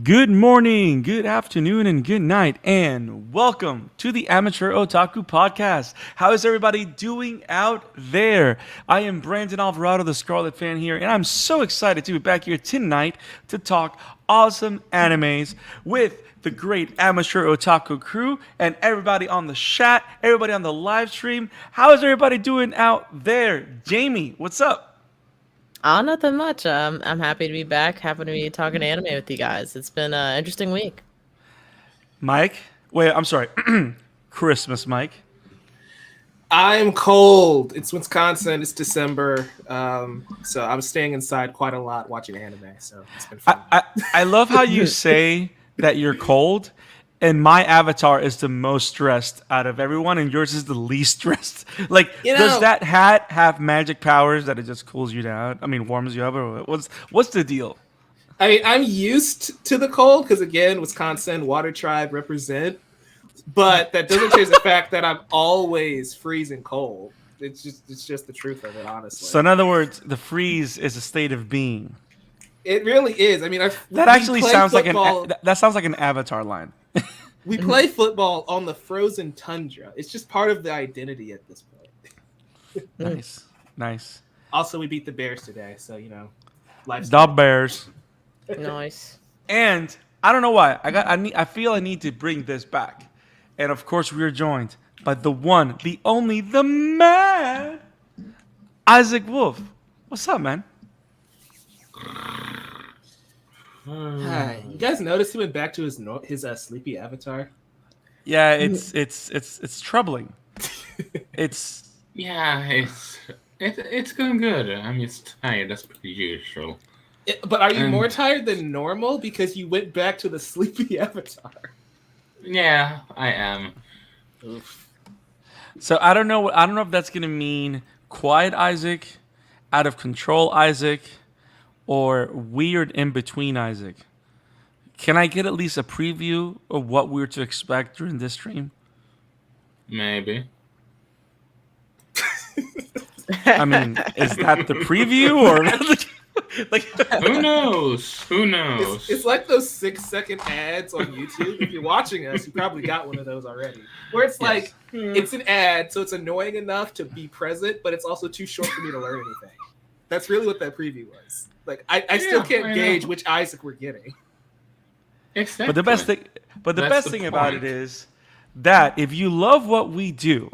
Good morning, good afternoon, and good night, and welcome to the Amateur Otaku Podcast. How is everybody doing out there? I am Brandon Alvarado, the Scarlet Fan here, and I'm so excited to be back here tonight to talk awesome animes with the great Amateur Otaku crew and everybody on the chat, everybody on the live stream. How is everybody doing out there? Jamie, what's up? Oh, nothing much. I'm happy to be back. Happy to be talking anime with you guys. It's been an interesting week. Mike? Wait, I'm sorry. Christmas, Mike. I'm cold. It's Wisconsin. It's December. So I'm staying inside quite a lot watching anime. So it's been fun. I love how you say that you're cold, and my avatar is the most stressed out of everyone, and yours is the least stressed. Like, does that hat have magic powers that it just cools you down? I mean, warms you up, or what's the deal? I mean, I'm used to the cold because, again, Wisconsin, Water Tribe represent. But that doesn't change the fact that I'm always freezing cold. It's just the truth of it, honestly. So, in other words, the freeze is a state of being. It really is. I mean, that actually sounds football. That sounds like an Avatar line. We play football on the frozen tundra. It's just part of the identity at this point. Nice. Also, we beat the Bears today, so life's the Bears. Nice. And I don't know why I feel I need to bring this back, and of course we are joined by the one, the only, the man, Isak Wolf. What's up, man? Hi. You guys notice he went back to his sleepy avatar? Yeah, it's troubling. It's going good. I'm just tired as per usual. But are you more tired than normal because you went back to the sleepy avatar? Yeah, I am. Oof. So I don't know if that's gonna mean quiet Isak, out of control Isak, or weird in between Isak. Can I get at least a preview of what we're to expect during this stream? Maybe. I mean, is that the preview or like who knows? It's like those 6-second ads on YouTube. If you're watching us, you probably got one of those already. Where it's like it's an ad, so it's annoying enough to be present, but it's also too short for me to learn anything. That's really what that preview was. Like I still can't gauge which Isak we're getting. Exactly. But the best thing about it is that if you love what we do,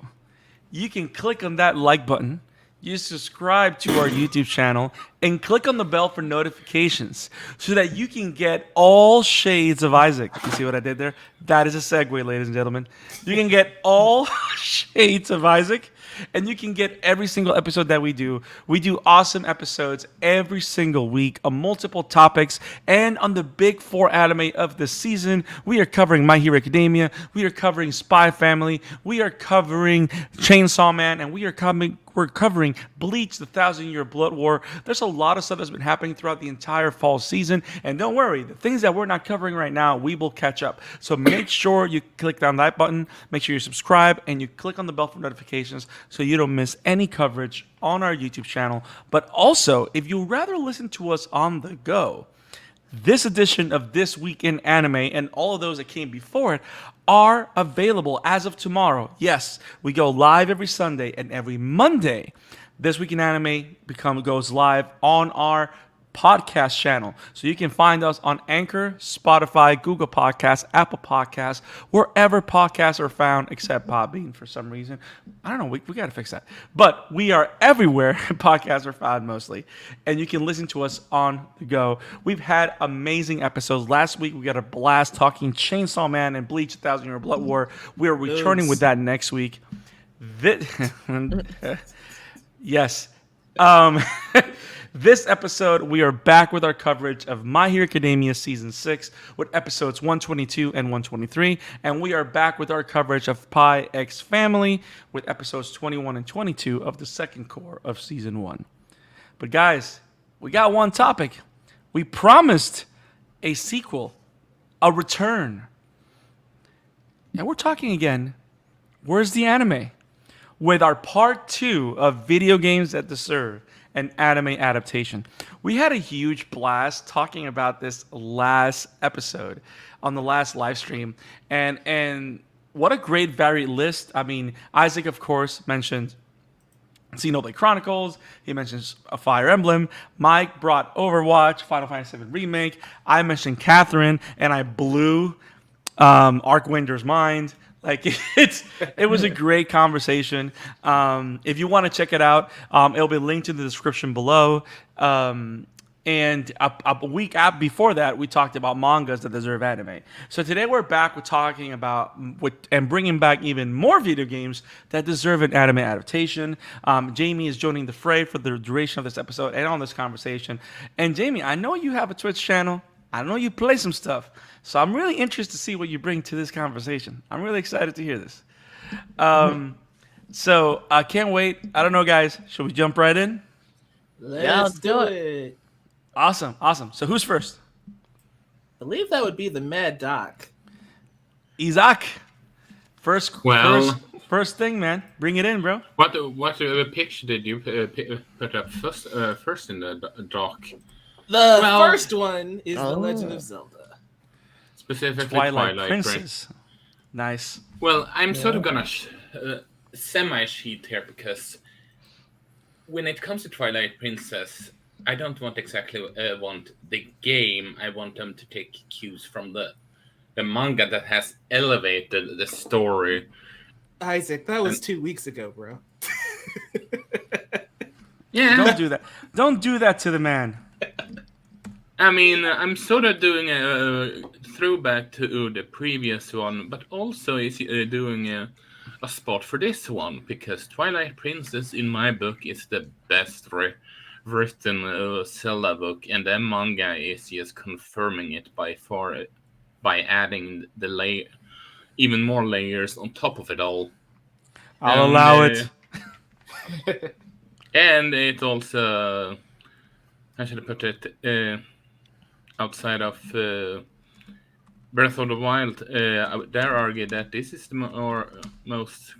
you can click on that like button, you subscribe to our YouTube channel, and click on the bell for notifications so that you can get all shades of Isak. You see what I did there? That is a segue, ladies and gentlemen. You can get all shades of Isak, and you can get every single episode that we do. We do awesome episodes every single week on multiple topics, and on the big 4 anime of the season, we are covering My Hero Academia, we are covering Spy Family, we are covering Chainsaw Man, and we're covering Bleach, the 1,000-Year Blood War. There's a lot of stuff that's been happening throughout the entire fall season, and don't worry, the things that we're not covering right now, we will catch up. So make sure you click on that button, make sure you subscribe, and you click on the bell for notifications so you don't miss any coverage on our YouTube channel. But also, if you'd rather listen to us on the go, this edition of This Week in Anime and all of those that came before it are available as of tomorrow. Yes, we go live every Sunday, and every Monday, This Week in Anime goes live on our podcast channel. So you can find us on Anchor, Spotify, Google Podcasts, Apple Podcasts, wherever podcasts are found, except Podbean for some reason. I don't know, we got to fix that. But we are everywhere podcasts are found mostly, and you can listen to us on the go. We've had amazing episodes. Last week, we got a blast talking Chainsaw Man and Bleach, 1,000-Year Blood War. We are returning with that next week. Yes. This episode, we are back with our coverage of My Hero Academia Season 6 with episodes 122 and 123. And we are back with our coverage of Pi X Family with episodes 21 and 22 of the second core of Season 1. But guys, we got one topic. We promised a sequel, a return. And we're talking again, where's the anime? With our part 2 of Video Games That Deserve. an anime adaptation. We had a huge blast talking about this last episode on the last live stream, and what a great varied list. I mean, Isaac, of course, mentioned Xenoblade Chronicles. He mentions a Fire Emblem. Mike brought Overwatch, Final Fantasy VII Remake. I mentioned Catherine, and I blew Arkwinder's mind. Like it was a great conversation. If you want to check it out, it'll be linked in the description below. And a week before that, we talked about mangas that deserve anime. So today we're back with talking about and bringing back even more video games that deserve an anime adaptation. Jamie is joining the fray for the duration of this episode and on this conversation. And Jamie, I know you have a Twitch channel. I know you play some stuff. So I'm really interested to see what you bring to this conversation. I'm really excited to hear this. So I can't wait. I don't know, guys. Should we jump right in? Let's do it. Awesome. So who's first? I believe that would be the Mad Doc. Isak. First thing, man. Bring it in, bro. What picture did you put up first in the doc? The first one is The Legend of Zelda. Specifically Twilight Twilight Princess. Right? Nice. Well, I'm sort of gonna semi-cheat here because when it comes to Twilight Princess, I don't want the game. I want them to take cues from the manga that has elevated the story. Isaac, that was 2 weeks ago, bro. Yeah. Don't do that. Don't do that to the man. I mean, I'm sort of doing a throwback to the previous one, but also is doing a spot for this one because Twilight Princess, in my book, is the best written Zelda book, and the manga is just confirming it by far by adding the even more layers on top of it all. I'll allow it. And it also, how should I put it, outside of Breath of the Wild, they argue that this is the most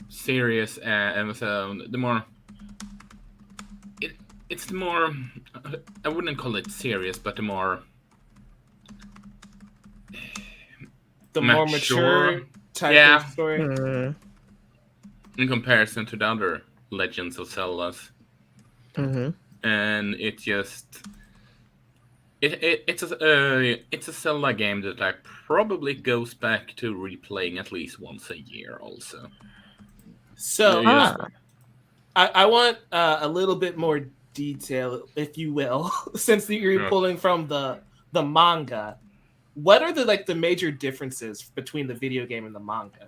serious and the more. It's the more, I wouldn't call it serious, but the more more mature type of story. In comparison to the other Legends of Zeldas. Mm-hmm. And it just it's a Zelda game that I probably goes back to replaying at least once a year also. So I want a little bit more detail, if you will, since you're pulling from the manga. What are the major differences between the video game and the manga?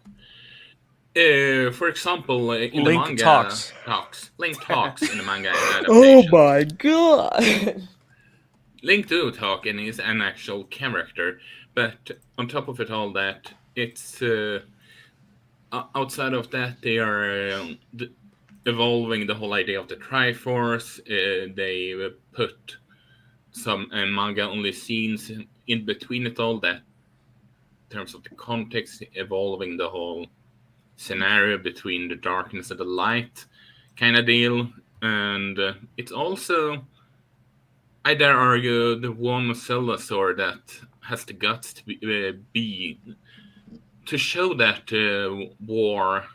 For example, in Link the manga talks. Link talks in the manga adaptation. Oh my god! Link do talk and is an actual character, but on top of it all, that it's outside of that they are evolving the whole idea of the Triforce. They put some manga only scenes in between it all, that in terms of the context, evolving the whole scenario between the darkness and the light kind of deal. And it's also, I dare argue, the one Zelda sword that has the guts to to show that war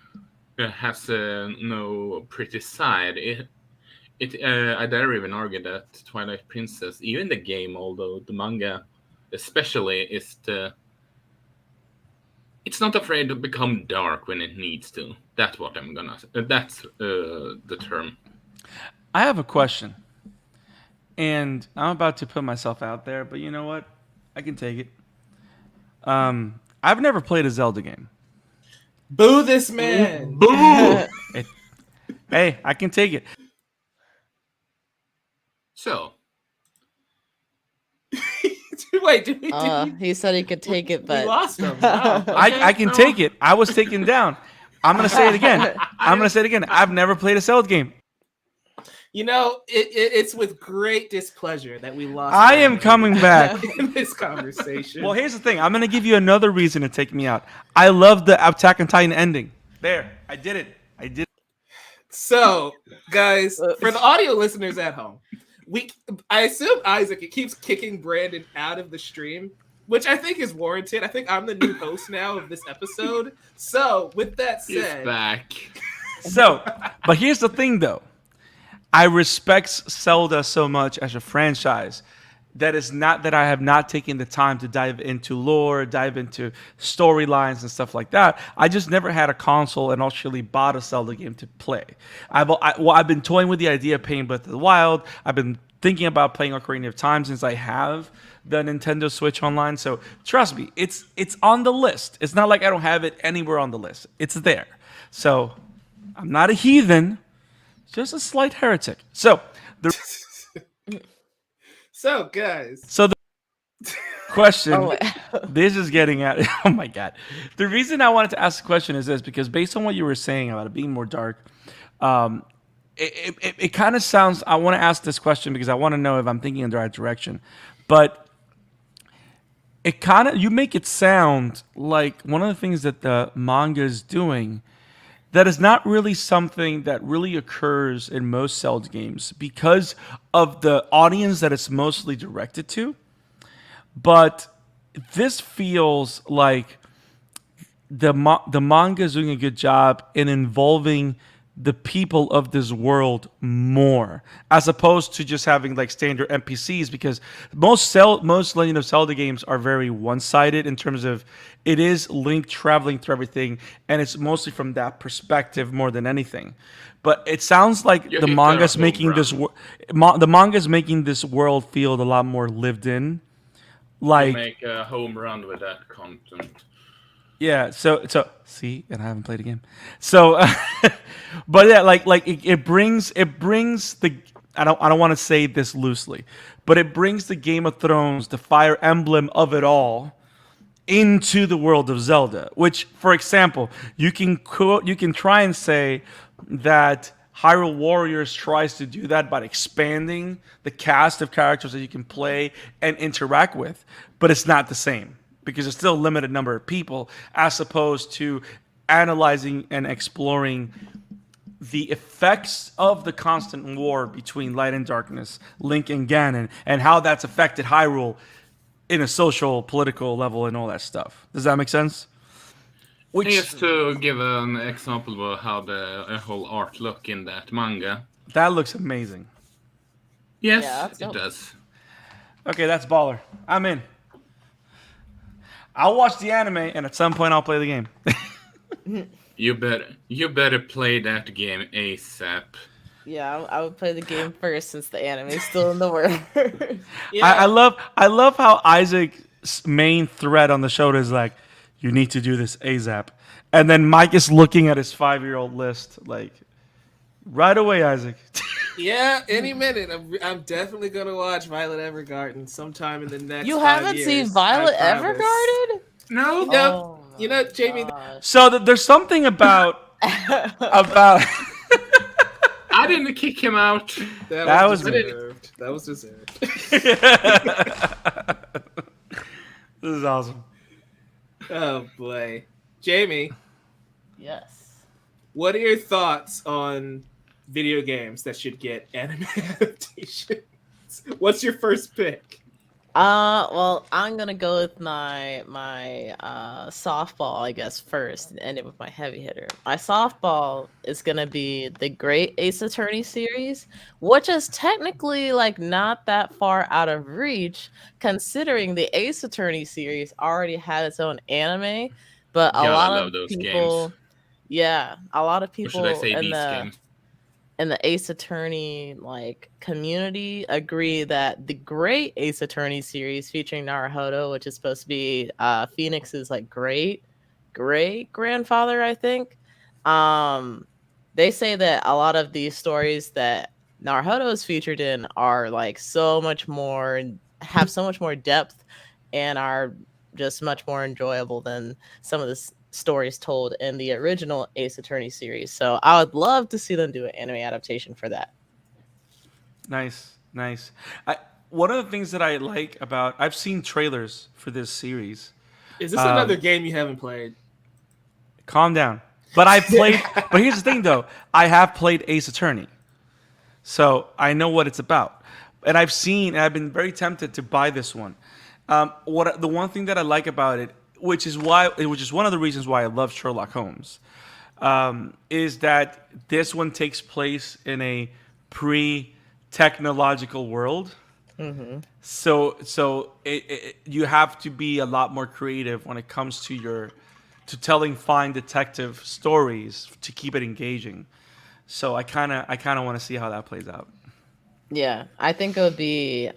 has no pretty side. I dare even argue that Twilight Princess, even the game, although the manga especially, it's not afraid to become dark when it needs to. That's what I'm gonna. That's the term. I have a question, and I'm about to put myself out there, but you know what? I can take it. I've never played a Zelda game. Boo this man! Boo! Hey, I can take it. So. Wait, he said he could take it, but we lost him. Wow. I can take it. I was taken down. I'm gonna say it again. I've never played a Zelda game. You know, it's with great displeasure that we lost. I am coming back in this conversation. Well, here's the thing. I'm gonna give you another reason to take me out. I love the Attack on Titan ending. There, I did it. So, guys, for the audio listeners at home, I assume Isaac it keeps kicking Brandon out of the stream, which I think is warranted. I think I'm the new host now of this episode. So, with that He's said, back. So, but here's the thing, though. I respect Zelda so much as a franchise that is not that I have not taken the time to dive into lore, dive into storylines and stuff like that. I just never had a console and actually bought a Zelda game to play. I've been toying with the idea of playing Breath of the Wild. I've been thinking about playing Ocarina of Time since I have the Nintendo Switch Online. So trust me, it's on the list. It's not like I don't have it anywhere on the list. It's there. So I'm not a heathen, just a slight heretic. So the guys. So the question, this is getting at, oh my God. The reason I wanted to ask the question is this, because based on what you were saying about it being more dark, it kind of sounds, I want to ask this question because I want to know if I'm thinking in the right direction. But it kind of, you make it sound like one of the things that the manga is doing that is not really something that really occurs in most Zelda games because of the audience that it's mostly directed to. But this feels like the manga is doing a good job in involving the people of this world more, as opposed to just having like standard NPCs. Because most Legend of Zelda games are very one-sided in terms of it is Link traveling through everything, and it's mostly from that perspective more than anything. But it sounds like the manga's making this world feel a lot more lived in. Like make a home run with that content. Yeah, so see, and I haven't played a game. So, but yeah, like it brings the I don't want to say this loosely, but it brings the Game of Thrones, the Fire Emblem of it all, into the world of Zelda. Which, for example, you can try and say that Hyrule Warriors tries to do that by expanding the cast of characters that you can play and interact with, but it's not the same. Because it's still a limited number of people, as opposed to analyzing and exploring the effects of the constant war between light and darkness, Link and Ganon, and how that's affected Hyrule in a social, political level and all that stuff. Does that make sense? Just to give an example of how the whole art look in that manga. That looks amazing. Yes, it does. Okay, that's baller. I'm in. I'll watch the anime, and at some point, I'll play the game. You better play that game ASAP. Yeah, I would play the game first since the anime is still in the world. Yeah. I love how Isaac's main thread on the show is like, you need to do this ASAP. And then Mike is looking at his 5-year-old list like, right away, Isaac. Yeah, any minute. I'm definitely gonna watch Violet Evergarden sometime in the next. You 5 haven't years, seen Violet I promise. Evergarden? No, Oh, Jamie. So there's something about I didn't kick him out. That was deserved. That was deserved. This is awesome. Oh boy, Jamie. Yes. What are your thoughts on video games that should get anime adaptations? What's your first pick? Well, I'm gonna go with my softball, I guess, first, and end it with my heavy hitter. My softball is gonna be the Great Ace Attorney series, which is technically like not that far out of reach, considering the Ace Attorney series already had its own anime. But a lot of people, games. Yeah, a lot of people Or should I say these games? in the Ace Attorney like community agree that the Great Ace Attorney series featuring Naruhodo, which is supposed to be Phoenix's like great grandfather, I think. They say that a lot of these stories that Naruhodo is featured in are like so much more, have so much more depth, and are just much more enjoyable than some of the stories told in the original Ace Attorney series. So I would love to see them do an anime adaptation for that. Nice. One of the things that I like about, I've seen trailers for this series. Is this another game you haven't played? Calm down. But I played. But here's the thing, though. I have played Ace Attorney, so I know what it's about, and I've been very tempted to buy this one. The one thing that I like about it, which is one of the reasons why I love Sherlock Holmes, is that this one takes place in a pre-technological world. So you have to be a lot more creative when it comes to telling fine detective stories to keep it engaging. So I kind of want to see how that plays out. Yeah, I think it would be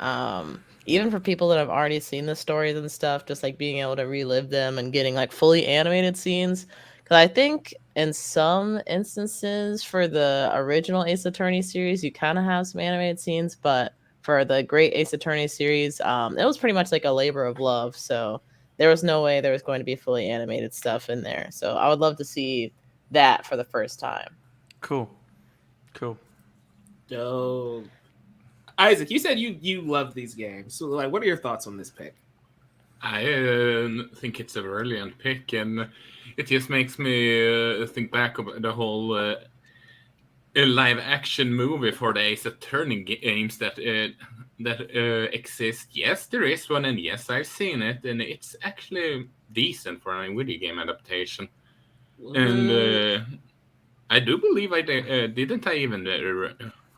even for people that have already seen the stories and stuff, just like being able to relive them and getting like fully animated scenes. Because I think in some instances for the original Ace Attorney series, you kind of have some animated scenes, but for the Great Ace Attorney series, it was pretty much like a labor of love. So there was no way there was going to be fully animated stuff in there. So I would love to see that for the first time. Cool. Dope. Isaac, you said you love these games. So, like, what are your thoughts on this pick? I think it's a brilliant pick, and it just makes me think back of the whole live-action movie for the Ace Attorney games that exist. Yes, there is one, and yes, I've seen it, and it's actually decent for a video game adaptation. And I do believe didn't I even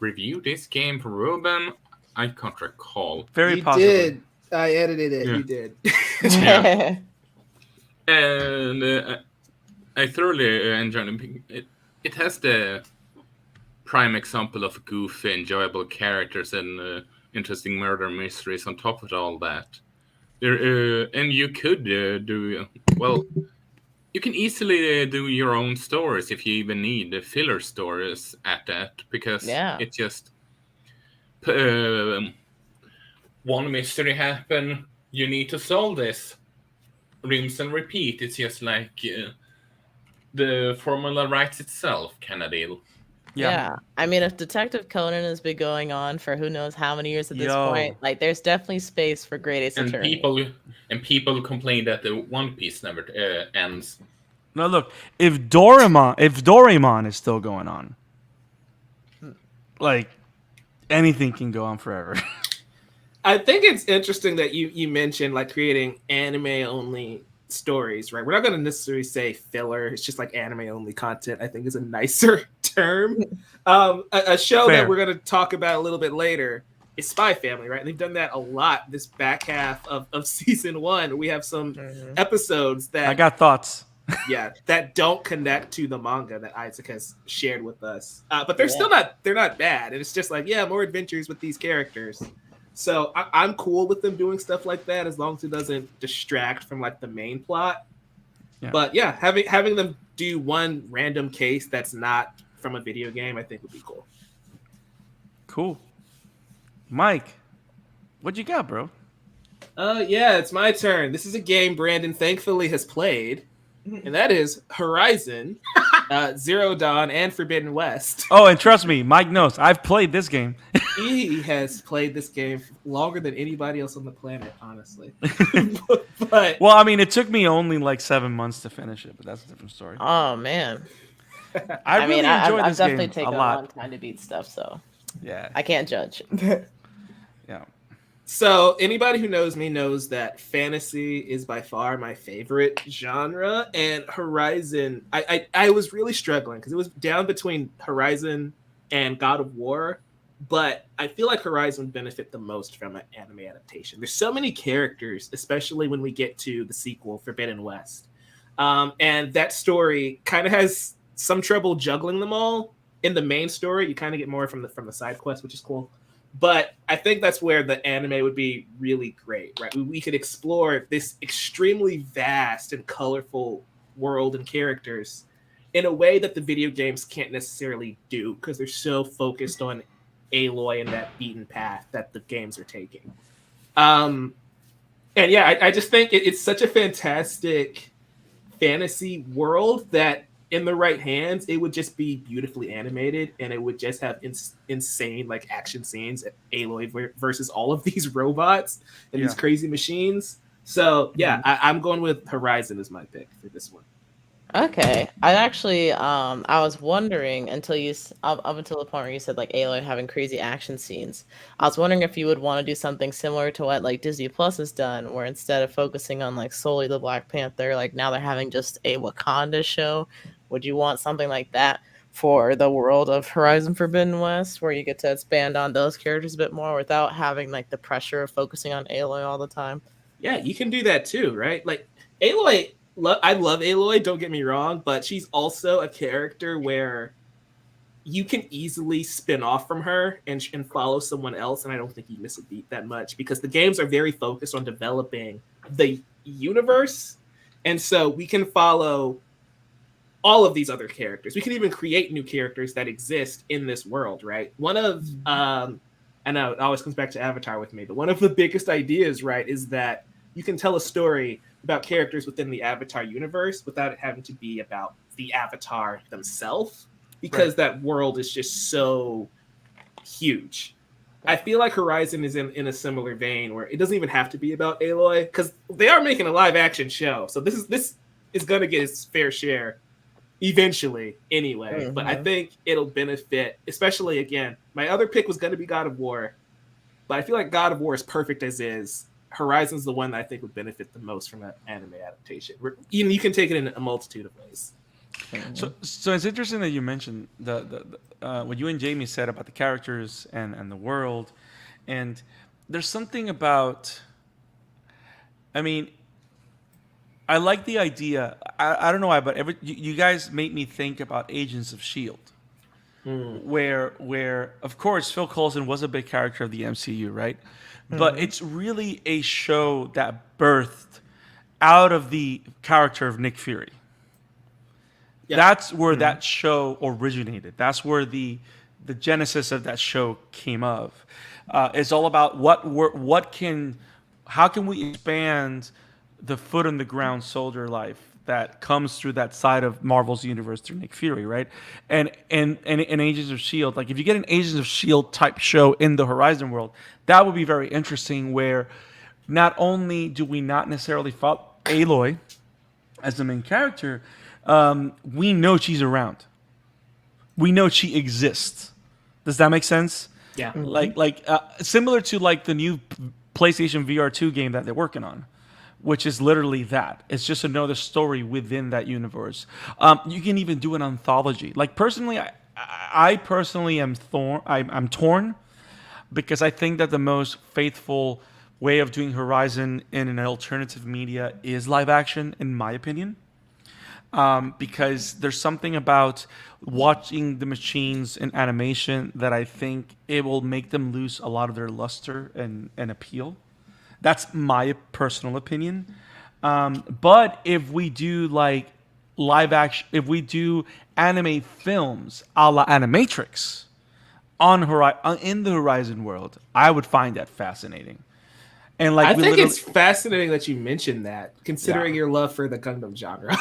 review this game for Ruben? I can't recall. Very you possibly. did. I edited it. Yeah. You did. Yeah. And I thoroughly enjoyed it. It has the prime example of goofy, enjoyable characters and interesting murder mysteries on top of all that. And you could do well. You can easily do your own stories if you even need the filler stories at that, because it just one mystery happen. You need to solve this. Rinse and repeat. It's just like the formula writes itself kind of deal. Yeah. I mean, if Detective Conan has been going on for who knows how many years at this point, like there's definitely space for Great Ace Attorney. People complain that the One Piece never ends. No, look, if Doraemon is still going on, like anything can go on forever. I think it's interesting that you mentioned like creating anime only stories, right? We're not going to necessarily say filler. It's just like anime only content. I think is a nicer term. A show that we're going to talk about a little bit later is Spy Family, right? And they've done that a lot this back half of season 1. We have some episodes that I got thoughts. Yeah, that don't connect to the manga that Isaac has shared with us. But they're still they're not bad. And it's just like, more adventures with these characters. So I'm cool with them doing stuff like that as long as it doesn't distract from like the main plot. Yeah. But having them do one random case that's not from a video game, I think would be cool. Cool. Mike, what you got, bro? It's my turn. This is a game Brandon thankfully has played, and that is Horizon, Zero Dawn, and Forbidden West. Oh, and trust me, Mike knows. I've played this game. He has played this game longer than anybody else on the planet, honestly. But well, I mean, it took me only like 7 months to finish it, but that's a different story. Oh man, I really enjoyed this game definitely taken a long time to beat stuff, so yeah, I can't judge. Yeah. So anybody who knows me knows that fantasy is by far my favorite genre, and Horizon, I was really struggling because it was down between Horizon and God of War, but I feel like Horizon would benefit the most from an anime adaptation. There's so many characters, especially when we get to the sequel, Forbidden West, and that story kind of has some trouble juggling them all. In the main story, you kind of get more from the side quest, which is cool. But I think that's where the anime would be really great, right? We could explore this extremely vast and colorful world and characters in a way that the video games can't necessarily do because they're so focused on Aloy and that beaten path that the games are taking. And yeah, I just think it's such a fantastic fantasy world that in the right hands, it would just be beautifully animated, and it would just have insane like action scenes at Aloy versus all of these robots and these crazy machines. So yeah, I'm going with Horizon as my pick for this one. Okay, I actually I was wondering until up until the point where you said like Aloy having crazy action scenes. I was wondering if you would want to do something similar to what like Disney Plus has done, where instead of focusing on like solely the Black Panther, like now they're having just a Wakanda show. Would you want something like that for the world of Horizon Forbidden West, where you get to expand on those characters a bit more without having like the pressure of focusing on Aloy all the time? Yeah, you can do that too, right? Like Aloy, I love Aloy. Don't get me wrong, but she's also a character where you can easily spin off from her and follow someone else, and I don't think you miss a beat that much because the games are very focused on developing the universe, and so we can follow all of these other characters. We can even create new characters that exist in this world, right? One of I know it always comes back to Avatar with me, but one of the biggest ideas, right, is that you can tell a story about characters within the Avatar universe without it having to be about the Avatar themselves, because that world is just so huge. I feel like Horizon is in a similar vein where it doesn't even have to be about Aloy, because they are making a live action show. So this is gonna get its fair share eventually anyway. But I think it'll benefit, especially again, my other pick was gonna be God of War, but I feel like God of War is perfect as is. Horizon's the one that I think would benefit the most from an anime adaptation. You can take it in a multitude of ways. So it's interesting that you mentioned the what you and Jamie said about the characters and the world, and there's something about. I mean, I like the idea. I don't know why, but you guys made me think about Agents of Shield, where of course Phil Coulson was a big character of the MCU, right? But it's really a show that birthed out of the character of Nick Fury. Yeah. That's where that show originated. That's where the genesis of that show came of. It's all about how can we expand the foot on the ground soldier life that comes through that side of Marvel's universe through Nick Fury, right? And Agents of Shield, like if you get an Agents of Shield type show in the Horizon world, that would be very interesting. Where not only do we not necessarily follow Aloy as the main character, we know she's around. We know she exists. Does that make sense? Yeah. Like similar to like the new PlayStation VR 2 game that they're working on, which is literally that. It's just another story within that universe. You can even do an anthology. Like personally, I personally am I'm torn because I think that the most faithful way of doing Horizon in an alternative media is live action, in my opinion. Because there's something about watching the machines in animation that I think it will make them lose a lot of their luster and appeal. That's my personal opinion. But if we do like live action, if we do anime films a la Animatrix in the Horizon world, I would find that fascinating. And like I think it's fascinating that you mentioned that, considering your love for the Gundam genre.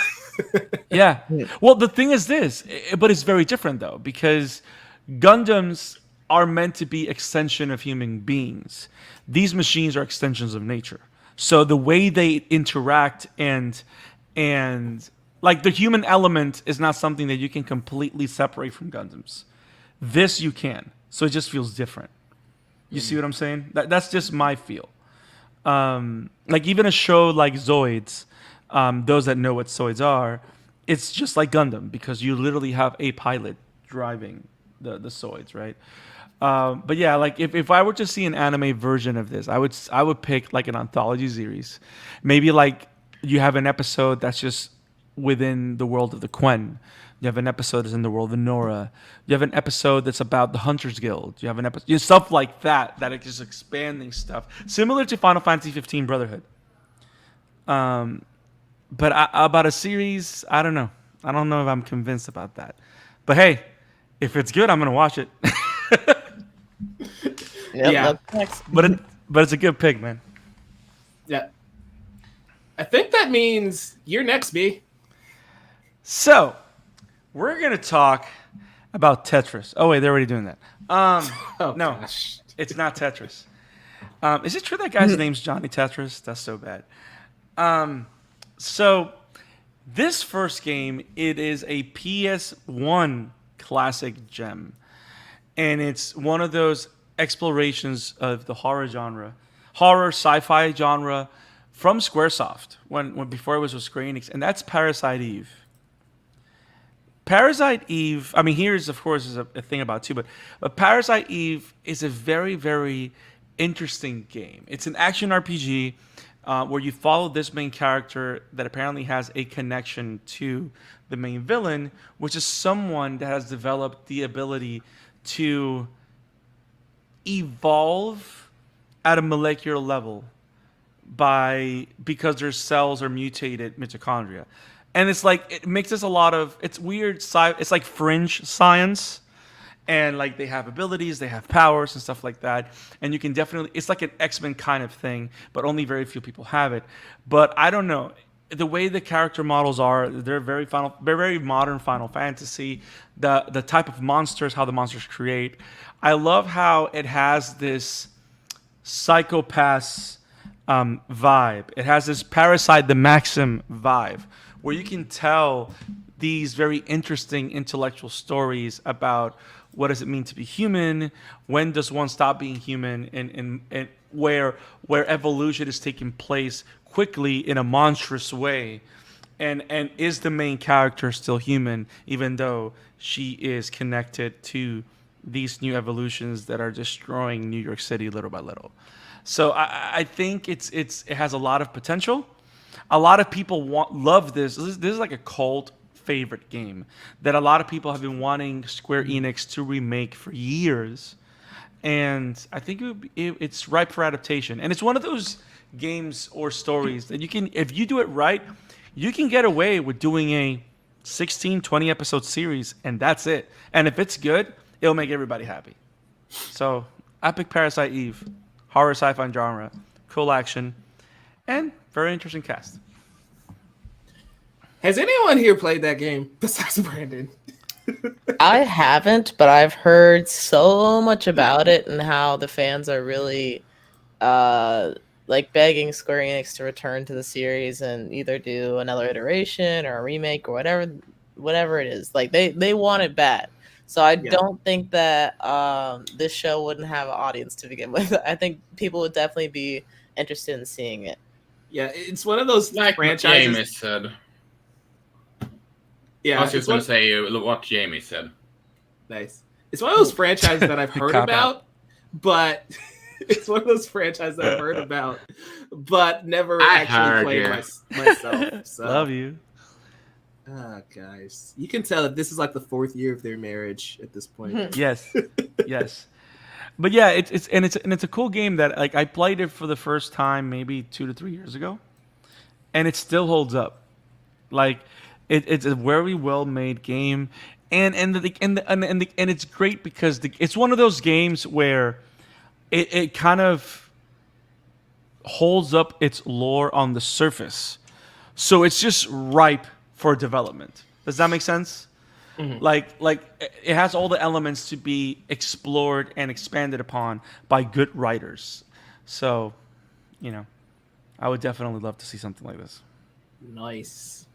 Yeah. Well, the thing is this, but it's very different though, because Gundams are meant to be extension of human beings. These machines are extensions of nature. So the way they interact and like the human element is not something that you can completely separate from Gundams. This you can. So it just feels different. You see what I'm saying? That's just my feel. Like even a show like Zoids, those that know what Zoids are, it's just like Gundam because you literally have a pilot driving the Zoids, right? But yeah, like if I were to see an anime version of this, I would pick like an anthology series. Maybe like you have an episode that's just within the world of the Quen. You have an episode that's in the world of Nora. You have an episode that's about the Hunters Guild. You have an episode, stuff like that is just expanding stuff, similar to Final Fantasy 15 Brotherhood. But about a series, I don't know. I don't know if I'm convinced about that. But hey, if it's good, I'm gonna watch it. Yeah. But it's a good pick, man. Yeah. I think that means you're next, B. So, we're going to talk about Tetris. Oh, wait, they're already doing that. No, Gosh. It's not Tetris. Is it true that guy's name's Johnny Tetris? That's so bad. So, This first game, it is a PS1 classic gem. And it's one of those explorations of the horror sci-fi genre from SquareSoft when before it was with Square Enix, and that's Parasite Eve. Parasite Eve. I mean, here's of course is a thing about it too, but Parasite Eve is a very very interesting game. It's an action RPG where you follow this main character that apparently has a connection to the main villain, which is someone that has developed the ability to evolve at a molecular level because their cells are mutated mitochondria. And it's like it mixes a lot of it's weird it's like fringe science, and like they have abilities, they have powers and stuff like that, and you can definitely it's like an X-Men kind of thing, but only very few people have it. But I don't know, the way the character models are, they're very modern Final Fantasy. The type of monsters, how the monsters create, I love how it has this psychopath vibe. It has this Parasite the Maxim vibe, where you can tell these very interesting intellectual stories about what does it mean to be human, when does one stop being human, and where evolution is taking place quickly in a monstrous way, and is the main character still human even though she is connected to these new evolutions that are destroying New York City little by little. So I think it has a lot of potential. A lot of people love this. This is like a cult favorite game that a lot of people have been wanting Square Enix to remake for years, and I think it's ripe for adaptation. And it's one of those games or stories that you can, if you do it right, you can get away with doing a 16, 20 episode series, and that's it. And if it's good, it'll make everybody happy. So I pick Parasite Eve, horror sci-fi genre, cool action, and very interesting cast. Has anyone here played that game besides Brandon? I haven't, but I've heard so much about it and how the fans are really like begging Square Enix to return to the series and either do another iteration or a remake or whatever it is. Like they want it bad. So I don't think that this show wouldn't have an audience to begin with. I think people would definitely be interested in seeing it. Yeah, it's one of those Like franchises. Jamie said. Yeah, I was just going to say what Jamie said. Nice. It's one of those franchises that I've heard about, but it's one of those franchises that I've heard about, but never actually played myself. So. Love you. Guys, you can tell that this is like the 4th year of their marriage at this point. Yes, yes. But yeah, it's a cool game that like I played it for the first time maybe 2 to 3 years ago, and it still holds up. Like it's a very well made game, and it's great because it's one of those games where it kind of holds up its lore on the surface, so it's just ripe for development. Does that make sense? Mm-hmm. Like it has all the elements to be explored and expanded upon by good writers. So, I would definitely love to see something like this. Nice.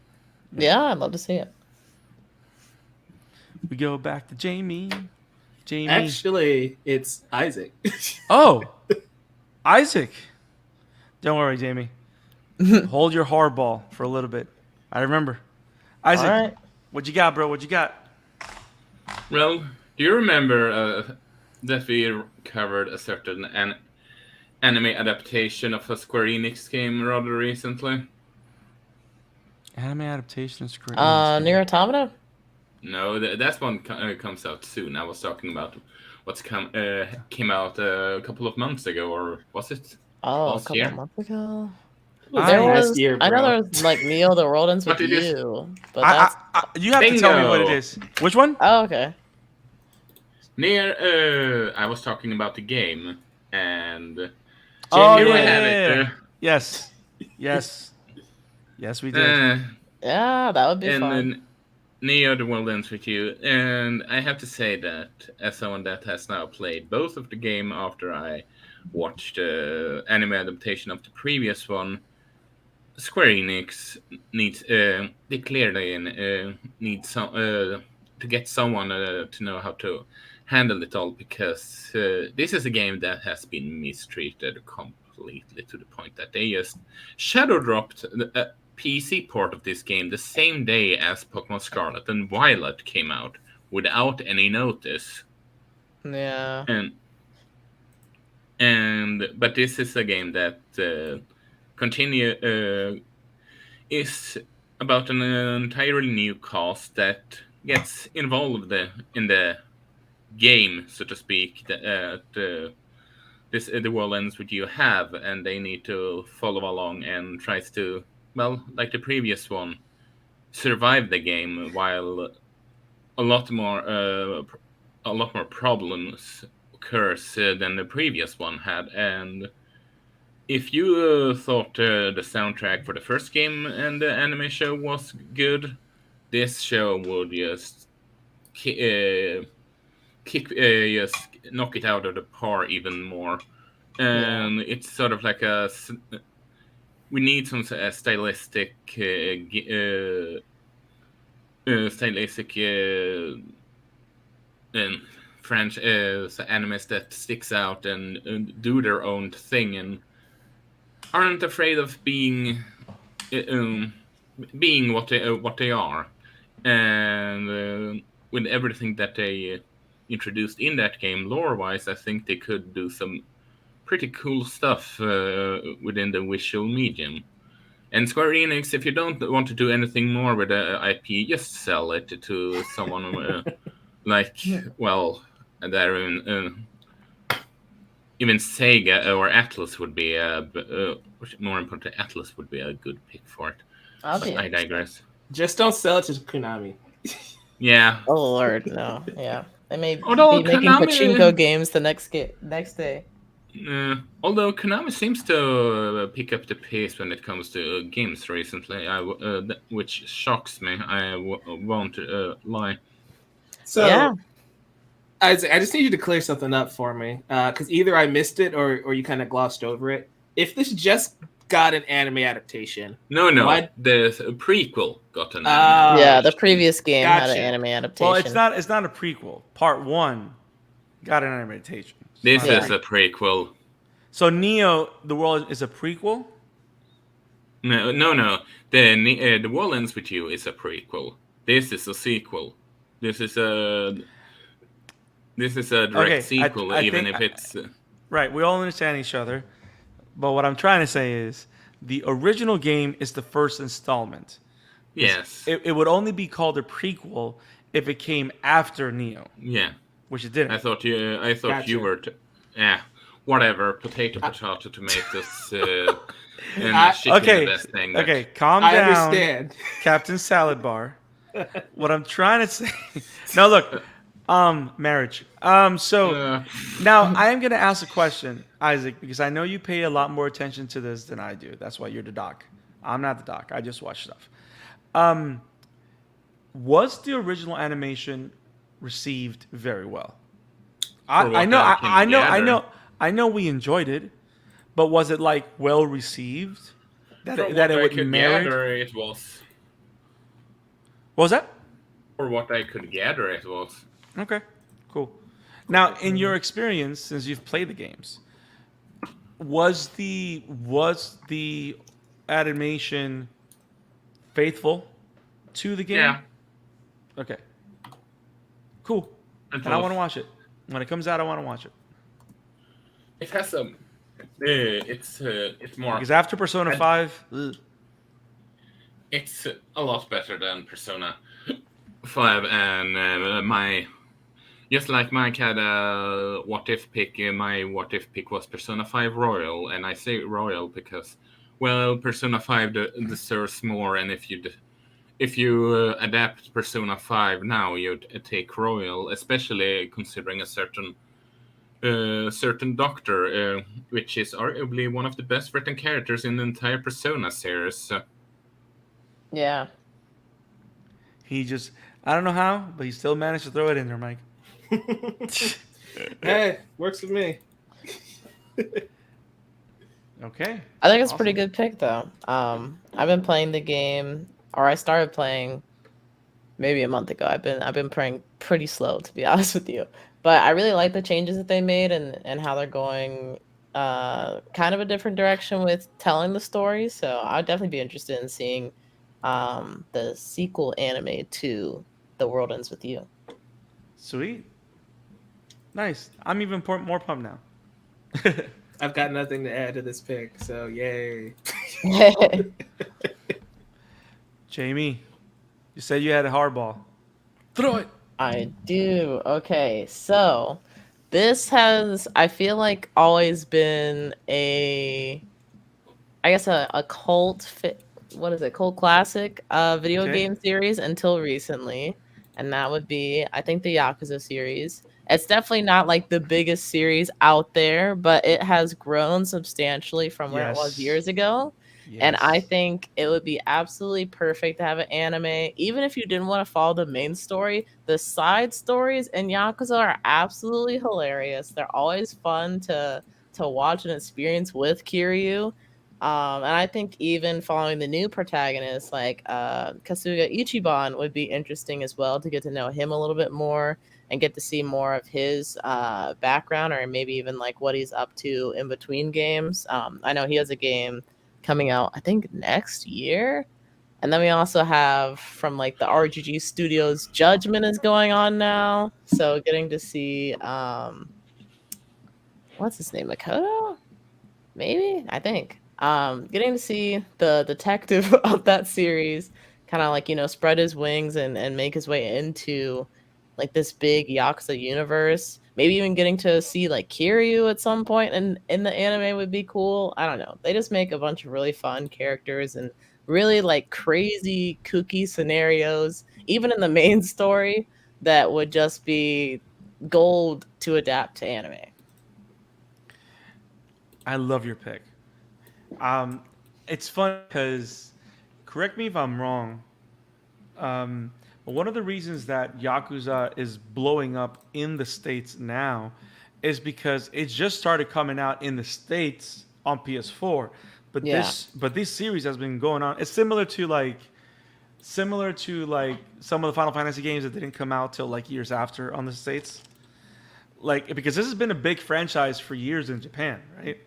Yeah, I'd love to see it. We go back to Jamie. Actually, it's Isaac. Oh, Isaac. Don't worry, Jamie. Hold your hardball for a little bit. I remember. Isaac, all right. What you got, bro? What you got? Well, do you remember that we covered a certain anime adaptation of a Square Enix game rather recently? Anime adaptation of Square Enix. Nier Automata? No, that one comes out soon. I was talking about what's came out a couple of months ago, or was it? Oh, a couple of months ago. I know there was like Neo the World Ends With You, but that's you have to tell me what it is. Which one? Oh, okay. Nier. I was talking about the game, and Jamie have it. Yes, we did. Yeah, that would be fun. And Neo the World Ends With You, and I have to say that as someone that has now played both of the game after I watched the anime adaptation of the previous one, Square Enix needs they clearly need some to get someone to know how to handle it all, because this is a game that has been mistreated completely to the point that they just shadow dropped the PC port of this game the same day as Pokemon Scarlet and Violet came out without any notice. Yeah. But this is a game that is about an entirely new cast that gets involved in the game, so to speak. The world ends with you have, and they need to follow along and tries to, well, like the previous one, survive the game while a lot more problems occurs than the previous one had. And if you thought the soundtrack for the first game and the anime show was good, this show would just just knock it out of the par even more. And it's sort of like we need some stylistic French animes that sticks out and do their own thing and aren't afraid of being what they are. And with everything that they introduced in that game lore-wise, I think they could do some pretty cool stuff within the visual medium. And Square Enix, if you don't want to do anything more with the IP, just sell it to someone well, even Sega or Atlas would be more important. Atlas would be a good pick for it. I digress. Just don't sell it to Konami. Yeah. Oh Lord, no. Yeah, they may be Although making Konami- pachinko games the next day. Although Konami seems to pick up the pace when it comes to games recently, which shocks me. I won't lie. So, Yeah. I just need you to clear something up for me, because either I missed it or you kind of glossed over it. If this just got an anime adaptation, No, the prequel got an anime. Yeah, the previous game had Gotcha. an anime adaptation. Well, it's not a prequel. Part 1 got an adaptation. This is a prequel. So Neo, the world is a prequel? No. The World Ends With You is a prequel. This is a sequel. This is a direct sequel, if it's right. We all understand each other, but what I'm trying to say is the original game is the first installment. Yes. It would only be called a prequel if it came after Neo. Yeah. Which it didn't. I thought Gotcha. you were. Whatever. Potato, tomatoes. Okay. The best thing Okay. Calm I down, understand. Captain Salad Bar. What I'm trying to say. No, look. Marriage. So now I am going to ask a question, Isaac, because I know you pay a lot more attention to this than I do. That's why you're the doc. I'm not the doc. I just watch stuff. Was the original animation received very well? I know we enjoyed it, but was it like well received? That it would merit? It was. What was that? For what I could gather, it was. Okay, cool. Now, in your experience, since you've played the games, was the animation faithful to the game? Yeah. Okay. Cool. And I want to watch it. When it comes out, I want to watch it. It has some. It's more. Because after Persona 5, It's a lot better than Persona 5, and just like Mike had a what if pick, my what if pick was Persona 5 Royal, and I say Royal because, well, Persona 5 deserves more, and if you adapt Persona 5 now, you'd take Royal, especially considering a certain doctor, which is arguably one of the best written characters in the entire Persona series. Yeah. he just, I don't know how, but he still managed to throw it in there, Mike. Hey, works with me. Okay. I think it's a Awesome. pretty good pick though. I've been playing the game, or I started playing maybe a month ago. I've been playing pretty slow, to be honest with you. But I really like the changes that they made and how they're going kind of a different direction with telling the story. So I'd definitely be interested in seeing the sequel anime to The World Ends With You. Sweet. Nice. I'm even more pumped now. I've got nothing to add to this pick, so yay. Jamie, you said you had a hardball. Throw it. I do. Okay, so this has, I feel like, always been I guess a cult fit. What is it? Cult classic video Okay. game series until recently, and that would be, I think, the Yakuza series. It's definitely not like the biggest series out there, but it has grown substantially from where it was Yes. years ago. And I think it would be absolutely perfect to have an anime. Even if you didn't want to follow the main story, the side stories in Yakuza are absolutely hilarious. They're always fun to watch and experience with Kiryu. And I think even following the new protagonist, like Kasuga Ichiban, would be interesting as well to get to know him a little bit more and get to see more of his background, or maybe even like what he's up to in between games. I know he has a game coming out, I think, next year. And then we also have from like the RGG Studios, Judgment is going on now. So getting to see what's his name? Makoto? Maybe? I think. Getting to see the detective of that series kind of like, spread his wings and make his way into like this big Yakuza universe. Maybe even getting to see like Kiryu at some point in the anime would be cool. I don't know. They just make a bunch of really fun characters and really like crazy kooky scenarios, even in the main story, that would just be gold to adapt to anime. I love your pick. It's fun because, correct me if I'm wrong, but one of the reasons that Yakuza is blowing up in the States now is because it just started coming out in the States on PS4. But Yeah. this series has been going on. It's similar to like some of the Final Fantasy games that didn't come out till like years after on the States. Like, because this has been a big franchise for years in Japan, right?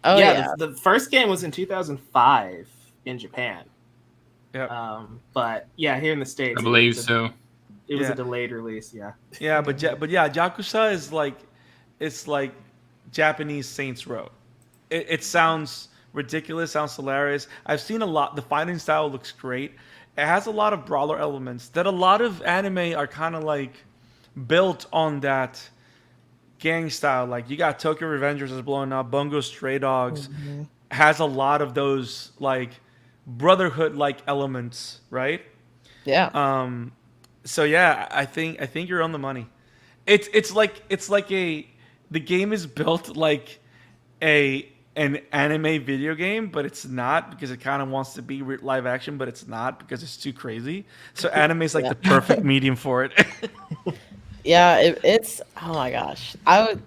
Oh yeah. The first game was in 2005 in Japan. Yeah. But yeah, here in the States, I believe so. It was Yeah. a delayed release, yeah. Yeah, but yeah, Yakuza is like, it's like Japanese Saints Row. It sounds ridiculous, sounds hilarious. I've seen a lot. The fighting style looks great. It has a lot of brawler elements that a lot of anime are kind of like built on that gang style. Like you got Tokyo Revengers is blowing up. Bungo Stray Dogs has a lot of those like brotherhood like elements, right? Yeah. So yeah, I think you're on the money. It's like the game is built like an anime video game, but it's not, because it kind of wants to be live action, but it's not because it's too crazy. So anime is like Yeah. the perfect medium for it. Yeah, it's oh my gosh. I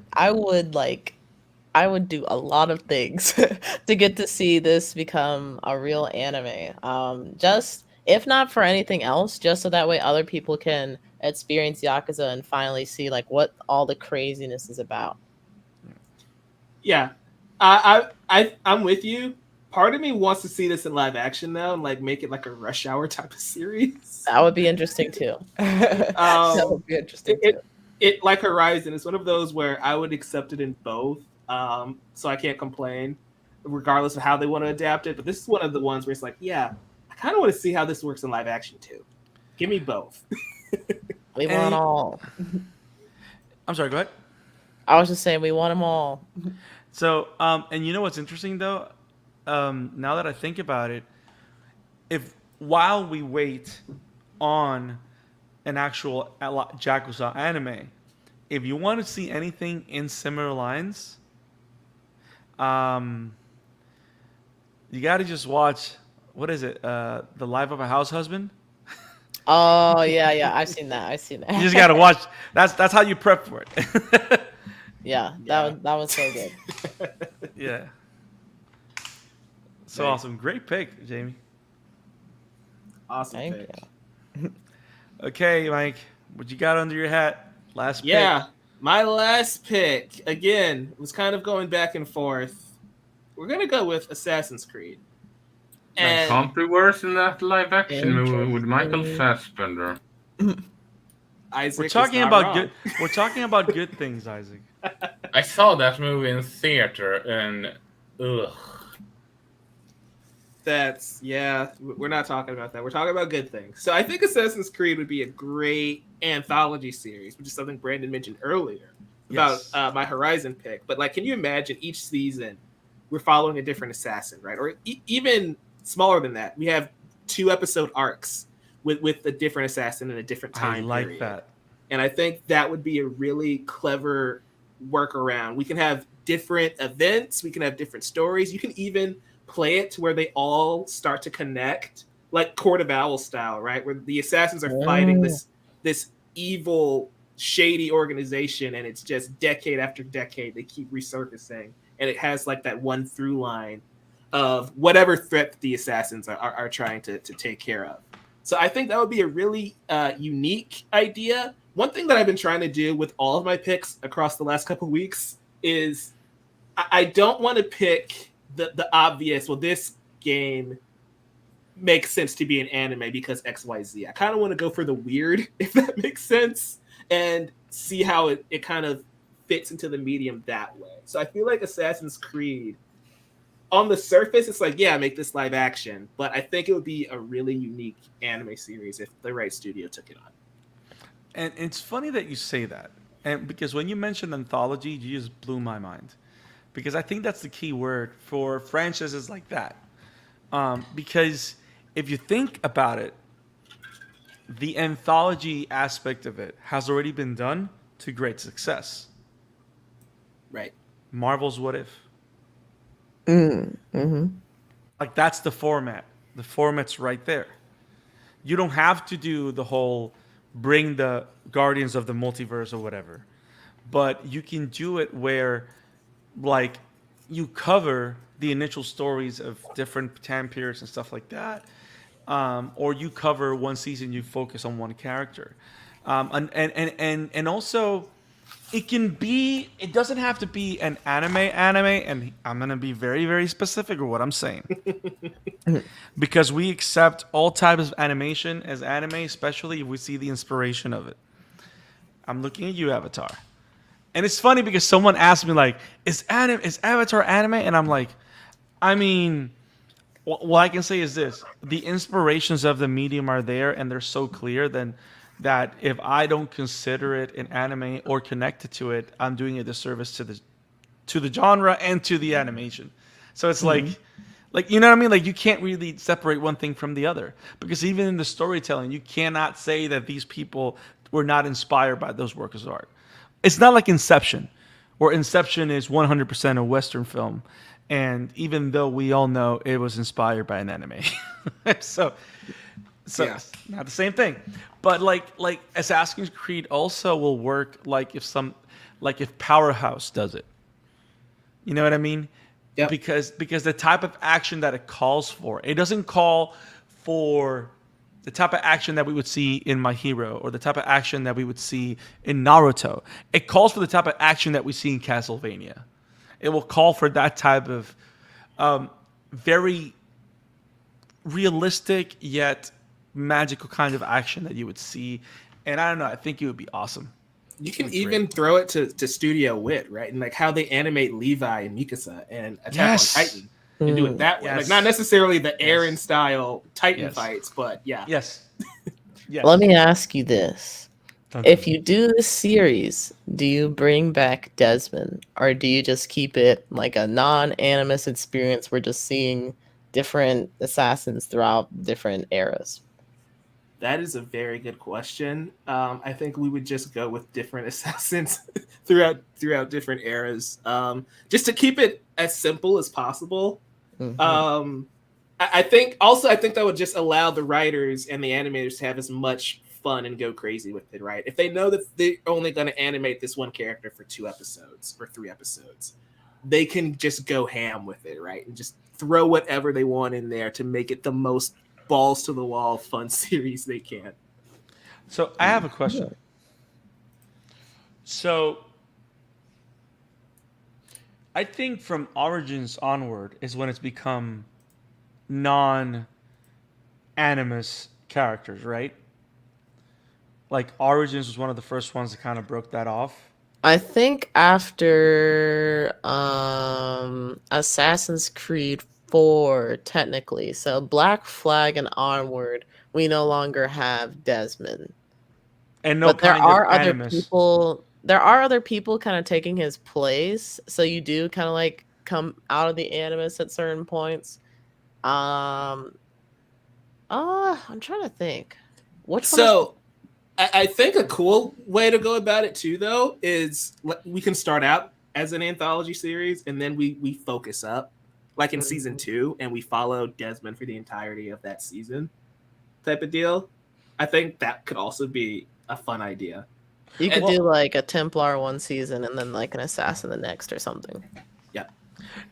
would do a lot of things to get to see this become a real anime. Just if not for anything else, just so that way other people can experience Yakuza and finally see like what all the craziness is about. Yeah. I'm with you. Part of me wants to see this in live action now and like make it like a Rush Hour type of series. That would be interesting too. That would be interesting too. It like Horizon, it's one of those where I would accept it in both. So I can't complain, regardless of how they want to adapt it. But this is one of the ones where it's like, yeah, I kind of want to see how this works in live action too. Give me both. We want all. I'm sorry, go ahead. I was just saying we want them all. So, and you know what's interesting though? Now that I think about it, if while we wait on an actual Yakuza anime, if you want to see anything in similar lines, you got to just watch, what is it? The Life of a House Husband. Oh yeah, I've seen that. You just got to watch. That's how you prep for it. Yeah, that was so good. Yeah. So Nice. awesome. Great pick, Jamie. Awesome Thank pick. you. Okay, Mike, what you got under your hat? Last pick. Yeah, my last pick again was kind of going back and forth. We're gonna go with Assassin's Creed. And Can't be worse than that live action movie with Michael Interesting. Fassbender. Isaac We're is talking not about wrong. good. We're talking about good things, Isaac. I saw that movie in theater and ugh. We're not talking about that. We're talking about good things. So I think Assassin's Creed would be a great anthology series, which is something Brandon mentioned earlier about Yes. my Horizon pick. But like, can you imagine each season we're following a different assassin, right? Or even smaller than that, we have 2-episode arcs with a different assassin in a different time I like period. that. And I think that would be a really clever workaround. We can have different events, we can have different stories. You can even play it to where they all start to connect, like Court of Owls style, right? Where the assassins are fighting this evil, shady organization, and it's just decade after decade they keep resurfacing, and it has like that one through line of whatever threat the assassins are trying to take care of. So I think that would be a really unique idea. One thing that I've been trying to do with all of my picks across the last couple of weeks is I don't want to pick the obvious, well, this game makes sense to be an anime because XYZ. I kind of want to go for the weird, if that makes sense, and see how it kind of fits into the medium that way. So I feel like Assassin's Creed, on the surface, it's like, yeah, make this live action, but I think it would be a really unique anime series if the right studio took it on. And it's funny that you say that, and because when you mentioned anthology, you just blew my mind, because I think that's the key word for franchises like that. Because if you think about it, the anthology aspect of it has already been done to great success. Right. Marvel's What If. Mm-hmm. Like, that's the format. The format's right there. You don't have to do the whole bring the Guardians of the Multiverse or whatever, but you can do it where, like, you cover the initial stories of different time periods and stuff like that, or you cover one season, you focus on one character, and also it doesn't have to be an anime, and I'm going to be very, very specific with what I'm saying. Because we accept all types of animation as anime, especially if we see the inspiration of it. I'm looking at you, Avatar. And it's funny because someone asked me, like, is Avatar anime? And I'm like, I mean, what I can say is this. The inspirations of the medium are there, and they're so clear then that if I don't consider it an anime or connected to it, I'm doing a disservice to the genre and to the animation. So it's like, you know what I mean? Like, you can't really separate one thing from the other, because even in the storytelling, you cannot say that these people were not inspired by those works of art. It's not like Inception, where Inception is 100% a Western film, and even though we all know it was inspired by an anime, so Yeah. it's not the same thing. But like Assassin's Creed also will work like if Powerhouse does it. You know what I mean? Yep. Because the type of action that it calls for, it doesn't call for the type of action that we would see in My Hero or the type of action that we would see in Naruto. It calls for the type of action that we see in Castlevania. It will call for that type of very realistic yet magical kind of action that you would see. And I don't know, I think it would be awesome. You can even throw it to Studio Wit, right? And like how they animate Levi and Mikasa and Attack on Titan. And do it that way. Yes. Like, not necessarily the Eren style Titan fights, but yeah. Yes. Yes. Let me ask you this. If you do this series, do you bring back Desmond, or do you just keep it like a non-animus experience? We're just seeing different assassins throughout different eras. That is a very good question. I think we would just go with different assassins throughout different eras, just to keep it as simple as possible. Mm-hmm. I think that would just allow the writers and the animators to have as much fun and go crazy with it, right? If they know that they're only going to animate this one character for 2 episodes or 3 episodes, they can just go ham with it, right? And just throw whatever they want in there to make it the most balls to the wall fun series they can. So I have a question. So I think from Origins onward is when it's become non-animus characters, right? Like Origins was one of the first ones that kind of broke that off. I think after Assassin's Creed 4, technically, so Black Flag and onward, we no longer have Desmond. And no But there kind are of other animus. people. There are other people kind of taking his place, so you do kind of like come out of the animus at certain points. I'm trying to think. Which one is So I think a cool way to go about it too, though, is we can start out as an anthology series and then we focus up, like in season 2, and we follow Desmond for the entirety of that season, type of deal. I think that could also be a fun idea. You could do like a Templar one season and then like an Assassin the next or something. Yeah,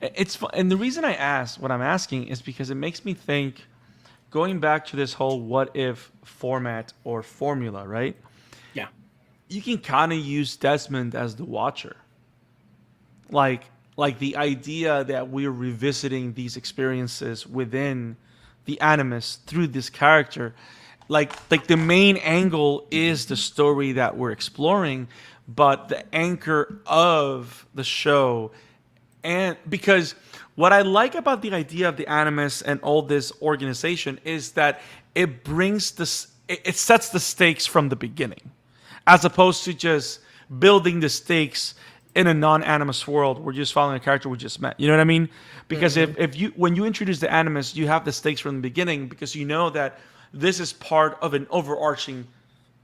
It's fun. And the reason I ask what I'm asking is because it makes me think, going back to this whole what if format or formula, right? yeah. You can kind of use Desmond as the watcher. Like the idea that we're revisiting these experiences within the animus through this character. Like the main angle is the story that we're exploring, but the anchor of the show. And because what I like about the idea of the animus and all this organization is that it brings this, it sets the stakes from the beginning, as opposed to just building the stakes in a non-animus world. We're just following a character we just met. You know what I mean? Because if you, when you introduce the animus, you have the stakes from the beginning, because you know that this is part of an overarching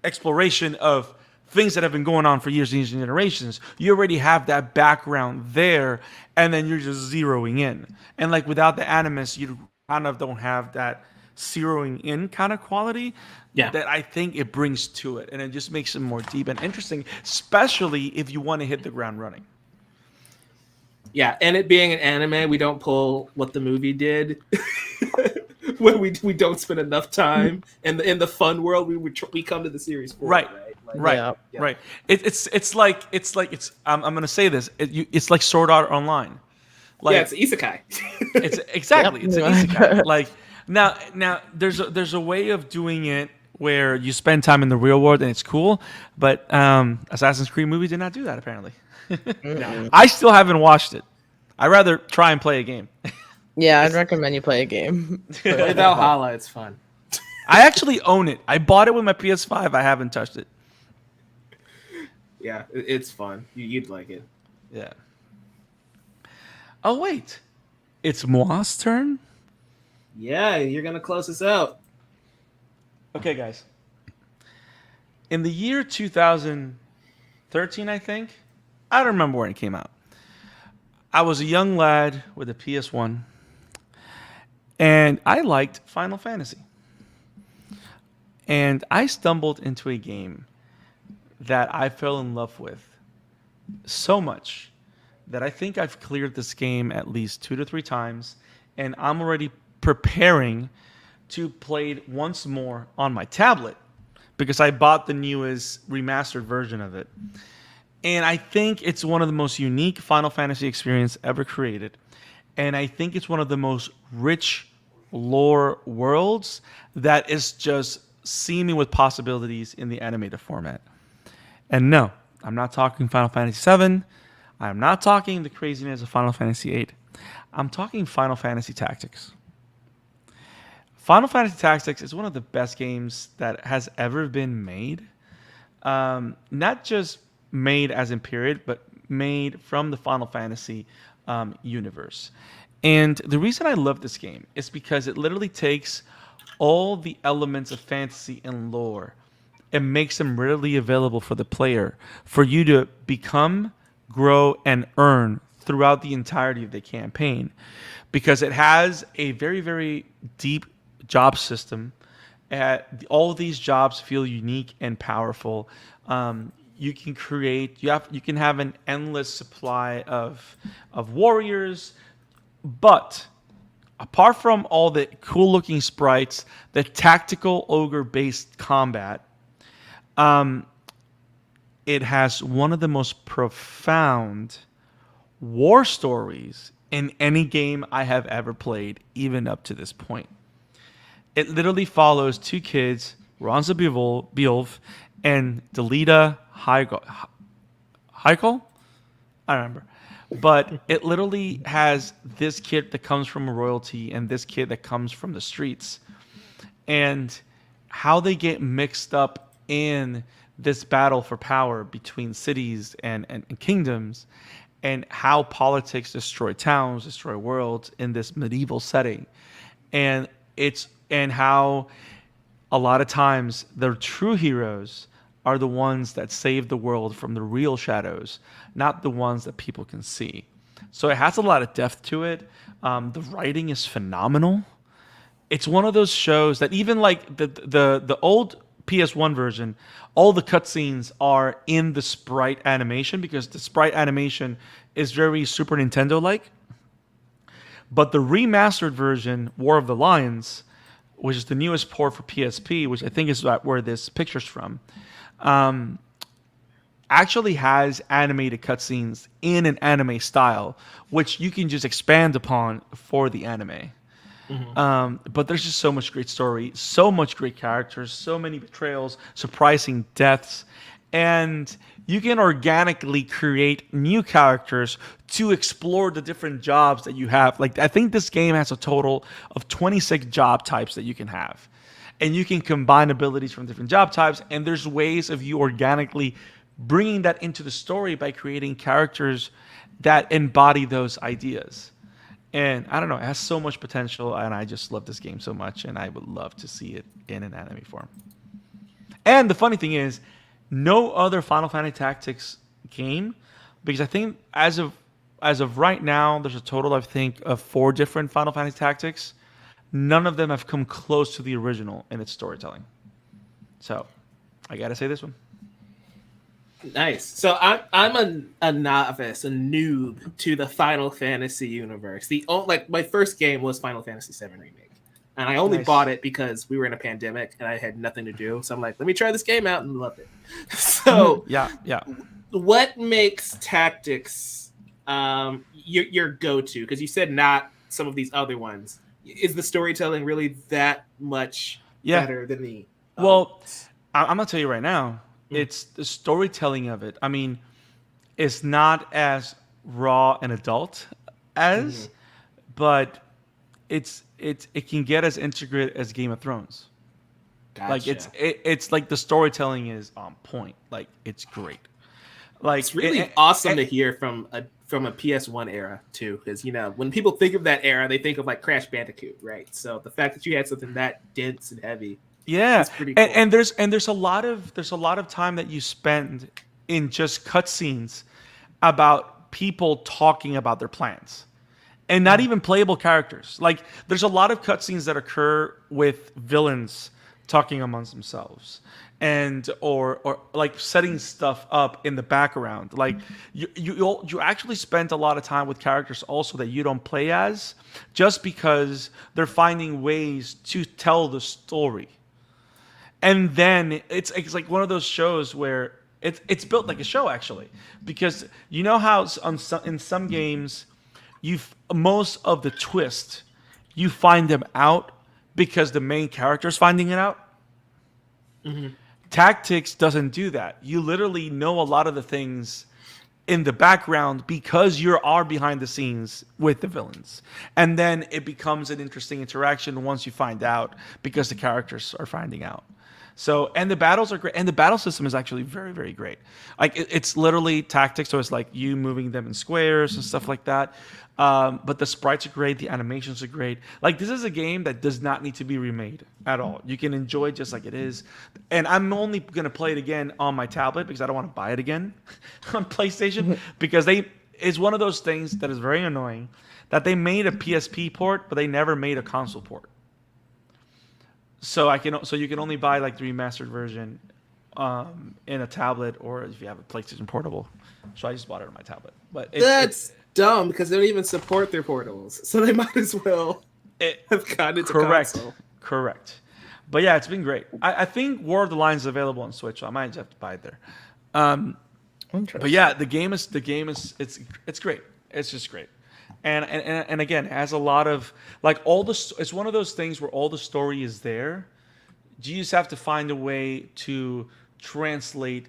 exploration of things that have been going on for years and years and generations. You already have that background there, and then you're just zeroing in. And like without the animus, you kind of don't have that zeroing in kind of quality that I think it brings to it. And it just makes it more deep and interesting, especially if you want to hit the ground running. Yeah, and it being an anime, we don't pull what the movie did. When we don't spend enough time in the fun world, we come to the series for Right. it, right? Right, right. It's like I'm gonna say this. It's like Sword Art Online. Like, yeah, it's isekai. It's exactly it's an isekai. Like now there's a way of doing it where you spend time in the real world and it's cool, but Assassin's Creed movies did not do that apparently. No. I still haven't watched it. I'd rather try and play a game. Yeah, I'd recommend you play a game. Play Valhalla, it's fun. I actually own it. I bought it with my PS5. I haven't touched it. Yeah, it's fun. You'd like it. Yeah. Oh wait, it's Moa's turn. Yeah, you're gonna close us out. Okay, guys. In the year 2013, I think, I don't remember when it came out. I was a young lad with a PS1, and I liked Final Fantasy. And I stumbled into a game that I fell in love with so much that I think I've cleared this game at least 2 to 3 times, and I'm already preparing to play it once more on my tablet because I bought the newest remastered version of it. And I think it's one of the most unique Final Fantasy experience ever created. And I think it's one of the most rich lore worlds that is just seeming with possibilities in the animated format. And no, I'm not talking Final Fantasy VII. I'm not talking the craziness of Final Fantasy VIII. I'm talking Final Fantasy Tactics. Final Fantasy Tactics is one of the best games that has ever been made. Not just made as in period, but made from the Final Fantasy universe. And the reason I love this game is because it literally takes all the elements of fantasy and lore and makes them readily available for the player for you to become, grow, and earn throughout the entirety of the campaign. Because it has a very, very deep job system. All of these jobs feel unique and powerful. you can create. You can have an endless supply of warriors, but apart from all the cool looking sprites, the tactical ogre based combat, it has one of the most profound war stories in any game I have ever played, even up to this point. It literally follows two kids, Ronza Beowulf and Delita Heigl. I don't remember. But it literally has this kid that comes from royalty and this kid that comes from the streets. And how they get mixed up in this battle for power between cities and kingdoms, and how politics destroy towns, destroy worlds in this medieval setting. And how a lot of times the true heroes are the ones that save the world from the real shadows, not the ones that people can see. So it has a lot of depth to it. The writing is phenomenal. It's one of those shows that even like the old PS1 version, all the cutscenes are in the sprite animation because the sprite animation is very Super Nintendo-like. But the remastered version, War of the Lions, which is the newest port for PSP, which I think is where this picture's from, actually has animated cutscenes in an anime style, which you can just expand upon for the anime. Mm-hmm. But there's just so much great story, so much great characters, so many betrayals, surprising deaths, and you can organically create new characters to explore the different jobs that you have. Like, I think this game has a total of 26 job types that you can have, and you can combine abilities from different job types, and there's ways of you organically bringing that into the story by creating characters that embody those ideas. And I don't know, it has so much potential, and I just love this game so much, and I would love to see it in an anime form. And the funny thing is, no other Final Fantasy Tactics game, because I think as of right now, there's a total, I think, of 4 different Final Fantasy Tactics. None of them have come close to the original in its storytelling. So, I gotta say this one. Nice. So I'm a novice, a noob to the Final Fantasy universe. My first game was Final Fantasy VII Remake, and I only bought it because we were in a pandemic and I had nothing to do. So I'm like, let me try this game out, and loved it. So yeah. What makes Tactics your go-to? Because you said not some of these other ones. Is the storytelling really that much better than the? Well, I'm gonna tell you right now. It's the storytelling of it. I mean, it's not as raw and adult as, but it can get as integrated as Game of Thrones. Gotcha. Like it's like the storytelling is on point. Like, it's great. Like, it's really awesome to hear from a PS1 era too, because when people think of that era, they think of like Crash Bandicoot, right? So the fact that you had something that dense and heavy. Yeah, it's pretty cool. and there's a lot of time that you spend in just cutscenes about people talking about their plans, and not even playable characters. Like, there's a lot of cutscenes that occur with villains talking amongst themselves, and or like setting stuff up in the background. Like, you actually spend a lot of time with characters also that you don't play as, just because they're finding ways to tell the story. And then it's like one of those shows where it's built like a show, actually, because you know how in some games most of the twist you find them out because the main character is finding it out. Mm-hmm. Tactics doesn't do that. You literally know a lot of the things in the background because you are behind the scenes with the villains, and then it becomes an interesting interaction once you find out because the characters are finding out. So, and the battles are great, and the battle system is actually very, very great. Like, it's literally tactics, so it's like you moving them in squares and stuff like that. But the sprites are great, the animations are great. Like, this is a game that does not need to be remade at all. You can enjoy it just like it is. And I'm only going to play it again on my tablet because I don't want to buy it again on PlayStation, because it's one of those things that is very annoying, that they made a PSP port, but they never made a console port. So you can only buy like the remastered version in a tablet or if you have a PlayStation Portable. So I just bought it on my tablet. But That's dumb because they don't even support their portables, so they might as well have gotten into console. Correct. But yeah, it's been great. I think War of the Lions is available on Switch, so I might just have to buy it there. But yeah, the game is it's great. It's just great. And again, it has a lot of like it's one of those things where all the story is there. You just have to find a way to translate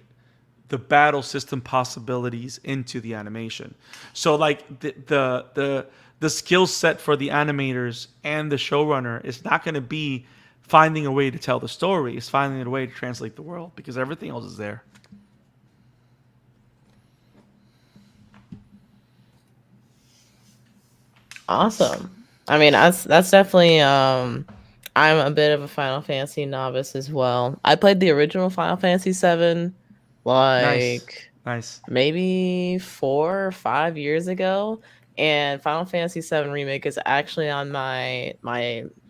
the battle system possibilities into the animation. So like the skill set for the animators and the showrunner is not going to be finding a way to tell the story. It's finding a way to translate the world because everything else is there. Awesome. I mean, that's definitely. I'm a bit of a Final Fantasy novice as well. I played the original Final Fantasy VII, Nice. maybe 4 or 5 years ago, and Final Fantasy VII Remake is actually on my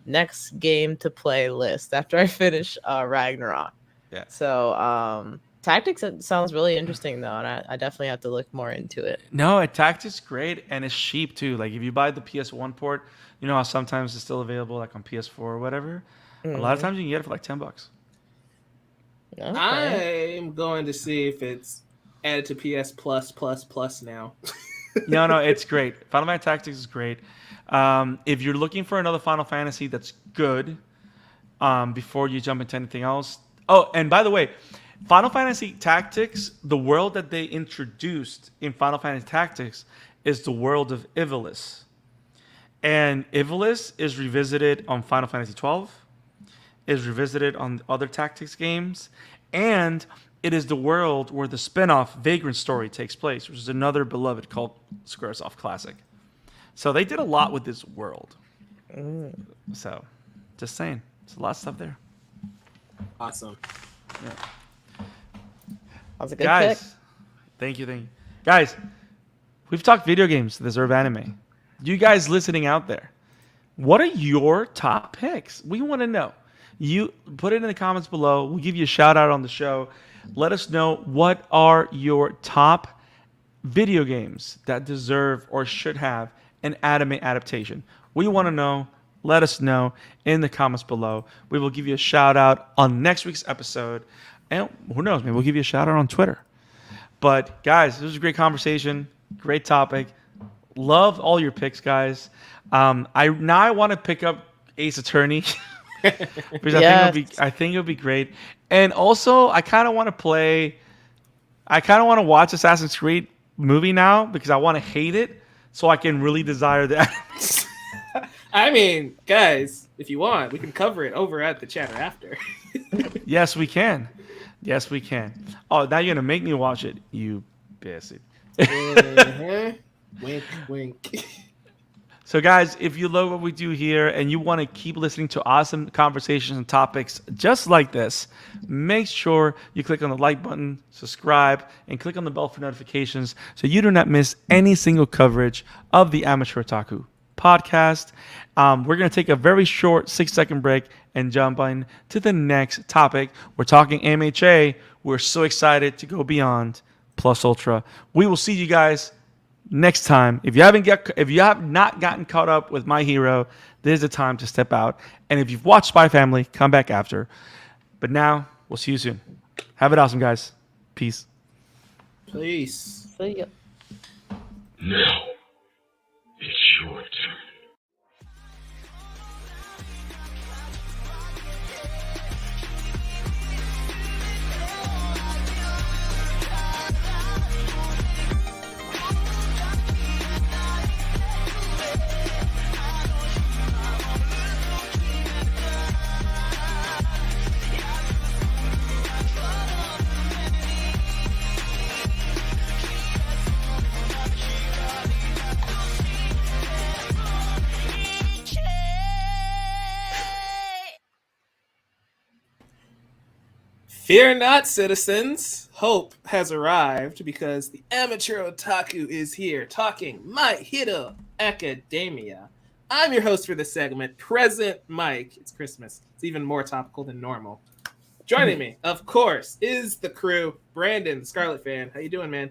next game to play list after I finish Ragnarok. Yeah. So Tactics sounds really interesting though, and I definitely have to look more into it. No, Tactics great and it's cheap too. Like if you buy the PS1 port, you know how sometimes it's still available like on PS4 or whatever. A lot of times you can get it for like $10. Okay. I'm going to see if it's added to PS Plus now. No, it's great. Final Fantasy Tactics is great. If you're looking for another Final Fantasy that's good, before you jump into anything else. Oh, and by the way, Final Fantasy Tactics, the world that they introduced in Final Fantasy Tactics is the world of Ivalice. And Ivalice is revisited on Final Fantasy 12, is revisited on other Tactics games, and it is the world where the spin-off Vagrant story takes place, which is another beloved cult Squaresoft classic. So they did a lot with this world. So, just saying. There's a lot of stuff there. Awesome. Yeah. That was a good Guys, pick. thank you. Guys, we've talked video games that deserve anime. You guys listening out there, what are your top picks? We want to know. You put it in the comments below. We'll give you a shout out on the show. Let us know what are your top video games that deserve or should have an anime adaptation. We want to know. Let us know in the comments below. We will give you a shout out on next week's episode. And who knows, maybe we'll give you a shout out on Twitter. But guys, this was a great conversation. Great topic. Love all your picks, guys. I want to pick up Ace Attorney. Because I think it would be great. And also, I kind of want to watch Assassin's Creed movie now because I want to hate it so I can really desire that. I mean, guys, if you want, we can cover it over at the chatter after. Yes, we can. Oh, now you're going to make me watch it, you bastard. Wink, wink. So, guys, if you love what we do here and you want to keep listening to awesome conversations and topics just like this, make sure you click on the like button, subscribe, and click on the bell for notifications so you do not miss any single coverage of the Amateur Otaku podcast. We're going to take a very short 6-second break and jump on to the next topic. We're talking MHA. We're so excited to go beyond Plus-Ultra. We will see you guys next time. If you have not gotten caught up with My Hero, there's the time to step out. And if you've watched Spy Family, come back after. But now, we'll see you soon. Have it awesome, guys. Peace. Peace. See ya. Now, it's your turn. Fear not, citizens. Hope has arrived because the Amateur Otaku is here talking My Hero Academia. I'm your host for this segment, Present Mike. It's Christmas. It's even more topical than normal. Joining me, of course, is the crew. Brandon, the Scarlet fan. How you doing, man?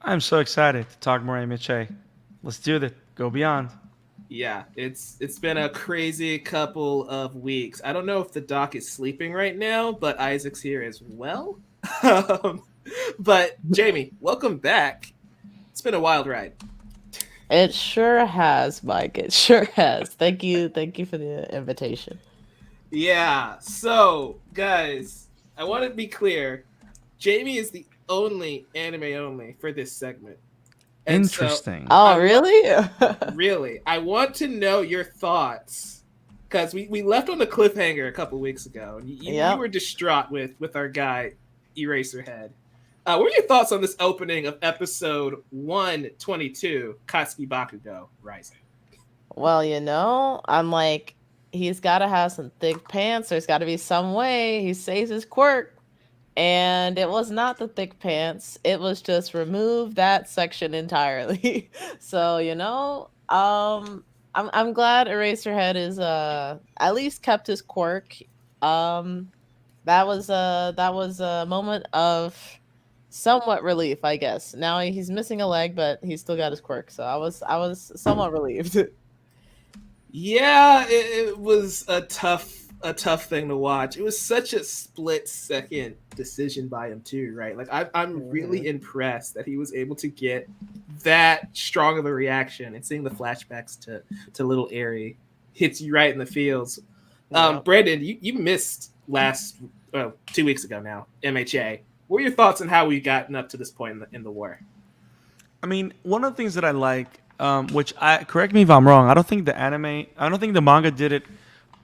I'm so excited to talk more MHA. Let's do it. Go beyond. Yeah, it's been a crazy couple of weeks. I don't know if the doc is sleeping right now, but Isaac's here as well. Um, but Jamie, welcome back. It's been a wild ride. It sure has, Mike. It sure has. Thank you for the invitation. Yeah. So, guys, I want to be clear. Jamie is the only anime only for this segment. And Interesting. Oh, really? Really, I want to know your thoughts because we left on the cliffhanger a couple weeks ago, and you were distraught with our guy Eraserhead. What were your thoughts on this opening of episode 122, Katsuki Bakugo Rising? Well, I'm like, he's got to have some thick pants. There's got to be some way he saves his quirk. And it was not the thick pants. It was just remove that section entirely. So, I'm glad Eraserhead is at least kept his quirk. That was a moment of somewhat relief, I guess. Now he's missing a leg, but he's still got his quirk. So I was somewhat relieved. Yeah, it was a tough thing to watch. It was such a split second decision by him too, right? Like I'm really impressed that he was able to get that strong of a reaction, and seeing the flashbacks to little Eri hits you right in the feels. Brandon, you missed 2 weeks ago now, MHA. What were your thoughts on how we gotten up to this point in the war? I mean, one of the things that I like, correct me if I'm wrong, I don't think the manga did it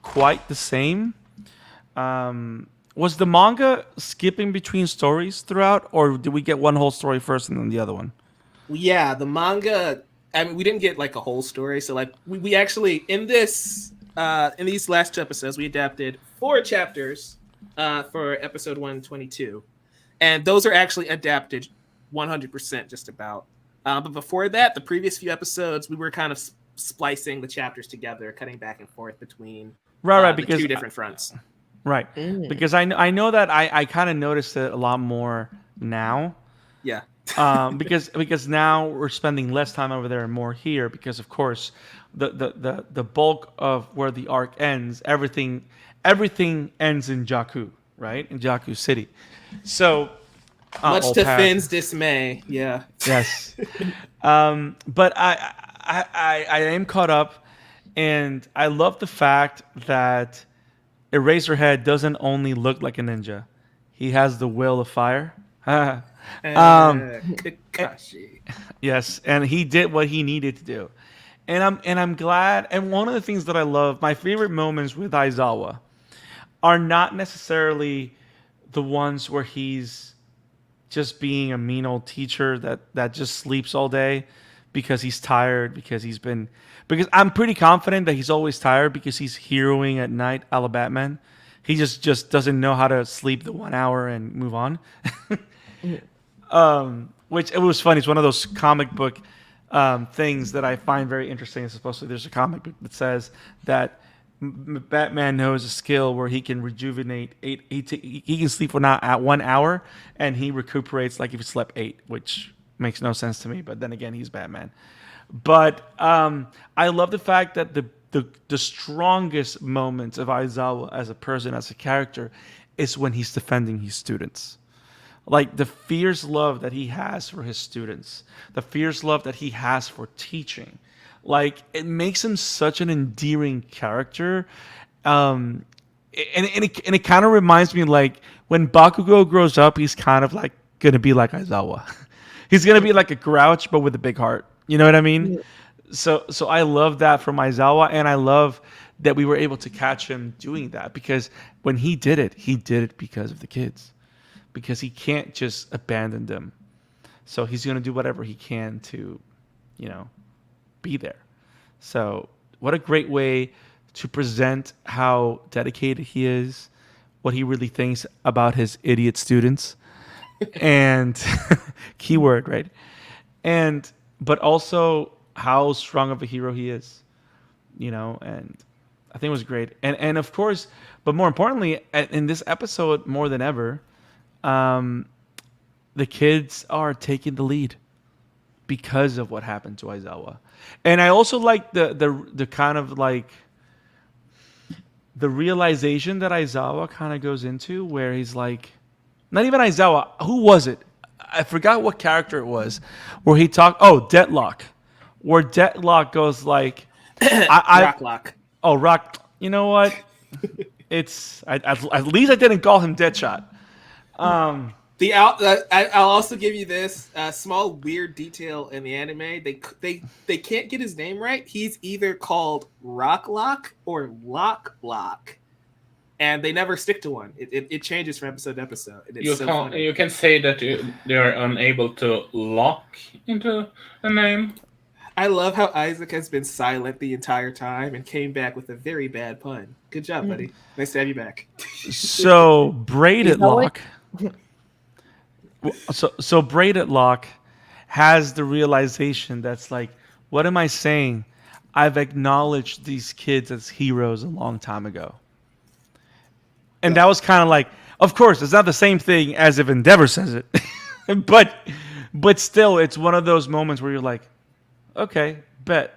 quite the same. Was the manga skipping between stories throughout, or did we get one whole story first and then the other one? Yeah, the manga. I mean, we didn't get like a whole story. So like we actually in these last 2 episodes we adapted 4 chapters for episode 122, and those are actually adapted 100% just about. But before that, the previous few episodes we were kind of splicing the chapters together, cutting back and forth between because 2 different fronts. Right, because I know that I kind of noticed it a lot more now. Yeah. Because now we're spending less time over there and more here, because of course the bulk of where the arc ends, everything ends in Jakku, right? In Jakku City. So much to Finn's dismay, yeah. Yes. But I am caught up, and I love the fact that Eraserhead doesn't only look like a ninja. He has the will of fire. Kakashi. Yes, and he did what he needed to do. And I'm glad, and one of the things that I love, my favorite moments with Aizawa are not necessarily the ones where he's just being a mean old teacher that just sleeps all day because he's tired, because I'm pretty confident that he's always tired because he's heroing at night a la Batman. He just doesn't know how to sleep the 1 hour and move on. Which it was funny. It's one of those comic book things that I find very interesting. Supposedly there's a comic book that says that Batman knows a skill where he can rejuvenate he can sleep at 1 hour and he recuperates like if he slept 8, which makes no sense to me. But then again, he's Batman. But I love the fact that the strongest moments of Aizawa as a person, as a character, is when he's defending his students. Like the fierce love that he has for his students, the fierce love that he has for teaching. Like it makes him such an endearing character. And it kind of reminds me, like, when Bakugo grows up, he's kind of like going to be like Aizawa. He's going to be like a grouch, but with a big heart. You know what I mean? Yeah. So I love that from Aizawa, and I love that we were able to catch him doing that, because when he did it because of the kids. Because he can't just abandon them. So he's going to do whatever he can to, be there. So what a great way to present how dedicated he is, what he really thinks about his idiot students. And keyword, right? But also how strong of a hero he is, and I think it was great, and of course, but more importantly, in this episode more than ever, the kids are taking the lead because of what happened to Aizawa, and I also like the kind of like the realization that Aizawa kind of goes into, where he's like, not even Aizawa, who was it? I forgot what character it was, where he talked. Oh, Deadlock, where Deadlock goes like, Rocklock. Oh, Rock. You know what? At least I didn't call him Deadshot. I'll also give you this small weird detail in the anime. They can't get his name right. He's either called Rocklock or Lock, and they never stick to one. It changes from episode to episode. You can say that they are unable to lock into a name. I love how Isak has been silent the entire time and came back with a very bad pun. Good job, buddy. Nice to have you back. So Braided Lock. So Braided Lock has the realization that's like, what am I saying? I've acknowledged these kids as heroes a long time ago. And that was kind of like, of course, it's not the same thing as if Endeavor says it. but still, it's one of those moments where you're like, okay, bet.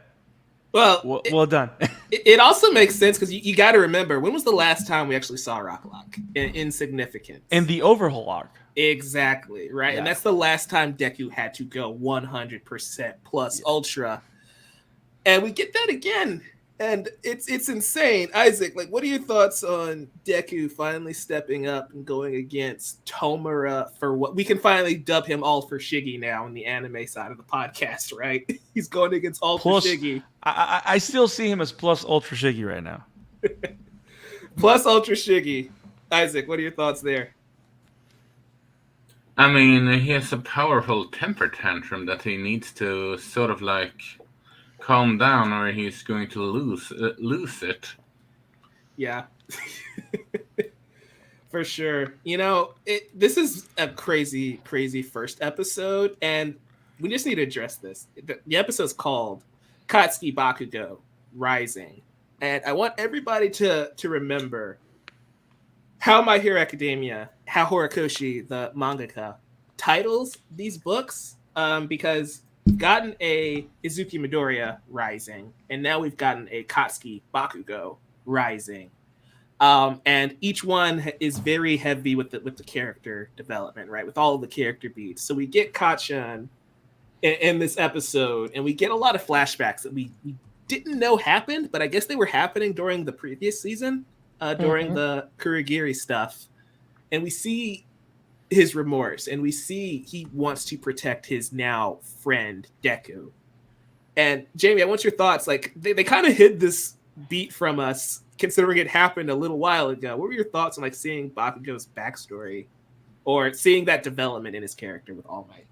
Well done. It also makes sense because you got to remember, when was the last time we actually saw Rocklock in significance? In the overhaul arc. Exactly, right? Yeah. And that's the last time Deku had to go 100% plus Ultra. And we get that again. And it's insane. Isak, like, what are your thoughts on Deku finally stepping up and going against Tomura for what we can finally dub him All for Shiggy now on the anime side of the podcast, right? He's going against All for Shiggy. I still see him as plus Ultra Shiggy right now. Plus Ultra Shiggy. Isak, what are your thoughts there? I mean, he has a powerful temper tantrum that he needs to sort of like calm down, or he's going to lose it. Yeah, for sure. You know, this is a crazy first episode, and we just need to address this. The episode's called Katsuki Bakugo Rising, and I want everybody to remember how My Hero Academia, how Horikoshi, the mangaka, titles these books, because we've gotten a Izuki Midoriya Rising, and now we've gotten a Katsuki Bakugo Rising. And each one is very heavy with the character development, right? With all of the character beats. So we get Kacchan in this episode, and we get a lot of flashbacks that we didn't know happened, but I guess they were happening during the previous season, during the Kurogiri stuff. And we see his remorse, and we see he wants to protect his now friend Deku. And Jamie, I want your thoughts. Like, they kind of hid this beat from us, considering it happened a little while ago. What were your thoughts on like seeing Bakugo's backstory, or seeing that development in his character with All Might?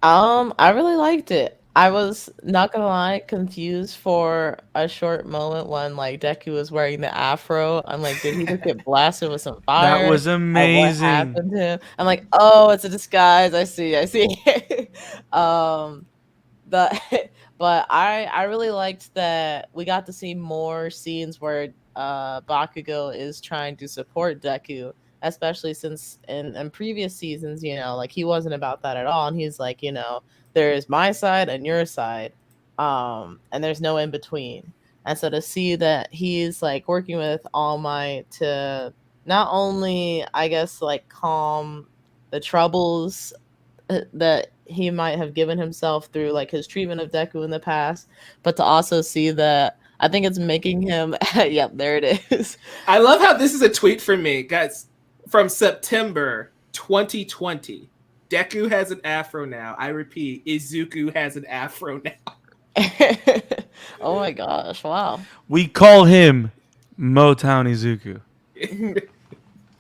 I really liked it. I was, not gonna lie, confused for a short moment when like Deku was wearing the afro. I'm like, did he just get blasted with some fire? That was amazing. What happened to him? I'm like, oh, it's a disguise. I see. But I really liked that we got to see more scenes where Bakugo is trying to support Deku, especially since in previous seasons, you know, like he wasn't about that at all, and he's like, you know, there's my side and your side, and there's no in between. And so to see that he's like working with All Might to not only, I guess, like calm the troubles that he might have given himself through like his treatment of Deku in the past, but to also see that I think it's making him yep, there it is. I love how this is a tweet from me, guys, from September 2020. Deku has an afro now. I repeat, Izuku has an afro now. Oh my gosh, wow. We call him Motown Izuku.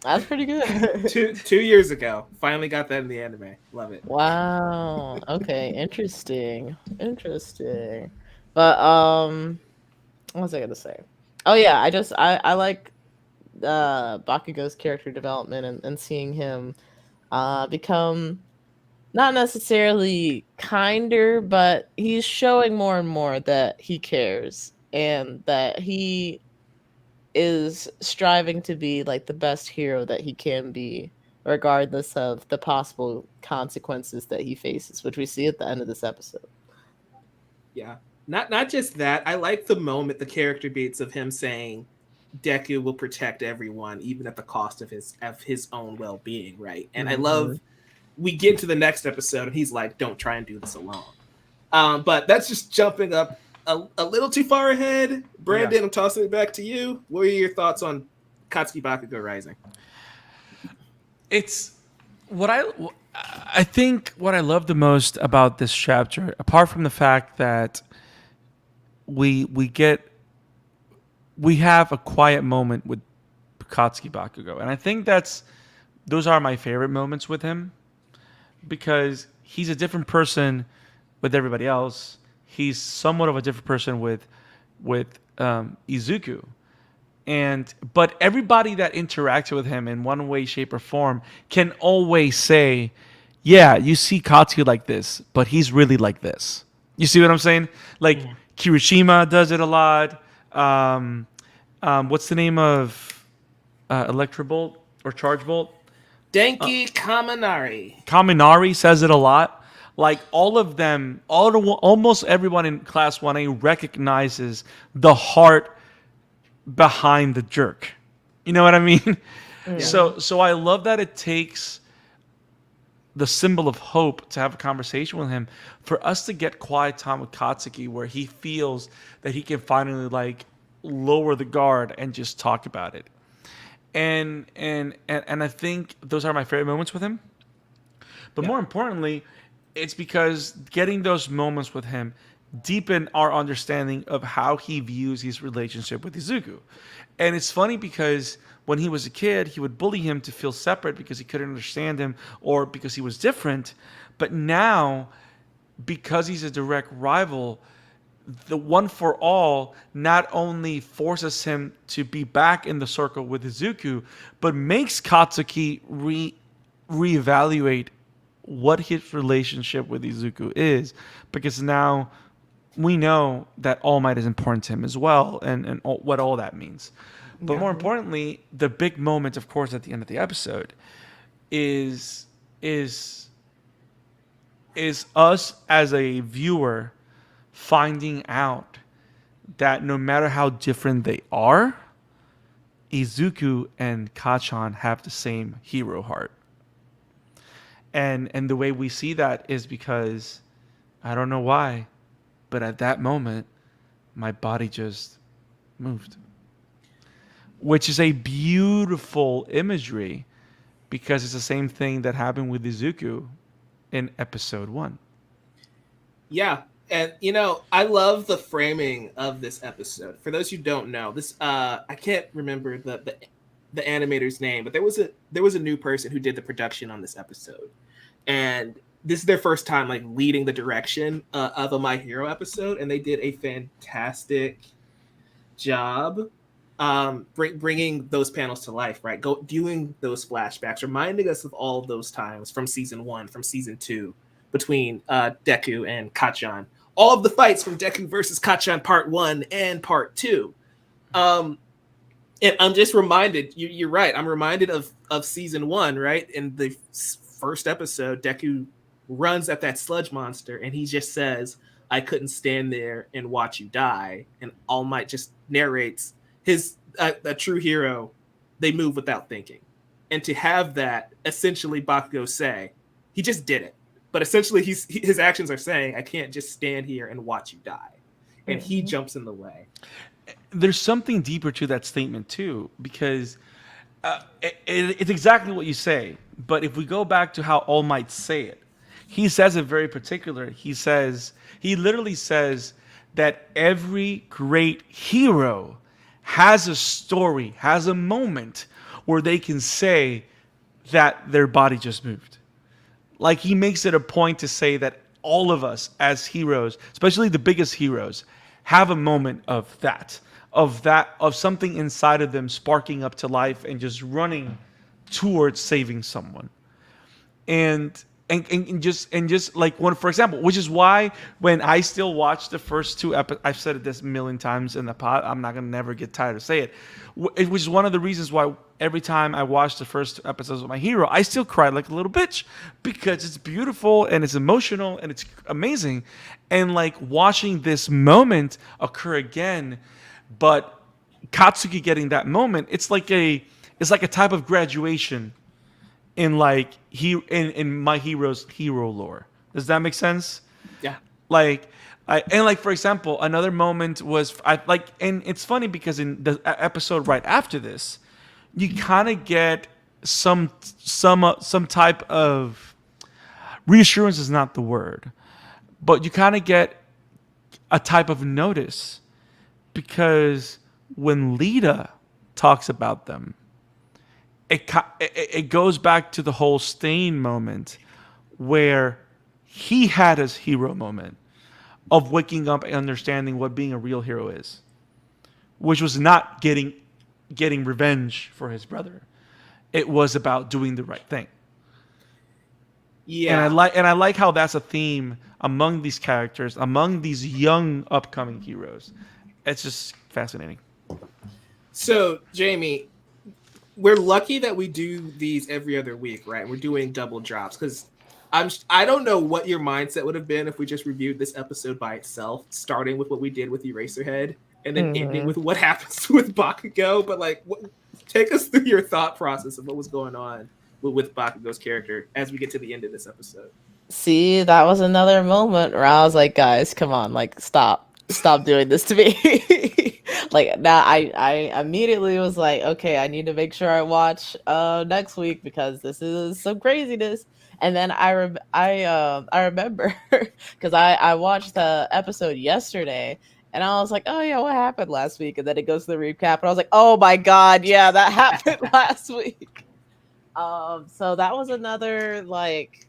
That's pretty good. two years ago. Finally got that in the anime. Love it. Wow. Okay, interesting. But what was I gonna say? Oh yeah, I like Bakugo's character development and seeing him become not necessarily kinder, but he's showing more and more that he cares and that he is striving to be like the best hero that he can be, regardless of the possible consequences that he faces, which we see at the end of this episode. Yeah. Not just that. I like the moment, the character beats of him saying Deku will protect everyone, even at the cost of his own well-being, right? And I love we get to the next episode and he's like, don't try and do this alone. But that's just jumping up a little too far ahead. Brandon, I'm tossing it back to you. What are your thoughts on Katsuki Bakugo Rising? It's what I think what I love the most about this chapter, apart from the fact that we have a quiet moment with Katsuki Bakugo, and I think those are my favorite moments with him, because he's a different person with everybody else. He's somewhat of a different person with Izuku. But everybody that interacts with him in one way, shape, or form can always say, yeah, you see Katsuki like this, but he's really like this. You see what I'm saying? Like, Kirishima does it a lot. What's the name of Electrobolt or Charge Bolt? Denki Kaminari. Kaminari says it a lot. Like, all of them, almost everyone in Class 1A recognizes the heart behind the jerk. You know what I mean? Yeah. So I love that it takes the symbol of hope to have a conversation with him for us to get quiet time with Katsuki, where he feels that he can finally like lower the guard and just talk about it. And I think those are my favorite moments with him. But more importantly, it's because getting those moments with him deepen our understanding of how he views his relationship with Izuku. And it's funny because when he was a kid, he would bully him to feel separate because he couldn't understand him or because he was different. But now, because he's a direct rival, the one for all not only forces him to be back in the circle with Izuku, but makes Katsuki reevaluate what his relationship with Izuku is, because now we know that All Might is important to him as well, and what all that means. But more importantly, the big moment, of course, at the end of the episode is us as a viewer finding out that no matter how different they are, Izuku and Kachan have the same hero heart. And the way we see that is because, I don't know why, but at that moment, my body just moved. Which is a beautiful imagery, because it's the same thing that happened with Izuku in episode 1. Yeah, and I love the framing of this episode. For those who don't know, this I can't remember the animator's name, but there was a new person who did the production on this episode, and this is their first time like leading the direction of a My Hero episode, and they did a fantastic job bringing those panels to life, right? Doing those flashbacks, reminding us of all of those times from season 1, from season 2, between Deku and Kachan. All of the fights from Deku versus Kachan part 1 and part 2. And I'm just reminded, you're right, I'm reminded of season 1, right? In the first episode, Deku runs at that sludge monster and he just says, I couldn't stand there and watch you die. And All Might just narrates his a true hero, they move without thinking. And to have that essentially Bakugo say, he just did it. But essentially his actions are saying, I can't just stand here and watch you die. And he jumps in the way. There's something deeper to that statement too, because it's exactly what you say. But if we go back to how All Might say it, he says it very particular. He literally says that every great hero has a story, has a moment where they can say that their body just moved. Like, he makes it a point to say that all of us as heroes, especially the biggest heroes, have a moment of something inside of them sparking up to life and just running towards saving someone. And and just like when, for example, which is why when I still watch the first two episodes, I've said it this a million times in the pod, I'm not gonna never get tired of saying it. Which is one of the reasons why every time I watch the first two episodes of My Hero, I still cry like a little bitch because it's beautiful and it's emotional and it's amazing, and like watching this moment occur again, but Katsuki getting that moment, it's like a type of graduation in like in My Hero's hero lore. Does that make sense? Yeah. Like for example, another moment was and it's funny because in the episode right after this, you kind of get some type of reassurance is not the word, but you kind of get a type of notice because when Lita talks about them, it goes back to the whole Stain moment where he had his hero moment of waking up and understanding what being a real hero is, which was not getting revenge for his brother. It was about doing the right thing. Yeah. And I like how that's a theme among these characters, among these young upcoming heroes. It's just fascinating. So, Jamie, we're lucky that we do these every other week, right? We're doing double drops because I don't know what your mindset would have been if we just reviewed this episode by itself, starting with what we did with Eraserhead and then ending with what happens with Bakugo. But like, take us through your thought process of what was going on with Bakugo's character as we get to the end of this episode. See, that was another moment where I was like, guys, come on, like, stop doing this to me. Like, now I immediately was like, okay, I need to make sure I watch next week because this is some craziness. And then I remember because I watched the episode yesterday and I was like, oh yeah, what happened last week? And then it goes to the recap and I was like, oh my god, yeah, that happened last week. So that was another, like,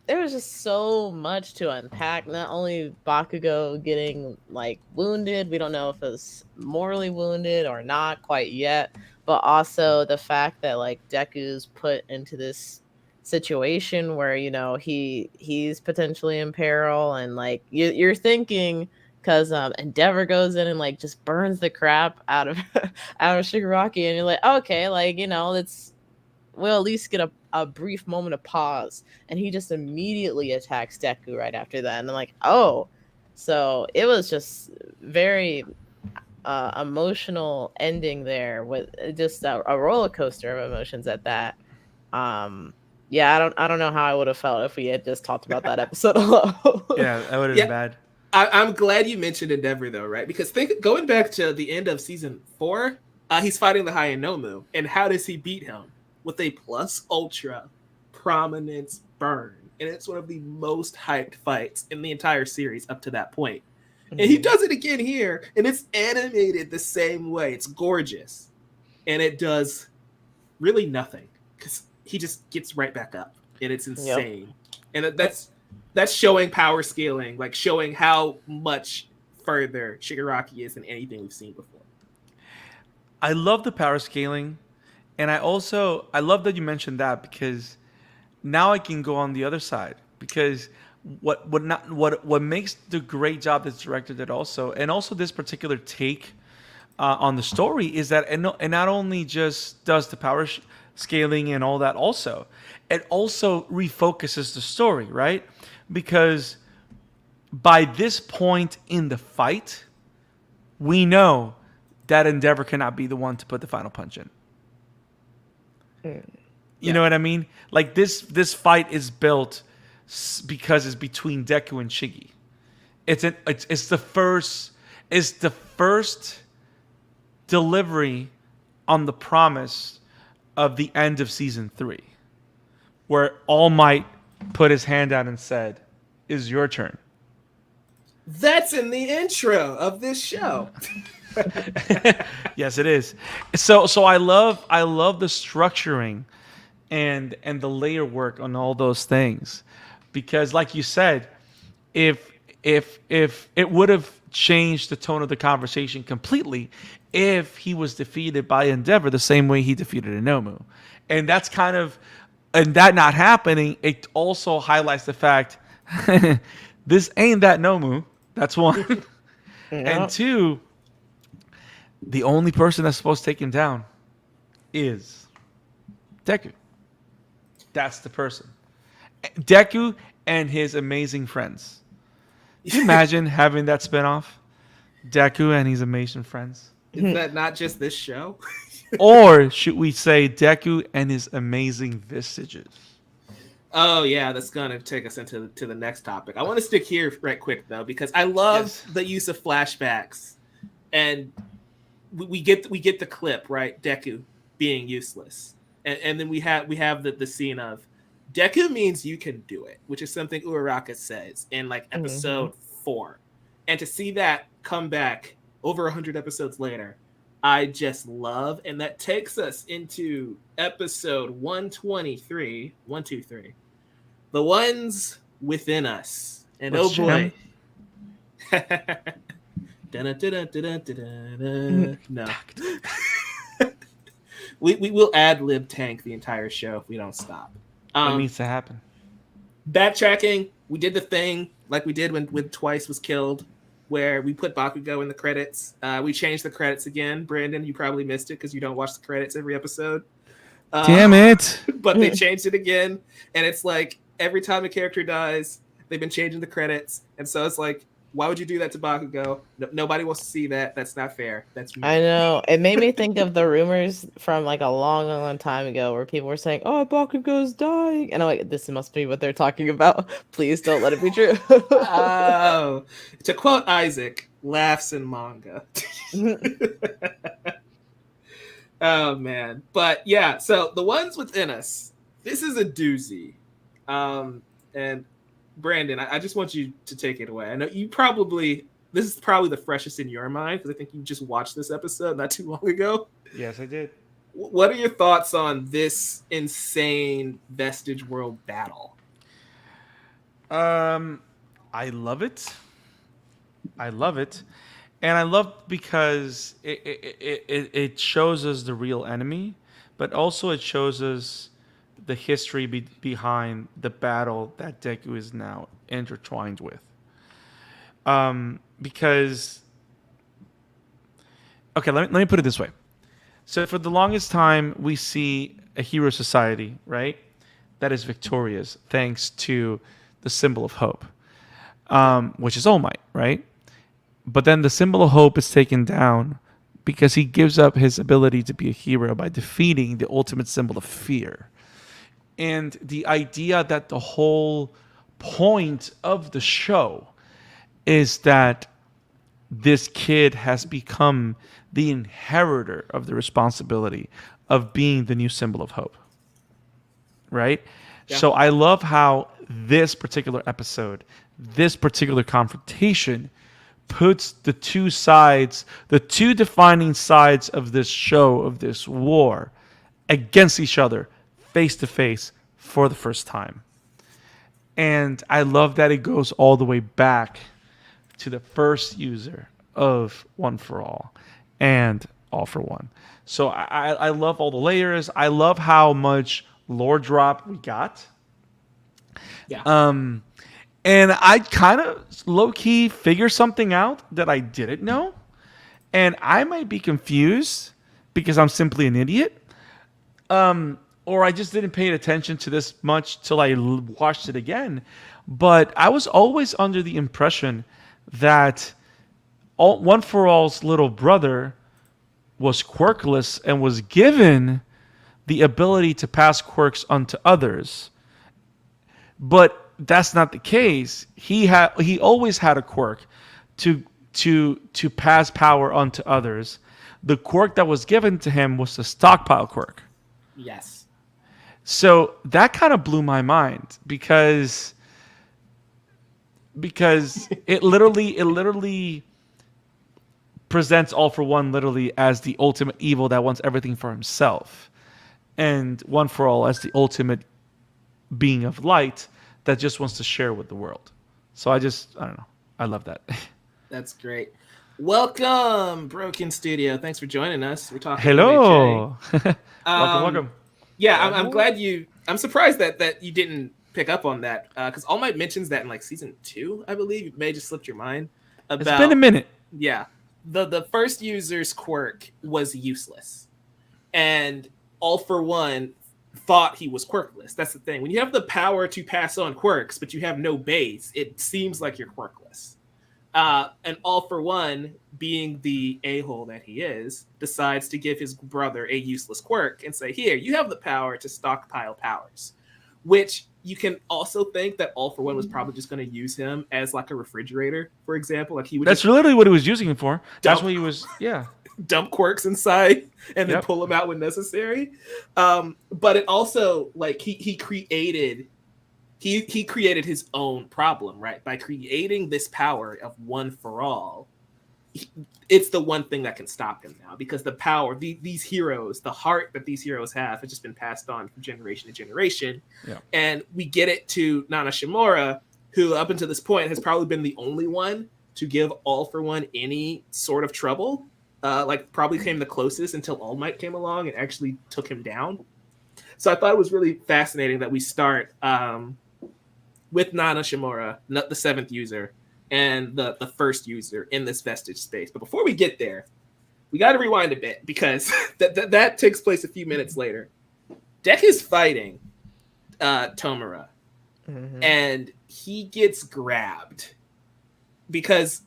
there was just so much to unpack. Not only Bakugo getting like wounded, we don't know if it's morally wounded or not quite yet, but also the fact that like Deku's put into this situation where, you know, he's potentially in peril, and like you're thinking because Endeavor goes in and like just burns the crap out of Shigaraki, and you're like, okay, like, you know, we'll at least get a brief moment of pause, and he just immediately attacks Deku right after that, and I'm like, oh, so it was just very emotional ending there with just a roller coaster of emotions at that. Yeah, I don't know how I would have felt if we had just talked about that episode alone. Yeah, that would have been bad. I'm glad you mentioned Endeavor though, right? Because going back to the end of season 4, he's fighting the Hayanomu, and how does he beat him? With a Plus-Ultra prominence burn. And it's one of the most hyped fights in the entire series up to that point. Mm-hmm. And he does it again here, and it's animated the same way. It's gorgeous. And it does really nothing because he just gets right back up, and it's insane. Yep. And that's showing power scaling, like showing how much further Shigaraki is than anything we've seen before. I love the power scaling. And I love that you mentioned that, because now I can go on the other side, because what makes the great job this director did also, and also this particular take on the story, is that it not only just does the power scaling and all that, also it also refocuses the story, right? Because by this point in the fight, we know that Endeavor cannot be the one to put the final punch in. You know what I mean? Like this fight is built because it's between Deku and Shiggy. It's the first delivery on the promise of the end of season 3, where All Might put his hand out and said, "Is your turn." That's in the intro of this show. Yes, it is. So I love the structuring and the layer work on all those things, because like you said, if it would have changed the tone of the conversation completely if he was defeated by Endeavor the same way he defeated Inomu. And that's kind of And that not happening, it also highlights the fact this ain't that Nomu. That's one. And Yep. two, the only person that's supposed to take him down is Deku. That's the person. Deku and his amazing friends. Can you imagine having that spinoff? Deku and his amazing friends. Is that not just this show? Or should we say Deku and his amazing visages? Oh yeah, that's gonna take us into the next topic. I want to stick here right quick though, because I love the use of flashbacks, and we get the clip, right? Deku being useless, and then we have the scene of Deku means you can do it, which is something Uraraka says in like episode 4, and to see that come back over 100 episodes later, I just love, and that takes us into episode 123, The Ones Within Us. And What's oh boy. No. we will ad-lib tank the entire show if we don't stop. What needs to happen? Backtracking, we did the thing like we did when Twice was killed, where we put Bakugo in the credits. We changed the credits again. Brandon, you probably missed it because you don't watch the credits every episode. Damn it. But they changed it again, and it's like every time a character dies, they've been changing the credits, and so it's like, why would you do that to Bakugo? Nobody wants to see that. That's not fair. That's me. I know. It made me think of the rumors from like a long, long time ago where people were saying, "Oh, Bakugo's dying," and I'm like, "This must be what they're talking about. Please don't let it be true." Oh, to quote Isak, laughs in manga. Oh man, but yeah. So The Ones Within Us. This is a doozy, and Brandon, I just want you to take it away. I know this is probably the freshest in your mind because I think you just watched this episode not too long ago. Yes, I did. What are your thoughts on this insane Vestige World battle? I love it. And I love because it shows us the real enemy, but also it shows us the history behind the battle that Deku is now intertwined with. Because, okay, let me put it this way. So for the longest time, we see a hero society, right, that is victorious thanks to the symbol of hope, which is All Might, right? But then the symbol of hope is taken down because he gives up his ability to be a hero by defeating the ultimate symbol of fear. And the idea that the whole point of the show is that this kid has become the inheritor of the responsibility of being the new symbol of hope. Right? Yeah. So I love how this particular episode, this particular confrontation puts the two sides, the two defining sides of this show, of this war, against each other, face to face for the first time. And I love that it goes all the way back to the first user of One for All and All for One. So I love all the layers. I love how much lore drop we got. Yeah. And I kind of low-key figured something out that I didn't know. And I might be confused because I'm simply an idiot. Or I just didn't pay attention to this much till I watched it again. But I was always under the impression that One for All's little brother was quirkless and was given the ability to pass quirks onto others. But that's not the case. He always had a quirk to pass power onto others. The quirk that was given to him was the stockpile quirk. Yes. So that kind of blew my mind because it literally presents All for One literally as the ultimate evil that wants everything for himself, and One for All as the ultimate being of light that just wants to share with the world. So I don't know. I love that. That's great. Welcome, Broken Studio. Thanks for joining us. We're talking. Hello. Welcome. Yeah, I'm glad you I'm surprised that you didn't pick up on that because All Might mentions that in like season 2, I believe. It may have just slipped your mind. It's been a minute. Yeah, the first user's quirk was useless, and All for One thought he was quirkless. That's the thing. When you have the power to pass on quirks, but you have no base, it seems like you're quirkless. And All for One, being the a-hole that he is, decides to give his brother a useless quirk and say, here, you have the power to stockpile powers. Which you can also think that All for One was probably just going to use him as like a refrigerator, for example. Like he would That's literally what he was using him for. That's what he was, yeah. dump quirks inside and then pull them out when necessary. But it also, like, he created his own problem, right? By creating this power of one for all, it's the one thing that can stop him now, because the power, these heroes, the heart that these heroes have has just been passed on from generation to generation. Yeah. And we get it to Nana Shimura, who up until this point has probably been the only one to give All for One any sort of trouble. Like probably came the closest until All Might came along and actually took him down. So I thought it was really fascinating that we start with Nana Shimura, not the 7th user, and the first user in this vestige space. But before we get there, we got to rewind a bit, because that takes place a few minutes later. Deku is fighting Tomura, and he gets grabbed because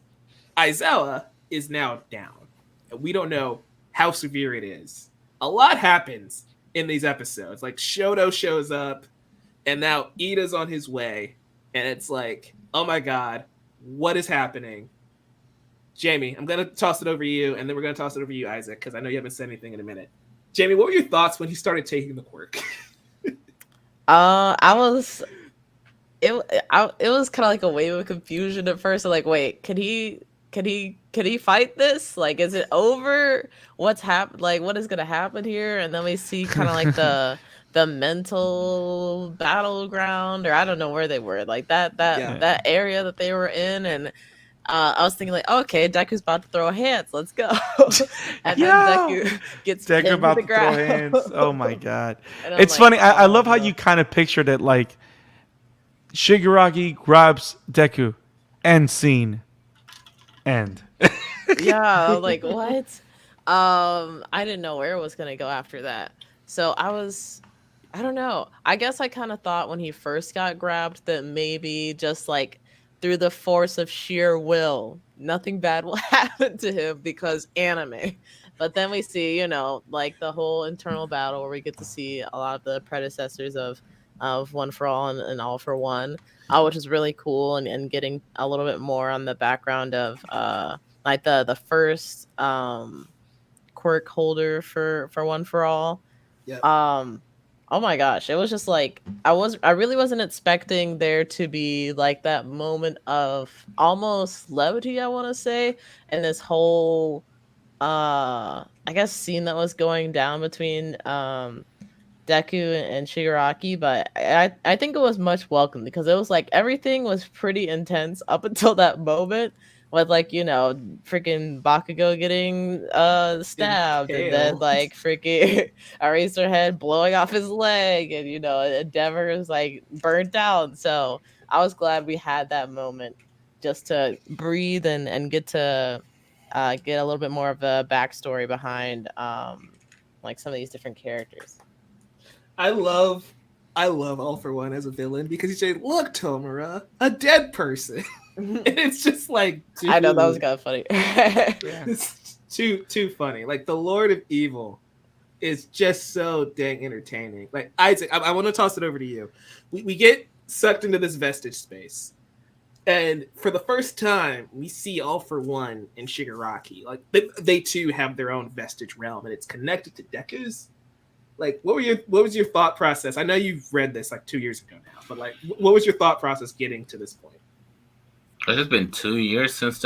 Aizawa is now down. And we don't know how severe it is. A lot happens in these episodes. Like Shoto shows up, and now Ida's on his way, and it's like, oh my god, what is happening? Jamie, I'm gonna toss it over to you, and then we're gonna toss it over to you, Isaac, because I know you haven't said anything in a minute. Jamie, what were your thoughts when he started taking the quirk? It was kind of like a wave of confusion at first. Like, wait, can he fight this? Like, is it over? What's happened? Like, what is gonna happen here? And then we see kind of like the mental battleground, or I don't know where they were, like that area that they were in. And I was thinking like, okay, Deku's about to throw hands, let's go. And then Deku gets pinned Deku about to to the throw ground. hands. Oh my god. And I'm It's like, funny. I oh, love how no. you kind of pictured it, like Shigaraki grabs Deku, end scene. End. Yeah, I was like, what? I didn't know where it was gonna go after that. So I don't know. I guess I kind of thought when he first got grabbed that maybe just like through the force of sheer will, nothing bad will happen to him because anime. But then we see, like the whole internal battle where we get to see a lot of the predecessors of One for All and All for One, which is really cool, and getting a little bit more on the background of like the first quirk holder for One for All. Yep. Oh my gosh, it was just like I really wasn't expecting there to be like that moment of almost levity, I want to say, and this whole I guess scene that was going down between Deku and Shigaraki. But I think it was much welcome, because it was like everything was pretty intense up until that moment, with like, freaking Bakugo getting stabbed, and then Impaled. like freaking Eraserhead blowing off his leg, and Endeavor is like burnt down. So I was glad we had that moment just to breathe and get to get a little bit more of a backstory behind like some of these different characters. I love All for One as a villain, because he's saying, look, Tomura, a dead person. And it's just like, dude, I know, that was kind of funny. it's too funny. Like, the Lord of Evil is just so dang entertaining. Like, Isaac, I want to toss it over to you. We get sucked into this vestige space, and for the first time, we see All for One and Shigaraki. Like, they too have their own vestige realm, and it's connected to Deku's. Like, what was your thought process? I know you've read this like 2 years ago now, but like, what was your thought process getting to this point? It has been 2 years since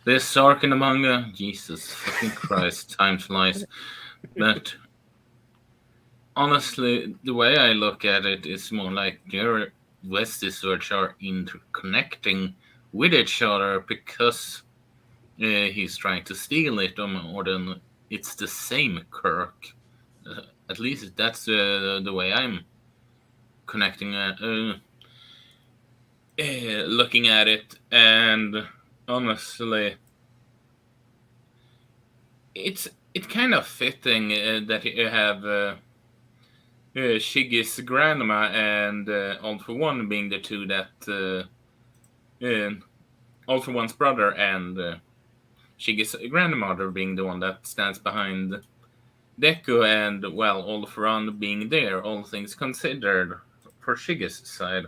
this arc in the manga. Jesus fucking Christ, time flies. But honestly, the way I look at it is more like their Vestiges are interconnecting with each other, because he's trying to steal it, or it's the same Kirk. At least that's the way I'm connecting, looking at it, and honestly, it's kind of fitting that you have Shiggy's grandma and All for One being the two that All for One's brother and Shiggy's grandmother being the one that stands behind Deku, and well, All for One being there, all things considered, for Shiggy's side.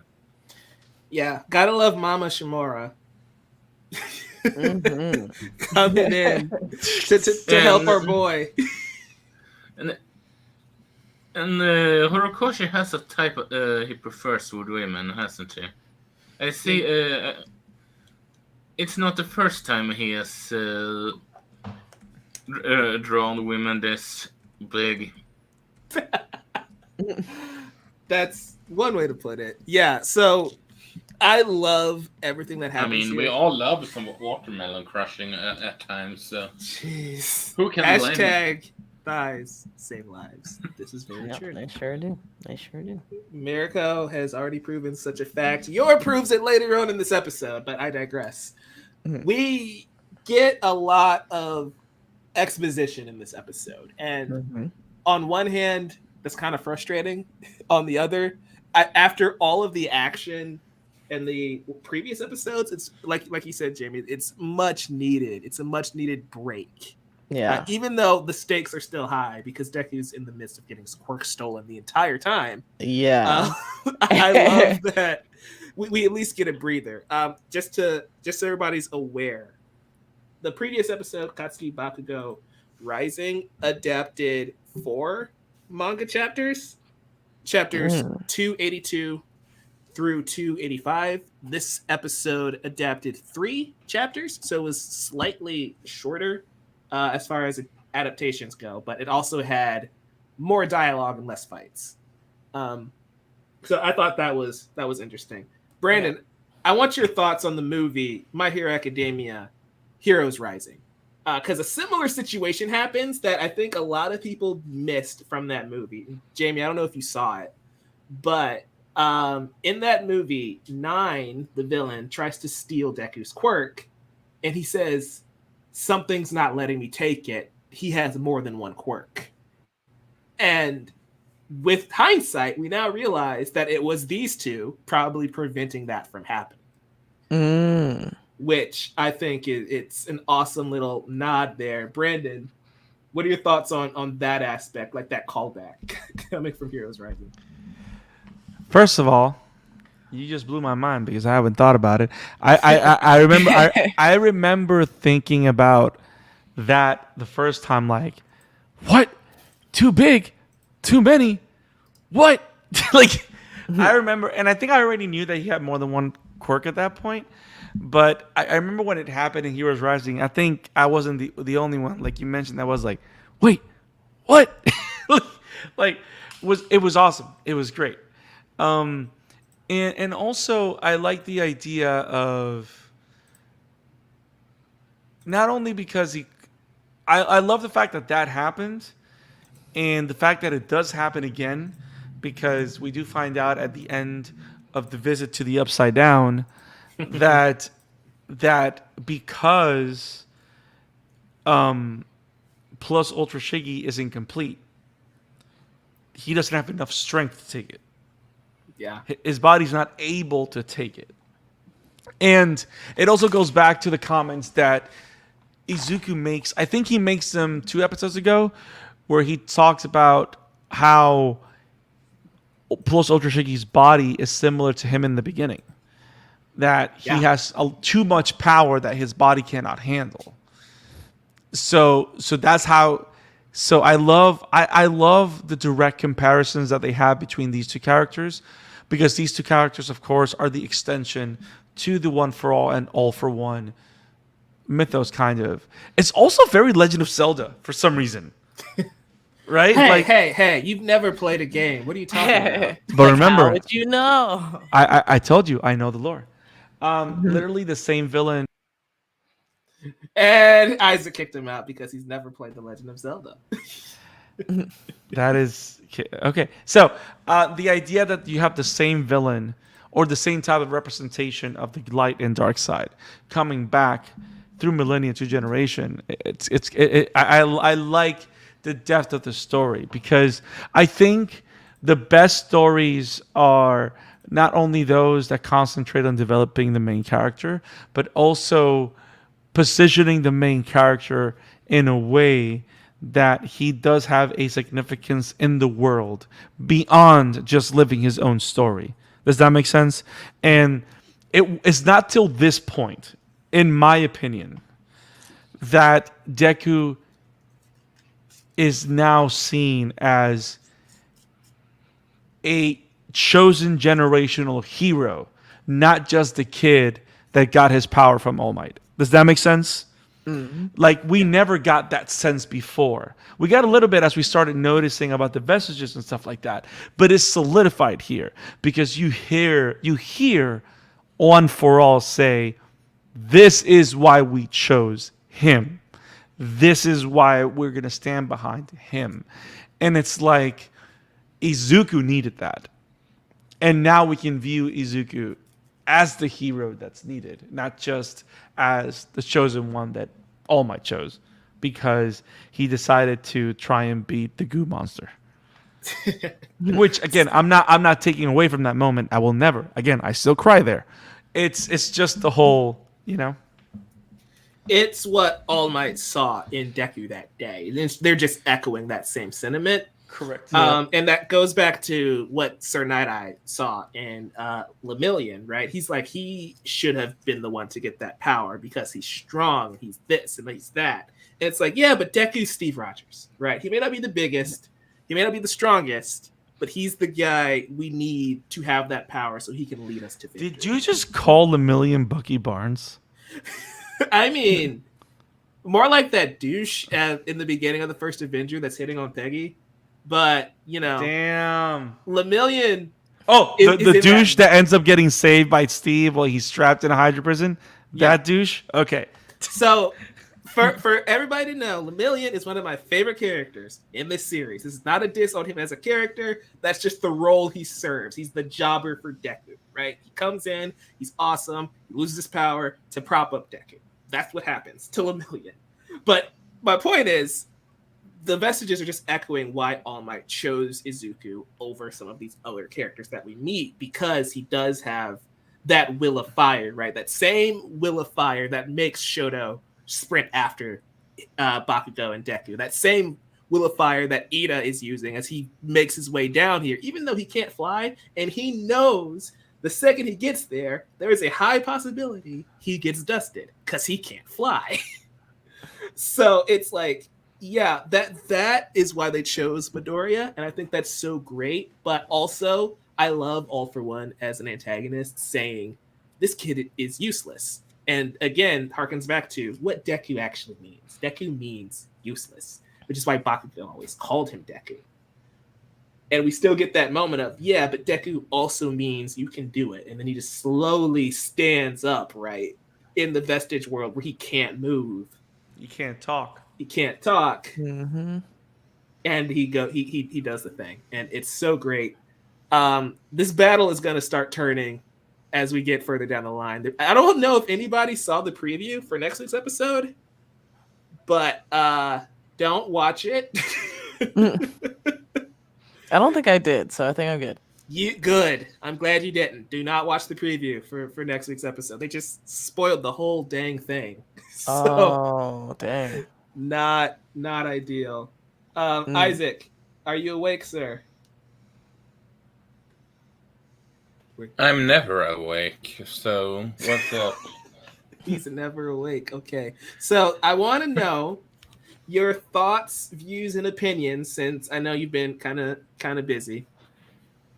Yeah, gotta love Mama Shimura. Coming in to help our boy. And Horikoshi has a type he prefers with women, hasn't he? I see. It's not the first time he has drawn women this big. That's one way to put it. Yeah, so I love everything that I happens. mean, we here. all love some watermelon crushing at times. So Jeez. who can blame him? Hashtag thighs save lives. This is very true. They sure do. They sure do. Mirko has already proven such a fact. Yor proves it later on in this episode, but I digress. We get a lot of exposition in this episode, and on one hand, that's kind of frustrating. On the other, after all of the action in the previous episodes, it's like you said, Jamie, it's much needed. It's a much needed break. Yeah. Even though the stakes are still high because Deku's in the midst of getting his quirk stolen the entire time. Yeah. I love that we at least get a breather. Just so everybody's aware, the previous episode, Katsuki Bakugo Rising, adapted 4 manga chapters 282 through 285. This episode adapted 3 chapters, so it was slightly shorter as far as adaptations go, but it also had more dialogue and less fights. So I thought that was interesting. Brandon, I want your thoughts on the movie My Hero Academia Heroes Rising, because a similar situation happens that I think a lot of people missed from that movie. Jamie, I don't know if you saw it, but in that movie, Nine, the villain, tries to steal Deku's quirk, and he says, "Something's not letting me take it. He has more than one quirk." And with hindsight, we now realize that it was these two probably preventing that from happening. Which I think it's an awesome little nod there. Brandon, what are your thoughts on that aspect, like that callback coming from Heroes Rising? First of all, you just blew my mind because I haven't thought about it. I remember I remember thinking about that the first time, like, what? Too big? Too many? What? Like, I remember, and I think I already knew that he had more than one quirk at that point. But I remember when it happened in Heroes Rising, I think I wasn't the only one, like you mentioned, that was like, wait, what? Like, it was awesome. It was great. And also I like the idea of not only because I love the fact that happened, and the fact that it does happen again, because we do find out at the end of the visit to the Upside Down that because Plus-Ultra Shiggy is incomplete, he doesn't have enough strength to take it. Yeah. His body's not able to take it. And it also goes back to the comments that Izuku makes. I think he makes them 2 episodes ago, where he talks about how Plus-Ultra Shiggy's body is similar to him in the beginning. That he has too much power that his body cannot handle. So that's how. So I love the direct comparisons that they have between these two characters, because these two characters, of course, are the extension to the One for All and All for One mythos, kind of. It's also very Legend of Zelda for some reason. Right? Hey, you've never played a game. What are you talking about? But remember, how would you know? I told you, I know the lore. Literally the same villain. And Isaac kicked him out because he's never played The Legend of Zelda. That is okay. So the idea that you have the same villain or the same type of representation of the light and dark side coming back through millennia to generation, I like the depth of the story because I think the best stories are not only those that concentrate on developing the main character, but also positioning the main character in a way that he does have a significance in the world beyond just living his own story. Does that make sense? And it's not till this point, in my opinion, that Deku is now seen as a chosen generational hero, not just the kid that got his power from All Might. Does that make sense? Like, we never got that sense before. We got a little bit as we started noticing about the vestiges and stuff like that, but it's solidified here because you hear On For All say, "This is why we chose him. This is why we're gonna stand behind him." And it's like Izuku needed that, and now we can view Izuku as the hero that's needed, not just as the chosen one that All Might chose, because he decided to try and beat the goo monster. Which again, I'm not taking away from that moment. I will never. Again, I still cry there. It's just the whole, It's what All Might saw in Deku that day. They're just echoing that same sentiment. Correct. And that goes back to what Sir Night-Eye saw in Lemillion, right? He's like, he should have been the one to get that power because he's strong, he's this, and he's that. And it's like, yeah, but Deku's Steve Rogers, right? He may not be the biggest, he may not be the strongest, but he's the guy we need to have that power so he can lead us to victory. Did you just call Lemillion Bucky Barnes? I mean, more like that douche in the beginning of the first Avenger that's hitting on Peggy. But, Damn. Lemillion. Oh, is the douche that ends up getting saved by Steve while he's trapped in a Hydra prison? Yeah. That douche? Okay. So, for everybody to know, Lemillion is one of my favorite characters in this series. This is not a diss on him as a character. That's just the role he serves. He's the jobber for Deku, right? He comes in, he's awesome, he loses his power to prop up Deku. That's what happens to Lemillion. But my point is, the vestiges are just echoing why All Might chose Izuku over some of these other characters that we meet, because he does have that will of fire, right? That same will of fire that makes Shoto sprint after Bakugo and Deku. That same will of fire that Ida is using as he makes his way down here, even though he can't fly, and he knows the second he gets there, there is a high possibility he gets dusted because he can't fly. So it's like, yeah, that is why they chose Midoriya, and I think that's so great. But also, I love All For One as an antagonist saying, this kid is useless. And again, harkens back to what Deku actually means. Deku means useless, which is why Bakugo always called him Deku. And we still get that moment of, yeah, but Deku also means you can do it. And then he just slowly stands up, right, in the vestige world where he can't move. You can't talk. He can't talk. Mm-hmm. And he does the thing. And it's so great. This battle is going to start turning as we get further down the line. I don't know if anybody saw the preview for next week's episode, but don't watch it. I don't think I did, so I think I'm good. Good. I'm glad you didn't. Do not watch the preview for next week's episode. They just spoiled the whole dang thing. Oh, dang. Not ideal. Isaac, are you awake, sir? I'm never awake, so what's up? He's never awake. Okay. So I want to know your thoughts, views, and opinions, since I know you've been kind of busy,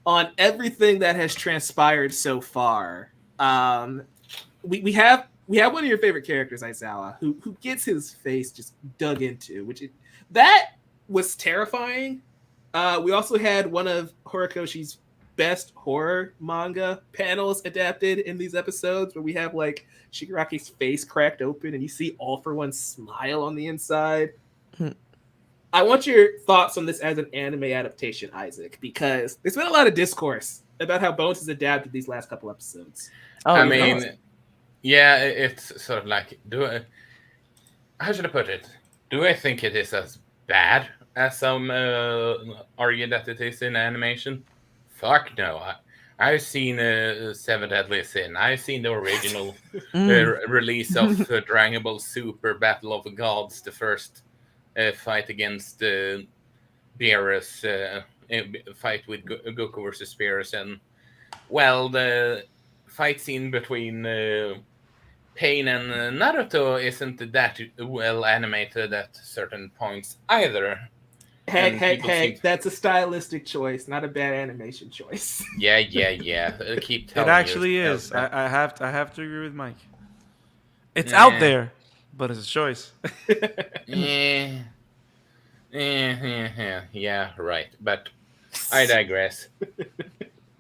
on everything that has transpired so far. We have one of your favorite characters, Aizawa, who gets his face just dug into, that was terrifying. We also had one of Horikoshi's best horror manga panels adapted in these episodes, where we have like Shigaraki's face cracked open and you see All For One smile on the inside. I want your thoughts on this as an anime adaptation, Isaac, because there's been a lot of discourse about how Bones has adapted these last couple episodes. Oh, I no. mean, yeah, it's sort of like, how should I put it? Do I think it is as bad as some argue that it is in animation? Fuck no. I've seen Seven Deadly Sin. I've seen the original release of Dragon Ball Super Battle of the Gods, the first fight against Beerus, fight with Goku versus Beerus, and well, the fight scene between Pain and Naruto isn't that well animated at certain points either. Hey, that's a stylistic choice, not a bad animation choice. Yeah. Keep telling It actually yourself is. that. I have to agree with Mike. It's out there, but it's a choice. Yeah, right. But I digress.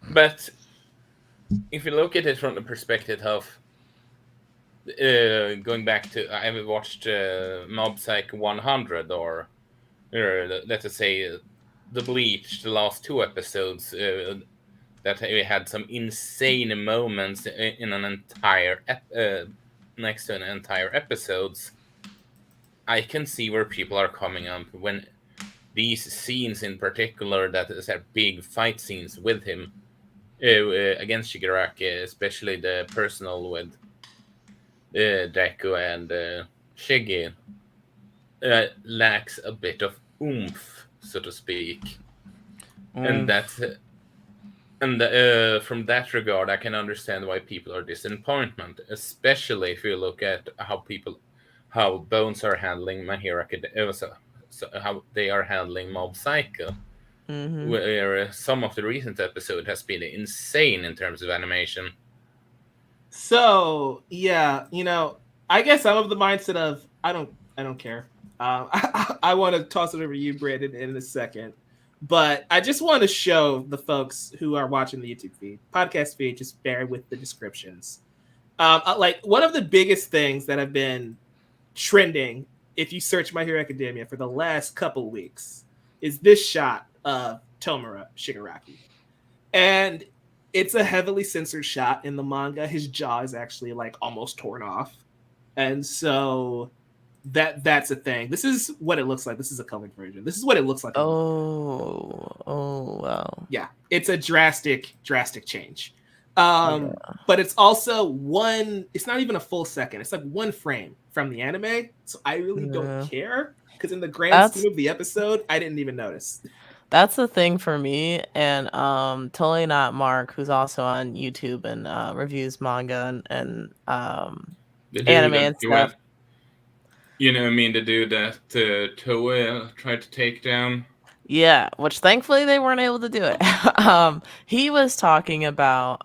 But if you look at it from the perspective of going back to, I watched Mob Psych 100, or let us say the Bleach, the last 2 episodes, that we had some insane moments in an entire next to an entire episodes. I can see where people are coming up when these scenes in particular, that is big fight scenes with him against Shigaraki, especially the personal with Deku and Shigi, lacks a bit of oomph, so to speak. And that's from that regard, I can understand why people are disappointed, especially if you look at how Bones are handling My Hero Academia, so how they are handling Mob Psycho, where some of the recent episode has been insane in terms of animation. So yeah, I guess I'm of the mindset of I don't care. I want to toss it over to you, Brandon, in a second, but I just want to show the folks who are watching the YouTube podcast feed, just bear with the descriptions. Like one of the biggest things that have been trending, if you search My Hero Academia for the last couple weeks, is this shot of Tomura Shigaraki, and it's a heavily censored shot in the manga. His jaw is actually like almost torn off, and so that's a thing. This is what it looks like. This is a colored version. This is what it looks like. Oh wow. Yeah, it's a drastic change. But it's also it's not even a full second. It's like 1 frame from the anime. So I really don't care, because in the grand scheme of the episode, I didn't even notice. That's the thing for me, and totally not Mark, who's also on YouTube and reviews manga and anime and stuff. You know, I mean, the dude that Toei tried to take down. Yeah, which thankfully they weren't able to do it. He was talking about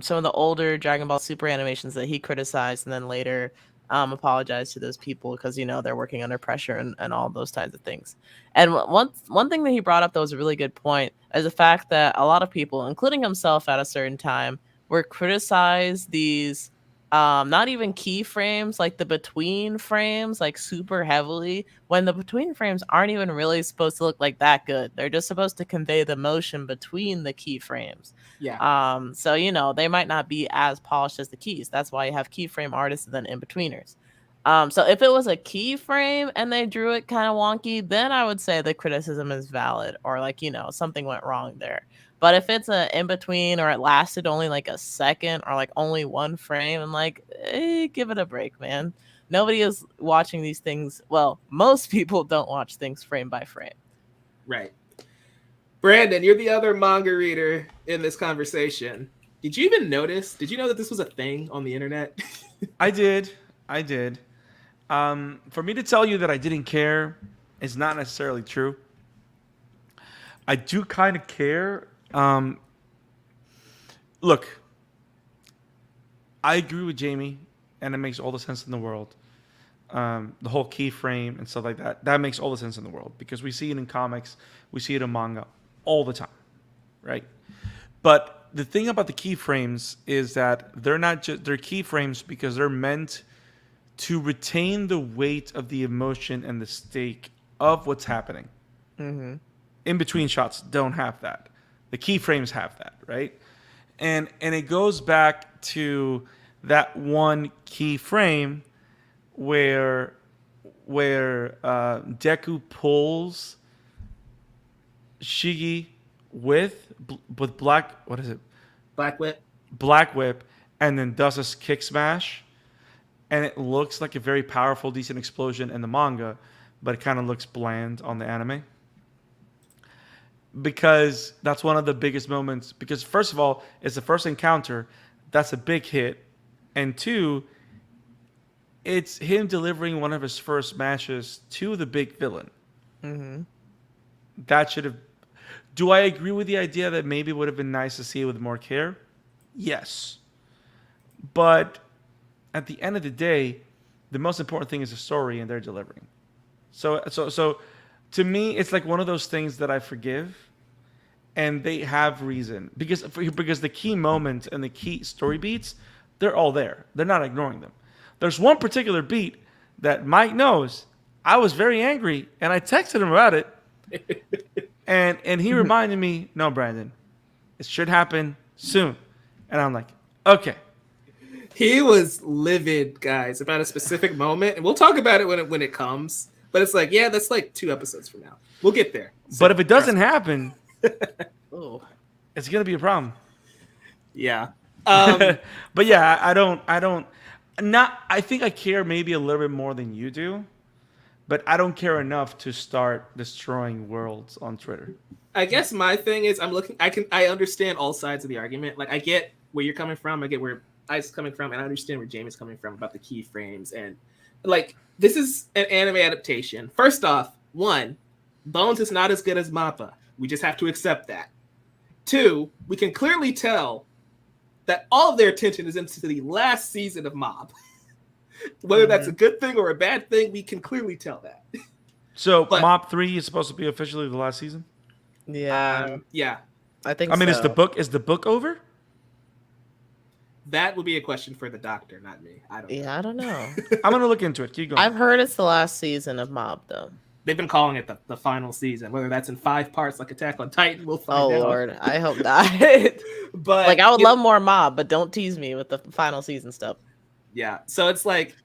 some of the older Dragon Ball Super animations that he criticized, and then later apologized to those people because they're working under pressure and all those kinds of things. And one thing that he brought up that was a really good point is the fact that a lot of people, including himself at a certain time, were criticized these not even keyframes, like the between frames, like super heavily, when the between frames aren't even really supposed to look like that good. They're just supposed to convey the motion between the keyframes. Yeah. So they might not be as polished as the keys. That's why you have keyframe artists and then in-betweeners. So if it was a keyframe and they drew it kind of wonky, then I would say the criticism is valid, or like, something went wrong there. But if it's an in-between, or it lasted only like a second, or like only 1 frame, I'm like, give it a break, man. Nobody is watching these things. Well, most people don't watch things frame by frame. Right. Brandon, you're the other manga reader in this conversation. Did you even notice? Did you know that this was a thing on the internet? I did. For me to tell you that I didn't care is not necessarily true. I do kind of care. Look, I agree with Jamie, and it makes all the sense in the world. The whole keyframe and stuff like that makes all the sense in the world, because we see it in comics, we see it in manga all the time, right? But the thing about the keyframes is that they're keyframes because they're meant to retain the weight of the emotion and the stake of what's happening. Mm-hmm. In between shots don't have that. The keyframes have that, right? And it goes back to that one keyframe where Deku pulls Shigi with black, what is it? Black Whip. Black Whip, and then does a kick smash, and it looks like a very powerful, decent explosion in the manga, but it kind of looks bland on the anime. Because that's one of the biggest moments. Because first of all, it's the first encounter, that's a big hit, and two, it's him delivering one of his first matches to the big villain. Mm-hmm. That should have. Do I agree with the idea that maybe it would have been nice to see it with more care? Yes. But at the end of the day, the most important thing is the story, and they're delivering. So to me, it's like one of those things that I forgive, and they have reason because the key moments and the key story beats, they're all there. They're not ignoring them. There's one particular beat that Mike knows. I was very angry, and I texted him about it, and he reminded me, "No, Brandon, it should happen soon." And I'm like, "Okay." He was livid, guys, about a specific moment, and we'll talk about it when it comes. But it's like, yeah, that's like 2 episodes from now. We'll get there. So, But if it doesn't happen, Oh. it's gonna be a problem. Yeah. But yeah, I don't. I think I care maybe a little bit more than you do, but I don't care enough to start destroying worlds on Twitter. I guess my thing is I understand all sides of the argument. Like I get where you're coming from, I get where Isaac's coming from, and I understand where Jamie's coming from about the keyframes. And like this is an anime adaptation. First off, one, Bones is not as good as Mappa. We just have to accept that. Two, we can clearly tell that all of their attention is into the last season of Mob. Whether that's a good thing or a bad thing, we can clearly tell that. So But- Mob 3 is supposed to be officially the last season? Yeah, Yeah, I think. I mean, so. is the book over? that would be a question for the doctor, not me. I don't know. Yeah, I don't know. I'm gonna look into it. Keep going. I've heard it's the last season of Mob, though. They've been calling it the final season. Whether that's in 5 parts like Attack on Titan, we'll Oh find out. Lord, I hope not. But Like I would love more Mob, but don't tease me with the final season stuff. Yeah, so it's like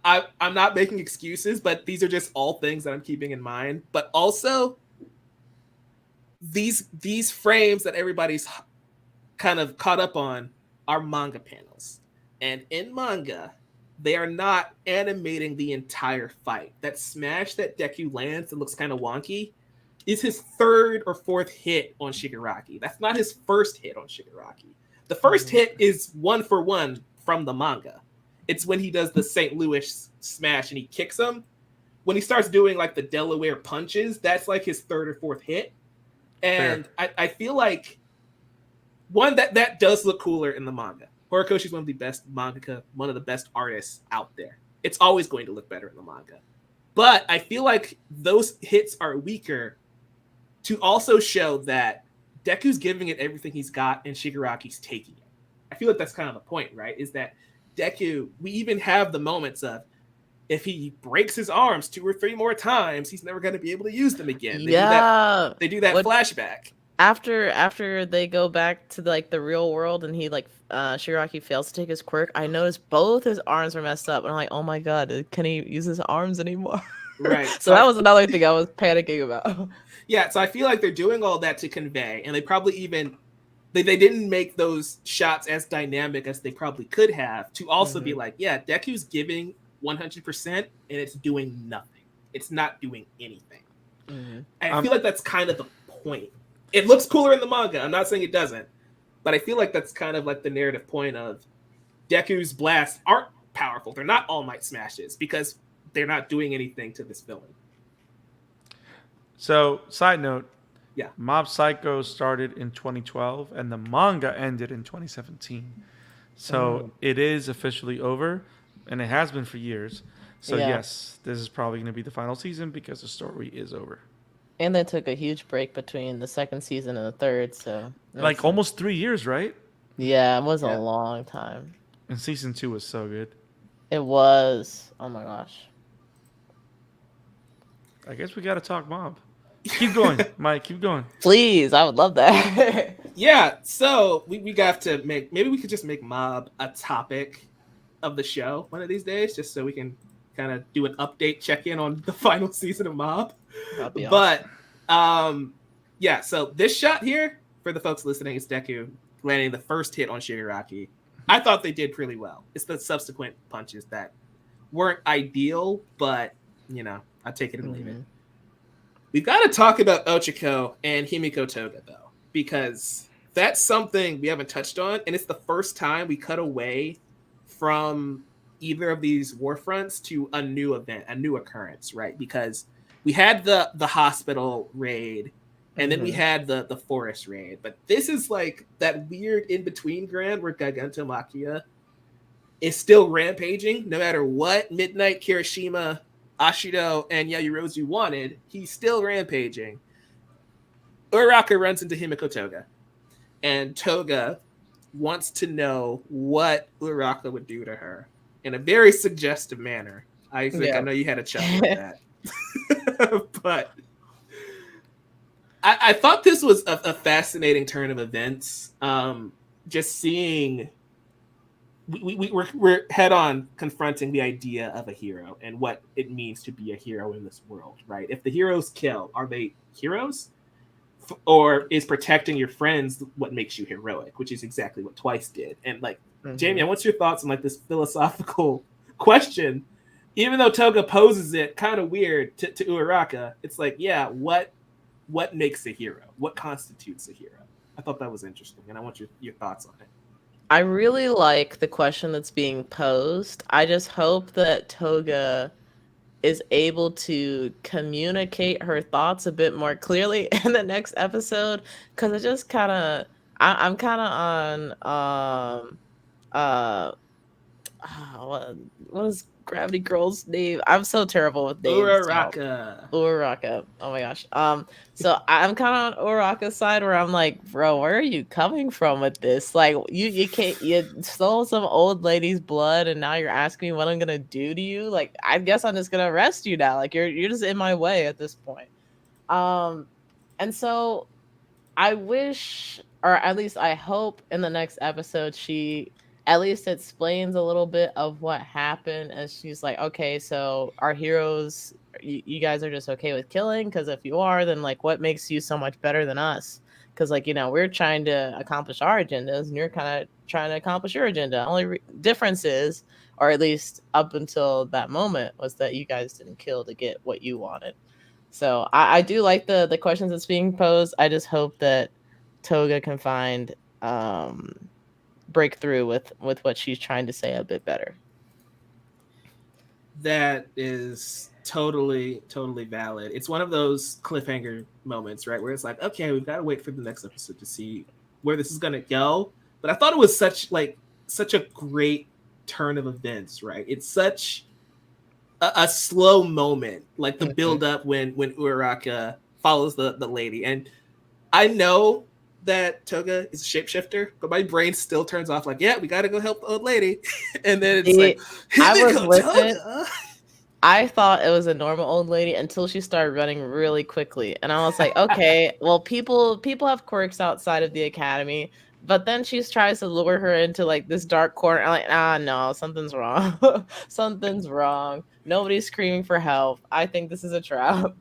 I'm not making excuses, but these are just all things that I'm keeping in mind. But also, these frames that everybody's kind of caught up on are manga panels, and in manga, they are not animating the entire fight. That smash that Deku lands that looks kind of wonky is his 3rd or 4th hit on Shigaraki. That's not his first hit on Shigaraki. The first hit is 1-for-1 from the manga. It's when he does the St. Louis smash and he kicks him. When he starts doing like the Delaware punches, that's like his 3rd or 4th hit. And I feel like one that does look cooler in the manga. Horikoshi's one of the best mangaka, one of the best artists out there. It's always going to look better in the manga. But I feel like those hits are weaker to also show that Deku's giving it everything he's got and Shigaraki's taking it. I feel like that's kind of the point, right? Is that Deku, we even have the moments of if he breaks his arms 2 or 3 more times, he's never going to be able to use them again. They do that flashback. After they go back to like the real world and he Shigaraki fails to take his quirk, I noticed both his arms were messed up and I'm like, oh my god, can he use his arms anymore? Right. So that was another thing I was panicking about. Yeah, so I feel like they're doing all that to convey, and they probably even they didn't make those shots as dynamic as they probably could have to also be like, yeah, Deku's giving 100% and it's doing nothing. It's not doing anything. And I feel like that's kind of the point. It looks cooler in the manga. I'm not saying it doesn't, but I feel like that's kind of like the narrative point of Deku's blasts aren't powerful. They're not all might smashes because they're not doing anything to this villain. So, side note, Yeah. Mob Psycho started in 2012 and the manga ended in 2017. So it is officially over, and it has been for years. So Yeah. yes, this is probably going to be the final season because the story is over. And they took a huge break between the 2nd season and the 3rd, so Like almost 3 years, right? yeah, it was Yeah. a long time. And season 2 was so good. It was. Oh my gosh. I guess we got to talk mob. Keep going, Mike. Keep going. Please, I would love that. Yeah, so we got to maybe we could just make mob a topic of the show one of these days, just so we can kind of do an update, check in on the final season of Mob. That'd be But yeah, so this shot here for the folks listening is Deku landing the first hit on Shigaraki. I thought they did pretty well. It's the subsequent punches that weren't ideal, but you know, I take it and leave it. We've got to talk about Ochako and Himiko Toga though, because that's something we haven't touched on, and it's the first time we cut away from either of these war fronts to a new event, a new occurrence, right? Because we had the hospital raid, and then we had the forest raid, but this is like that weird in between ground where Gigantomachia is still rampaging, no matter what Midnight, Kirishima, Ashido, and Yayorozu wanted. He's still rampaging. Uraraka runs into Himiko Toga, and Toga wants to know what Uraraka would do to her in a very suggestive manner. Isaac, I know you had a chuckle with that. But I thought this was a fascinating turn of events. Just seeing we're head on confronting the idea of a hero and what it means to be a hero in this world, right? If the heroes kill, are they heroes? Or is protecting your friends what makes you heroic, which is exactly what Twice did. And like, Jamie, what's your thoughts on like this philosophical question? Even though Toga poses it kind of weird to Uraraka, it's like, yeah, what makes a hero? What constitutes a hero? I thought that was interesting, and I want your thoughts on it. I really like the question that's being posed. I just hope that Toga is able to communicate her thoughts a bit more clearly in the next episode, because it just kind of I'm kind of on what is Gravity Girl's name? I'm so terrible with names. Uraraka. Oh my gosh. So I'm kind of on Uraraka's side, where I'm like, bro, where are you coming from with this? Like, you stole some old lady's blood, and now you're asking me what I'm gonna do to you. Like, I guess I'm just gonna arrest you now. Like, you're just in my way at this point. And so I wish, or at least I hope, in the next episode she at least explains a little bit of what happened, and she's like, okay, so our heroes, you guys are just okay with killing, because if you are, then like, what makes you so much better than us? Because like, you know, we're trying to accomplish our agendas, and you're kind of trying to accomplish your agenda. Only difference is, or at least up until that moment, was that you guys didn't kill to get what you wanted. So I do like the questions that's being posed. I just hope that Toga can find breakthrough with what she's trying to say a bit better. That is totally valid. It's one of those cliffhanger moments, right, where it's like, okay, we've got to wait for the next episode to see where this is going to go. But I thought it was such a great turn of events, right? It's such a slow moment, like the build up when Uraraka follows the lady. And I know that Toga is a shapeshifter, but my brain still turns off like, yeah, we got to go help the old lady. And then it's like, I was with it. I thought it was a normal old lady until she started running really quickly. And I was like, okay, well, people have quirks outside of the academy. But then she tries to lure her into like this dark corner. I'm like, no, something's wrong. Something's wrong. Nobody's screaming for help. I think this is a trap.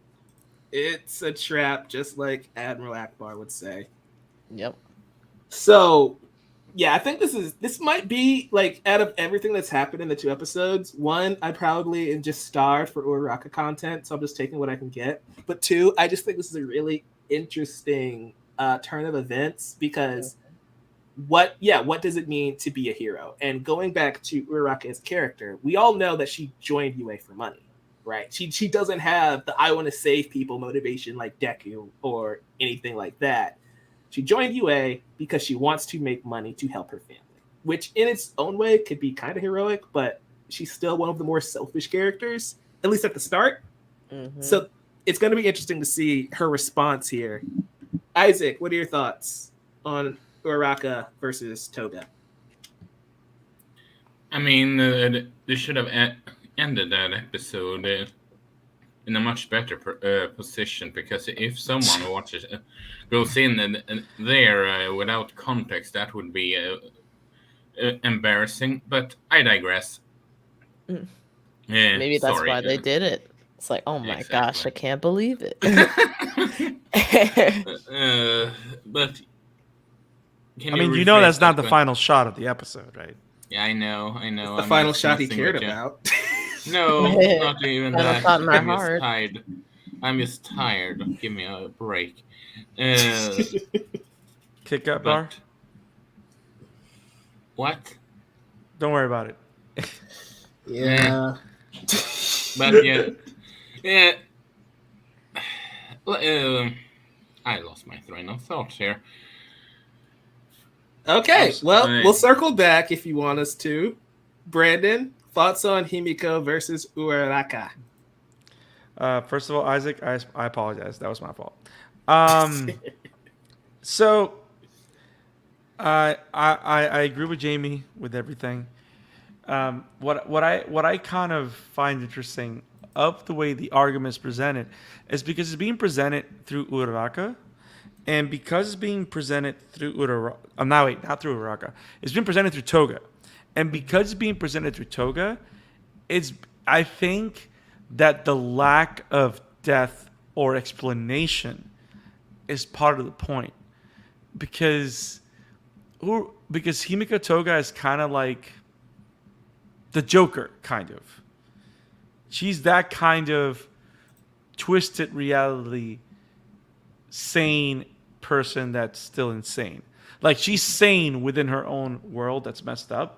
It's a trap, just like Admiral Akbar would say. Yep. So, yeah, I think this might be like, out of everything that's happened in the 2 episodes, 1, I probably am just starved for Uraraka content, so I'm just taking what I can get. But 2, I just think this is a really interesting turn of events, because what does it mean to be a hero? And going back to Uraraka as a character, we all know that she joined UA for money, right? She doesn't have the I want to save people motivation like Deku or anything like that. She joined UA because she wants to make money to help her family, which in its own way could be kind of heroic, but she's still one of the more selfish characters, at least at the start. So it's going to be interesting to see her response here. Isaac, what are your thoughts on Uraraka versus Toga? I mean, they should have ended that episode in a much better position, because if someone watches goes in and there without context, that would be embarrassing. But I digress. Maybe that's sorry. why they did it. It's like, oh my gosh, I can't believe it. But I mean, you know that's not the final shot of the episode, right? Yeah, I know. The final shot he cared about. No, not even that. Thought in my I'm just heart. tired. I'm just tired. Give me a break. Kick up bar? What? Don't worry about it. Yeah. But yeah. I lost my train of thought here. Okay, well, we'll circle back if you want us to. Brandon, thoughts on Himiko versus Uraraka? First of all, Isaac, I apologize. That was my fault. So, I agree with Jamie with everything. What I kind of find interesting of the way the argument is presented is because it's being presented through Uraraka, and because it's being presented through Uraraka, not through Uraraka, it's being presented through Toga, and because it's being presented through Toga, I think that the lack of depth or explanation is part of the point, because Himiko Toga is kind of like the Joker, kind of. She's that kind of twisted reality, sane person that's still insane. Like, she's sane within her own world that's messed up,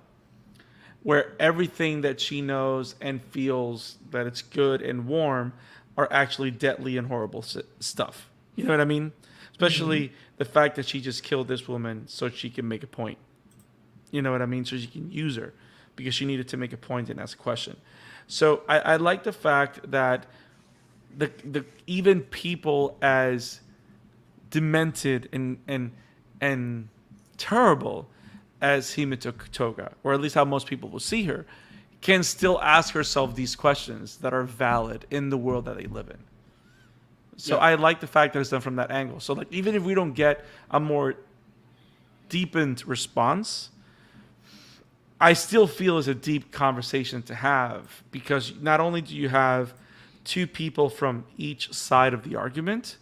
where everything that she knows and feels that it's good and warm are actually deadly and horrible stuff. You know what I mean? Especially the fact that she just killed this woman so she can make a point. You know what I mean? So she can use her because she needed to make a point and ask a question. So I like the fact that the even people as demented and terrible as Himiko Toga, or at least how most people will see her, can still ask herself these questions that are valid in the world that they live in. So I like the fact that it's done from that angle. So like, even if we don't get a more deepened response, I still feel it's a deep conversation to have, because not only do you have two people from each side of the argument,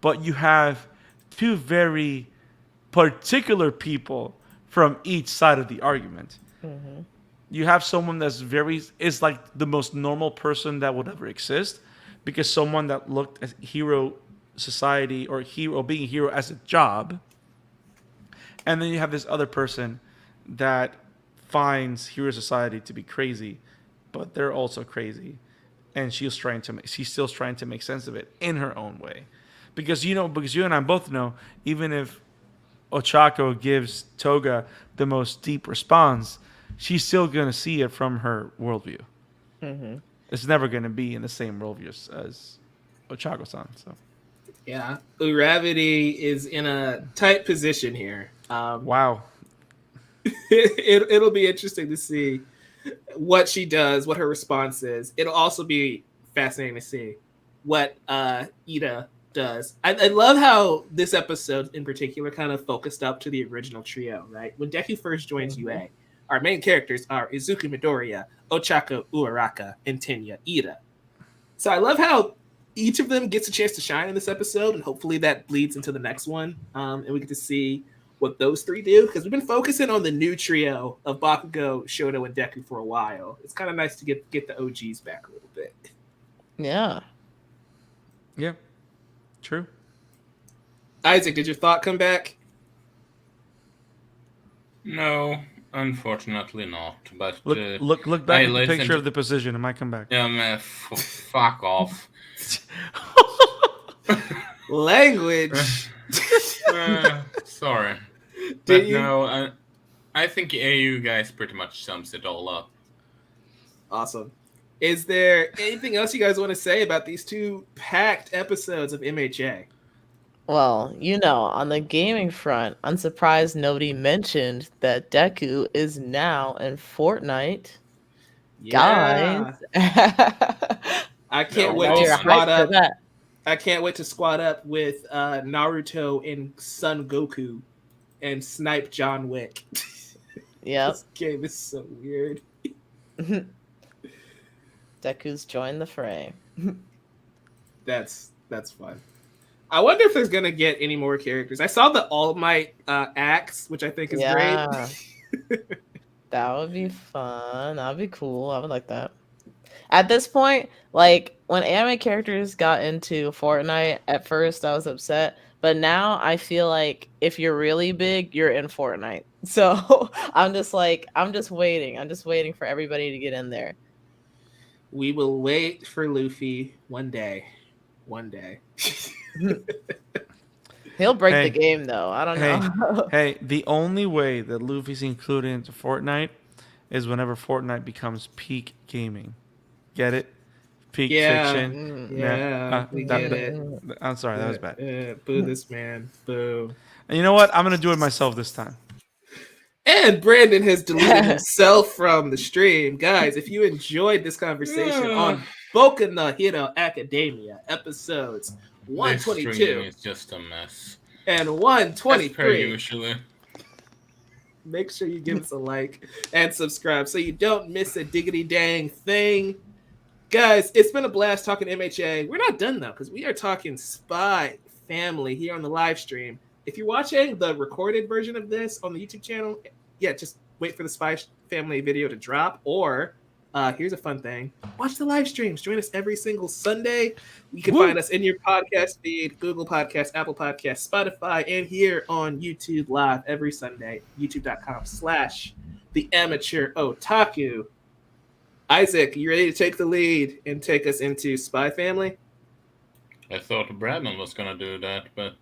but you have two very particular people from each side of the argument. Mm-hmm. You have someone that's is like the most normal person that would ever exist, because someone that looked at hero society or being a hero as a job. And then you have this other person that finds hero society to be crazy, but they're also crazy, and she's still trying to make sense of it in her own way, because you and I both know, even if Ochako gives Toga the most deep response, she's still gonna see it from her worldview. Mm-hmm. It's never gonna be in the same worldview as Ochako-san. So yeah, Uravity is in a tight position here. Wow. It'll be interesting to see what she does, what her response is. It'll also be fascinating to see what Ida does. I love how this episode in particular kind of focused up to the original trio, right? When Deku first joins UA, our main characters are Izuku Midoriya, Ochako Uraraka, and Tenya Ida. So I love how each of them gets a chance to shine in this episode, and hopefully that bleeds into the next one, and we get to see what those three do, because we've been focusing on the new trio of Bakugo, Shoto, and Deku for a while. It's kind of nice to get the OGs back a little bit. Yeah. Yeah. True. Isaac, did your thought come back? No, unfortunately not. But look back at the picture of the position. It might come back. Fuck off. Language. Sorry. But no, I think you guys pretty much sums it all up. Awesome. Is there anything else you guys want to say about these two packed episodes of MHA? Well, on the gaming front, I'm surprised nobody mentioned that Deku is now in Fortnite. Yeah. Guys. I can't No, wait Now to you're squat hyped for up. that. I can't wait to squat up with Naruto and Son Goku and snipe John Wick. Yep. This game is so weird. Deku's joined the fray. That's fun. I wonder if there's gonna get any more characters. I saw the All Might axe, which I think is Yeah. great. That would be fun. That would be cool. I would like that. At this point, like when anime characters got into Fortnite, at first I was upset, but now I feel like if you're really big, you're in Fortnite. So I'm just waiting. I'm just waiting for everybody to get in there. We will wait for Luffy one day. One day. He'll break Hey. the game though. I don't Hey, know. hey, the only way that Luffy's included into Fortnite is whenever Fortnite becomes peak gaming. Get it? Peak Yeah. fiction. Yeah, we get it. I'm sorry, that was bad. Boo this man. Boo. And you know what? I'm gonna do it myself this time. And Brandon has deleted himself from the stream. Guys, if you enjoyed this conversation on Boku no Hero Academia episodes This 122 stream is just a mess. and As per 123, usually. make sure you give us a like and subscribe so you don't miss a diggity dang thing. Guys, it's been a blast talking MHA. We're not done though, because we are talking Spy Family here on the live stream. If you're watching the recorded version of this on the YouTube channel, yeah, just wait for the Spy Family video to drop. Or here's a fun thing: watch the live streams. Join us every single Sunday. You can find us in your podcast feed: Google Podcasts, Apple Podcasts, Spotify, and here on YouTube Live every Sunday. YouTube.com/The Amateur Otaku. Isaac, you ready to take the lead and take us into Spy Family? I thought Bradman was gonna do that, but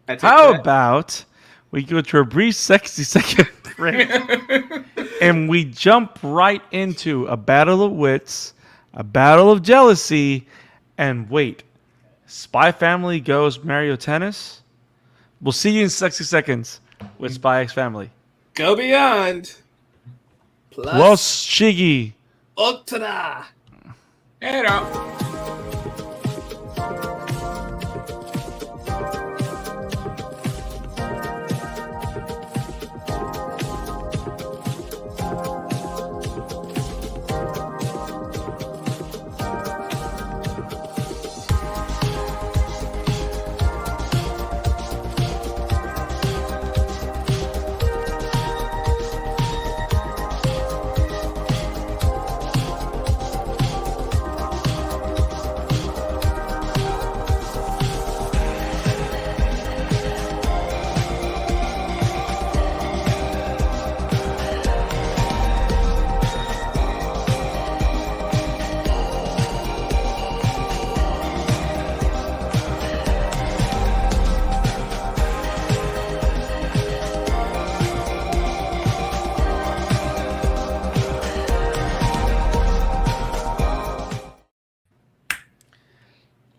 I take How that. about we go to a brief 60-second break and we jump right into a battle of wits, a battle of jealousy, and wait, Spy Family goes Mario Tennis? We'll see you in 60 seconds with Spy X Family. Go Beyond Plus Shiggy. Ultra. head up.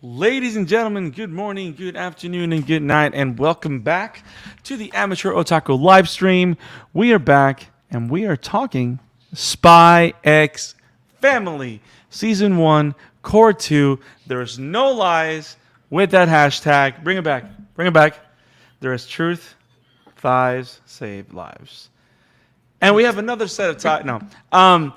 Ladies and gentlemen, good morning, good afternoon, and good night, and welcome back to the Amateur Otaku live stream. We are back, and we are talking Spy X Family, Season 1, Core 2. There is no lies with that hashtag. Bring it back. Bring it back. There is truth. Thighs save lives. And we have another set of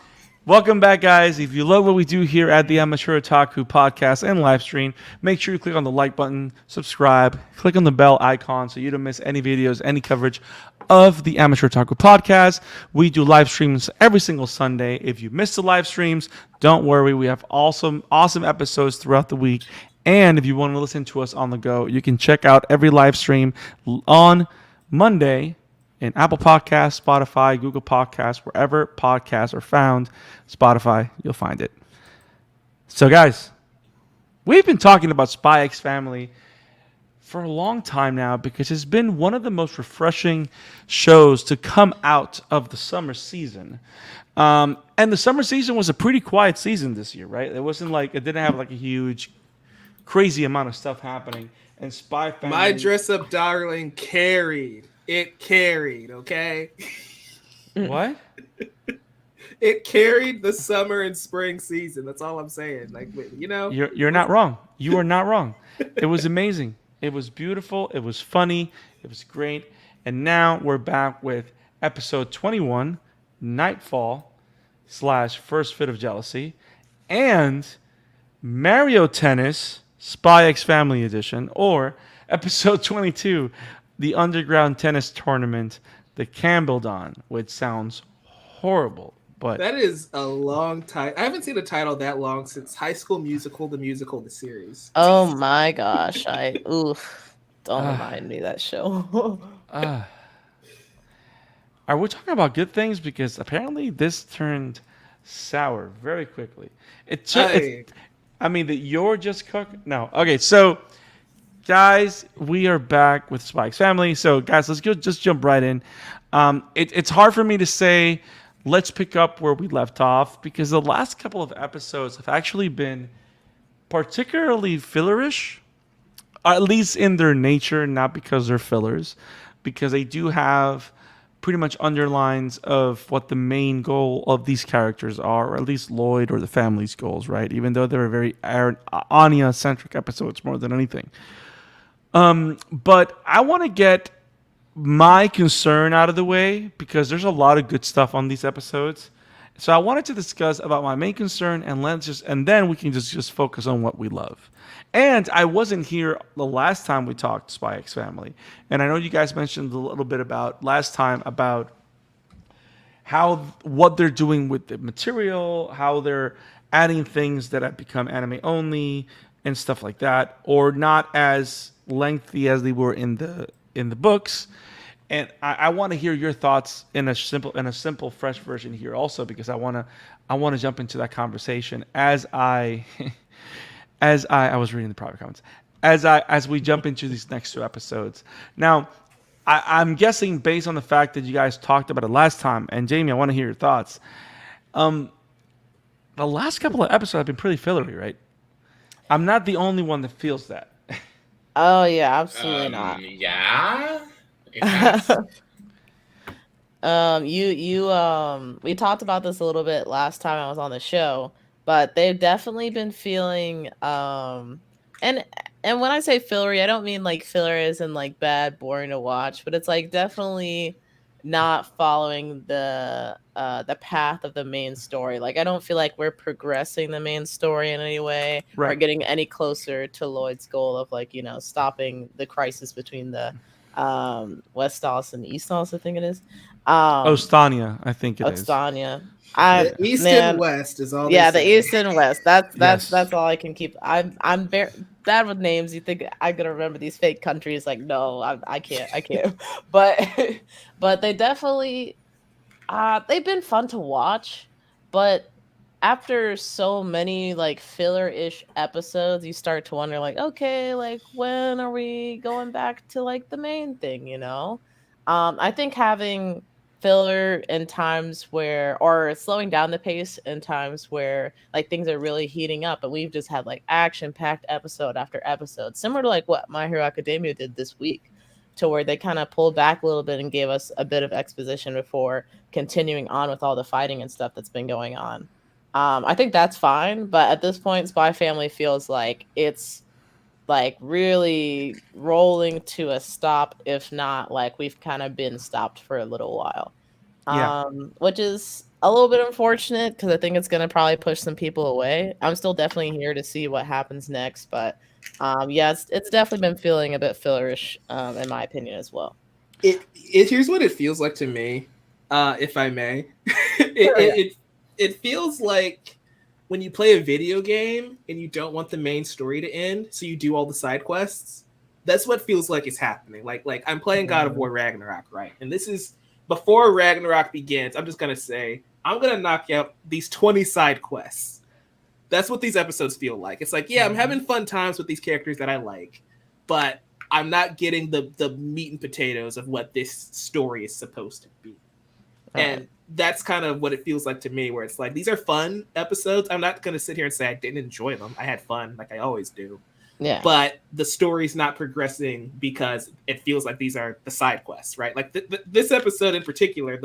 welcome back, guys. If you love what we do here at the Amateur Otaku podcast and live stream, make sure you click on the like button, subscribe, click on the bell icon so you don't miss any videos, any coverage of the Amateur Otaku podcast. We do live streams every single Sunday. If you miss the live streams, don't worry. We have awesome episodes throughout the week. And if you want to listen to us on the go, you can check out every live stream on Monday in Apple Podcasts, Spotify, Google Podcasts, wherever podcasts are found. Spotify, you'll find it. So, guys, we've been talking about Spy X Family for a long time now because it's been one of the most refreshing shows to come out of the summer season. And the summer season was a pretty quiet season this year, right? It wasn't like, it didn't have like a huge, crazy amount of stuff happening. And Spy Family... My dress-up darling carried. It carried, okay? What? It carried the summer and spring season. That's all I'm saying. Like, you know, You're not wrong. You are not wrong. It was amazing. It was beautiful. It was funny. It was great. And now we're back with episode 21, Nightfall / First Fit of Jealousy, and Mario Tennis Spy X Family Edition, or episode 22, the Underground Tennis Tournament, the Campbelldon, which sounds horrible. But that is a long time. I haven't seen a title that long since High School Musical, the musical, the series. Oh my gosh. Don't remind me of that show. are we talking about good things? Because apparently this turned sour very quickly. I mean, that you're just cooked? No. Okay, so guys, we are back with Spike's Family. So guys, let's just jump right in. It's hard for me to say let's pick up where we left off because the last couple of episodes have actually been particularly fillerish, at least in their nature, not because they're fillers, because they do have pretty much underlines of what the main goal of these characters are, or at least Loid or the family's goals, right? Even though they're very Anya-centric episodes more than anything. But I want to get my concern out of the way because there's a lot of good stuff on these episodes. So I wanted to discuss about my main concern and then we can just focus on what we love. And I wasn't here the last time we talked Spy X Family. And I know you guys mentioned a little bit about last time about what they're doing with the material, how they're adding things that have become anime only and stuff like that, or not as lengthy as they were in the books. And I want to hear your thoughts in a simple, fresh version here also, because I want to jump into that conversation as I was reading the private comments as we jump into these next two episodes. Now, I'm guessing based on the fact that you guys talked about it last time, and Jamie, I want to hear your thoughts. The last couple of episodes have been pretty fillery, right? I'm not the only one that feels that. Oh yeah, absolutely not. Yeah. We talked about this a little bit last time I was on the show, but they've definitely been feeling and when I say fillery, I don't mean like filler as in like bad, boring to watch, but it's like definitely not following the path of the main story. Like I don't feel like we're progressing the main story in any way or getting any closer to Lloyd's goal of like, you know, stopping the crisis between the Westalis and Eastalis, I think it is. Ostania, I think it is. Ostania. The East and West is all. Yeah, the East and West. That's all I can keep. I'm very bad with names. You think I gotta remember these fake countries? Like, no, I can't. But they definitely they've been fun to watch. But after so many like filler-ish episodes, you start to wonder like, okay, like when are we going back to like the main thing? You know, I think having filler in times where, or slowing down the pace in times where like things are really heating up, and we've just had like action-packed episode after episode, similar to like what My Hero Academia did this week, to where they kind of pulled back a little bit and gave us a bit of exposition before continuing on with all the fighting and stuff that's been going on. I think that's fine, but at this point, Spy Family feels like it's like really rolling to a stop, if not like we've kind of been stopped for a little while. Which is a little bit unfortunate because I think it's going to probably push some people away. I'm still definitely here to see what happens next, but yeah, it's definitely been feeling a bit fillerish in my opinion as well. Here's what it feels like to me, if I may. It feels like when you play a video game and you don't want the main story to end, so you do all the side quests. That's what feels like is happening. Like I'm playing God of War Ragnarok, right? And this is before Ragnarok begins. I'm just gonna say I'm gonna knock out these 20 side quests. That's what these episodes feel like. It's like, yeah, I'm having fun times with these characters that I like, but I'm not getting the meat and potatoes of what this story is supposed to be. And that's kind of what it feels like to me, where it's like, these are fun episodes. I'm not going to sit here and say I didn't enjoy them. I had fun, like I always do. Yeah. But the story's not progressing because it feels like these are the side quests, right? Like this episode in particular,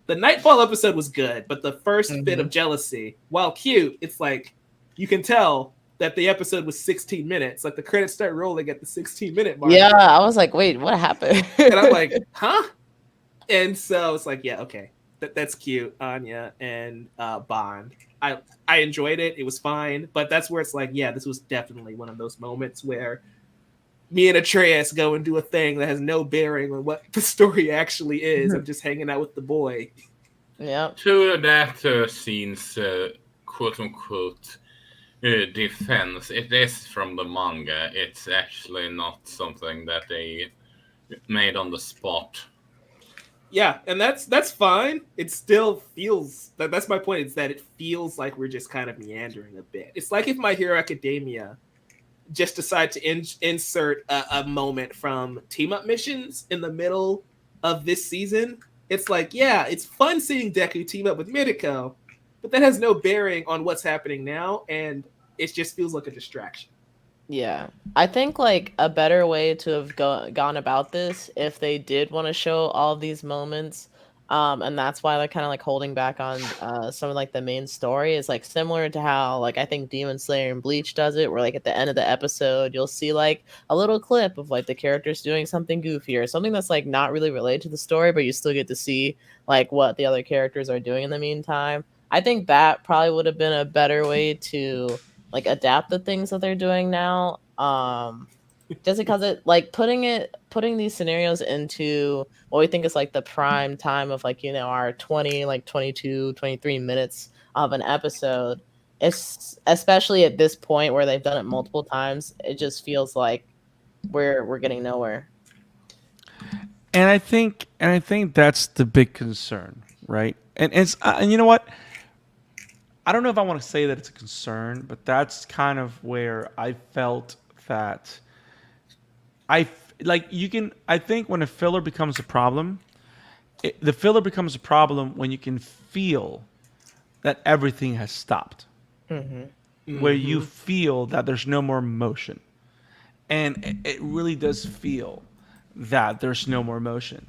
the Nightfall episode was good, but the first bit of jealousy, while cute, it's like you can tell that the episode was 16 minutes. Like the credits start rolling at the 16-minute mark. Yeah, I was like, wait, what happened? And I'm like, huh? And so it's like, yeah, okay. That's cute, Anya and Bond. I enjoyed it. It was fine. But that's where it's like, yeah, this was definitely one of those moments where me and Atreus go and do a thing that has no bearing on what the story actually is. I'm just hanging out with the boy. Yeah. To that scene's quote-unquote defense, it is from the manga. It's actually not something that they made on the spot. Yeah, and that's fine. It still feels that's my point. It's that it feels like we're just kind of meandering a bit. It's like if My Hero Academia just decide to insert a moment from team up missions in the middle of this season. It's like, yeah, it's fun seeing Deku team up with Midako, but that has no bearing on what's happening now, and it just feels like a distraction. Yeah, I think like a better way to have gone about this, if they did want to show all of these moments, and that's why they're kind of like holding back on some of like the main story, is like similar to how like I think Demon Slayer and Bleach does it, where like at the end of the episode you'll see like a little clip of like the characters doing something goofy or something that's like not really related to the story, but you still get to see like what the other characters are doing in the meantime. I think that probably would have been a better way to like adapt the things that they're doing now, just because it like putting these scenarios into what we think is like the prime time of like, you know, our 22 23 minutes of an episode. It's especially at this point where they've done it multiple times, it just feels like we're getting nowhere. And I think that's the big concern, right? And it's and you know what? I don't know if I want to say that it's a concern, but that's kind of where I felt that I think when a filler becomes a problem, the filler becomes a problem when you can feel that everything has stopped. Where you feel that there's no more motion. And it really does feel that there's no more motion.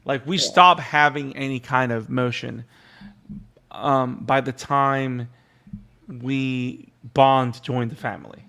Like we stop having any kind of motion by the time Bond joined the family.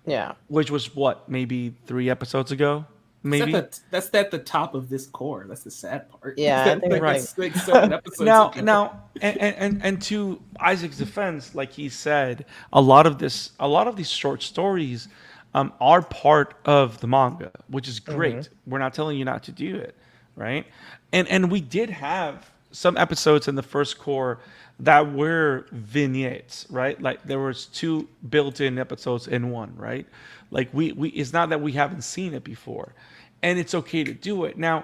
Yeah. Which was what, maybe 3 episodes ago? Maybe. That's at the top of this core. That's the sad part. Yeah, I think right. Like certain episodes now, and to Isaac's defense, like he said, a lot of these short stories are part of the manga, which is great. We're not telling you not to do it, right? And we did have some episodes in the first core that were vignettes, right? Like there was 2 built-in episodes in one, right? Like we it's not that we haven't seen it before, and it's okay to do it. Now,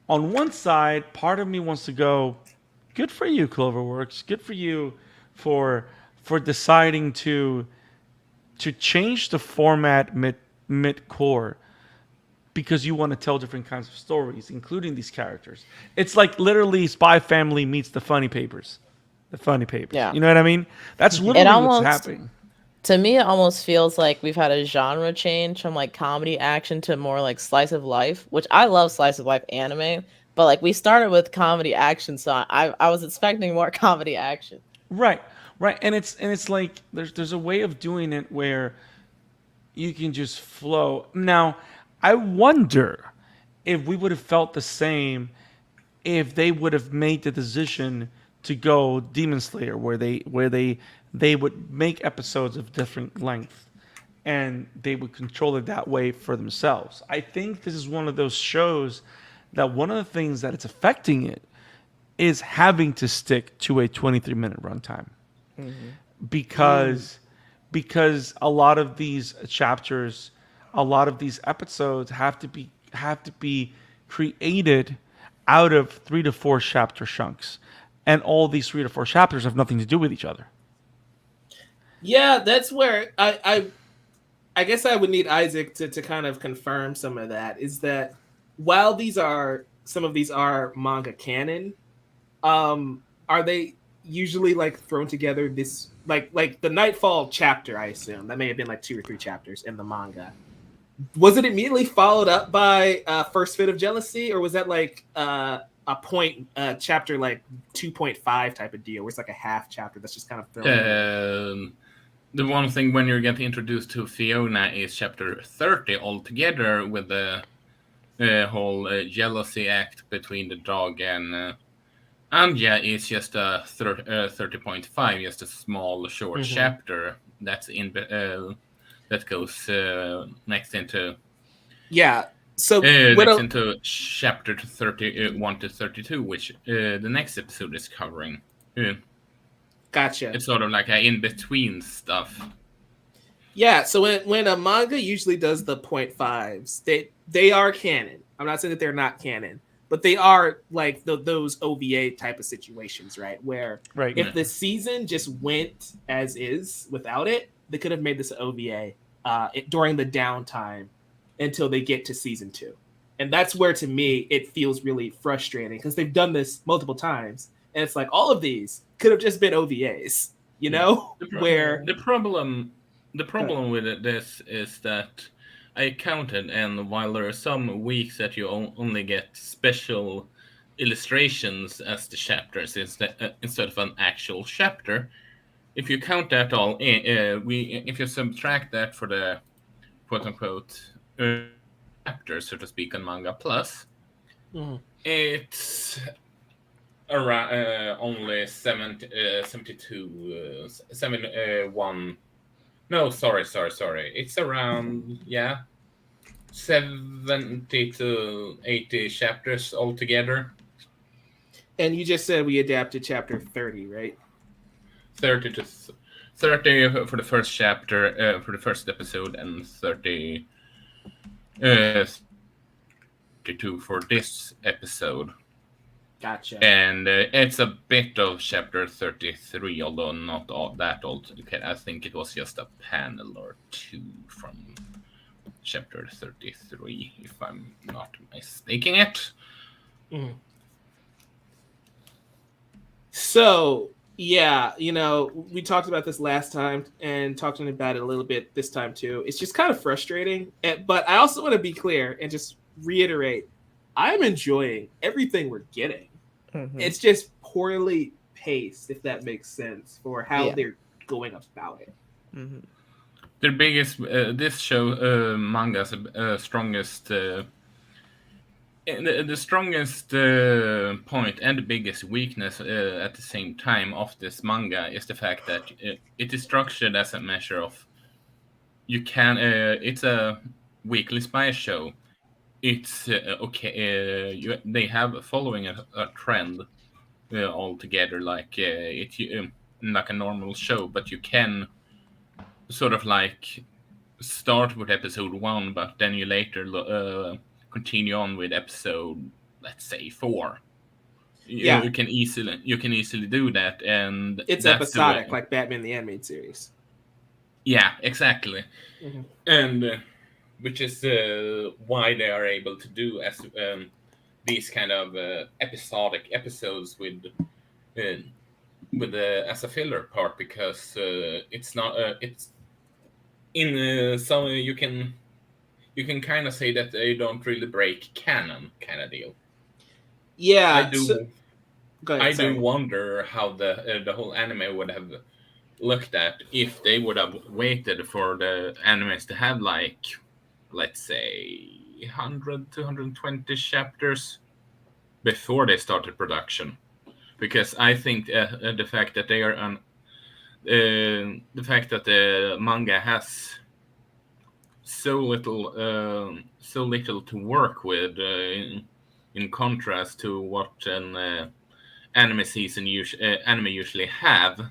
on one side, part of me wants to go, good for you, Cloverworks. Good for you for deciding to change the format mid-core because you want to tell different kinds of stories, including these characters. It's like literally Spy Family meets the Funny Papers. The Funny Papers. Yeah. You know what I mean? That's literally what's happening. To me, it almost feels like we've had a genre change from like comedy action to more like slice of life, which I love slice of life anime, but like we started with comedy action, so I was expecting more comedy action. Right. And it's like there's a way of doing it where you can just flow. Now, I wonder if we would have felt the same if they would have made the decision to go Demon Slayer, where they would make episodes of different length and they would control it that way for themselves. I think this is one of those shows that one of the things that it's affecting it is having to stick to a 23-minute runtime. Because a lot of these chapters, a lot of these episodes have to be created out of 3 to 4 chapter chunks. And all these 3 to 4 chapters have nothing to do with each other. Yeah, that's where I guess I would need Isaac to kind of confirm some of that. Is that while some of these are manga canon, are they usually like thrown together this like the Nightfall chapter? I assume that may have been like 2 or 3 chapters in the manga. Was it immediately followed up by First Fit of Jealousy, or was that like chapter like 2.5 type of deal, where it's like a half chapter that's just kind of thrown in there. The one thing when you get introduced to Fiona is chapter 30 altogether, with the whole jealousy act between the dog and Anja is just a 30.5, just a small short chapter that's in that goes next into So next into chapter 31 to 32, which the next episode is covering. Gotcha. It's sort of like a in between stuff. Yeah, so when a manga usually does the 0.5s, they are canon. I'm not saying that they're not canon, but they are like those OVA type of situations, right? Where if the season just went as is without it, they could have made this an OVA during the downtime until they get to season 2. And that's where, to me, it feels really frustrating, because they've done this multiple times, and it's like all of these could have just been OVAs, you know? The problem with this is that I counted, and while there are some weeks that you only get special illustrations as the chapters instead of an actual chapter, if you count that all in, if you subtract that for the quote-unquote chapter, so to speak, on Manga Plus, it's around only 71. No, sorry. It's around 70 to 80 chapters altogether. And you just said we adapted chapter 30, right? 30 for the first chapter, for the first episode, and 32 for this episode. Gotcha. And it's a bit of chapter 33, although not all that old. Okay, I think it was just a panel or two from chapter 33, if I'm not mistaking it. So, yeah, we talked about this last time and talking about it a little bit this time too. It's just kind of frustrating. But I also want to be clear and just reiterate, I'm enjoying everything we're getting. It's just poorly paced, if that makes sense, for how they're going about it. The biggest, this show, manga's strongest, the strongest point and the biggest weakness at the same time of this manga is the fact that it is structured as a measure of it's a weekly spy show. It's they have following a trend altogether, like like a normal show, but you can sort of like start with episode 1, but then you later continue on with episode, let's say, 4. You can easily do that, and it's episodic, like Batman the Animated Series. Yeah, exactly. And which is why they are able to do as these kind of episodic episodes with as a filler part, because it's not it's in some you can kind of say that they don't really break canon kind of deal. Yeah, I do wonder how the whole anime would have looked at if they would have waited for the animes to have, like, let's say 100 to 120 chapters before they started production, because I think the fact that they are the fact that the manga has so little to work with in contrast to what an anime season anime usually have.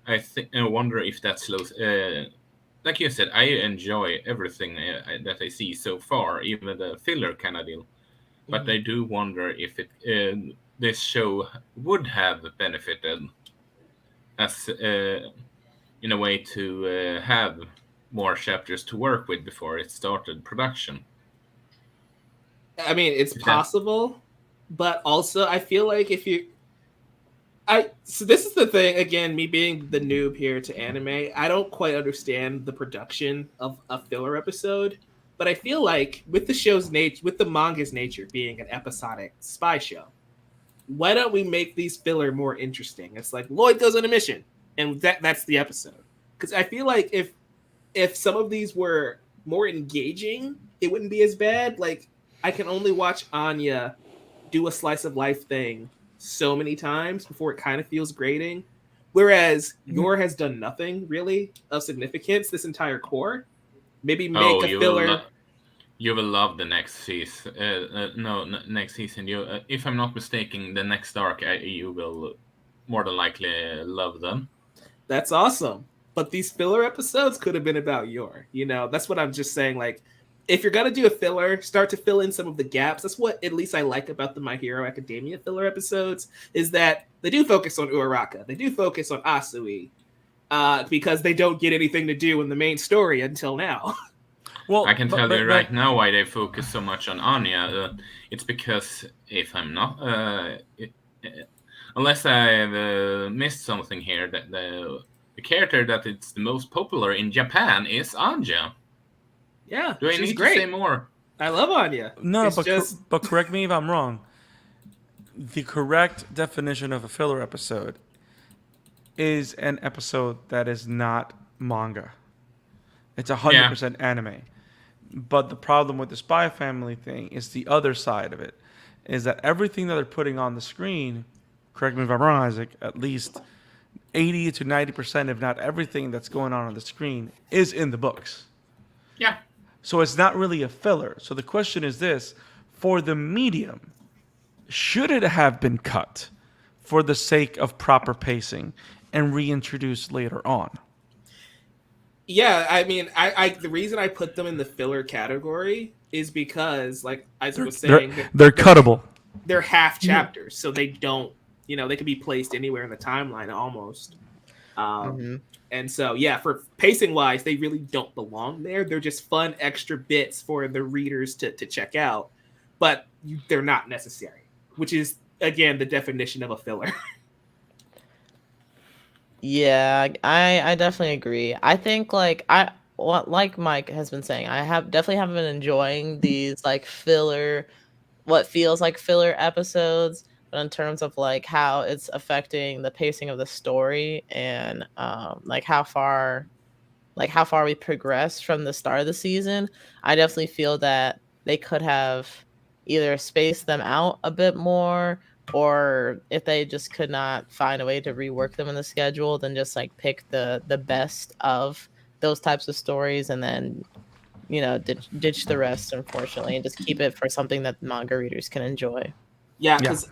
I wonder if that slows. Like you said, I enjoy everything that I see so far, even the filler kind of deal. But I do wonder if this show would have benefited as in a way to have more chapters to work with before it started production. I mean, it's possible, but also I feel like so this is the thing, again, me being the noob here to anime, I don't quite understand the production of a filler episode, but I feel like with the show's nature, with the manga's nature being an episodic spy show, why don't we make these filler more interesting? It's like Loid goes on a mission, and that's the episode. Because I feel like if some of these were more engaging, it wouldn't be as bad. Like, I can only watch Anya do a slice of life thing so many times before it kind of feels grating. Whereas Yor has done nothing really of significance this entire core. Maybe make a filler. You will love the next season. Next season. If I'm not mistaken, the next arc, you will more than likely love them. That's awesome. But these filler episodes could have been about Yor. That's what I'm just saying. Like, if you're gonna do a filler, start to fill in some of the gaps. That's what at least I like about the My Hero Academia filler episodes, is that they do focus on Uraraka. They do focus on Asui, because they don't get anything to do in the main story until now. Well, I can tell you right now why they focus so much on Anya. It's because if I'm not, unless I've missed something here, that the character that is the most popular in Japan is Anya. Yeah, do I need to say more? I love Anya. No, but correct me if I'm wrong. The correct definition of a filler episode is an episode that is not manga. It's 100% anime. But the problem with the Spy Family thing is the other side of it, is that everything that they're putting on the screen, correct me if I'm wrong, Isaac, at least 80 to 90%, if not everything that's going on the screen, is in the books. Yeah. So it's not really a filler. So the question is this: for the medium, should it have been cut for the sake of proper pacing and reintroduced later on? Yeah, I mean, I the reason I put them in the filler category is because, like Isaac was saying, they're cuttable. They're half chapters, so they don't, they can be placed anywhere in the timeline almost. And so, yeah, for pacing wise, they really don't belong there. They're just fun extra bits for the readers to check out, but they're not necessary, which is, again, the definition of a filler. Yeah, I definitely agree. I think like Mike has been saying, I definitely have been enjoying these like filler, what feels like filler episodes, but in terms of like how it's affecting the pacing of the story and like how far we progressed from the start of the season, I definitely feel that they could have either spaced them out a bit more, or if they just could not find a way to rework them in the schedule, then just like pick the best of those types of stories and then ditch the rest, unfortunately, and just keep it for something that manga readers can enjoy. Yeah, because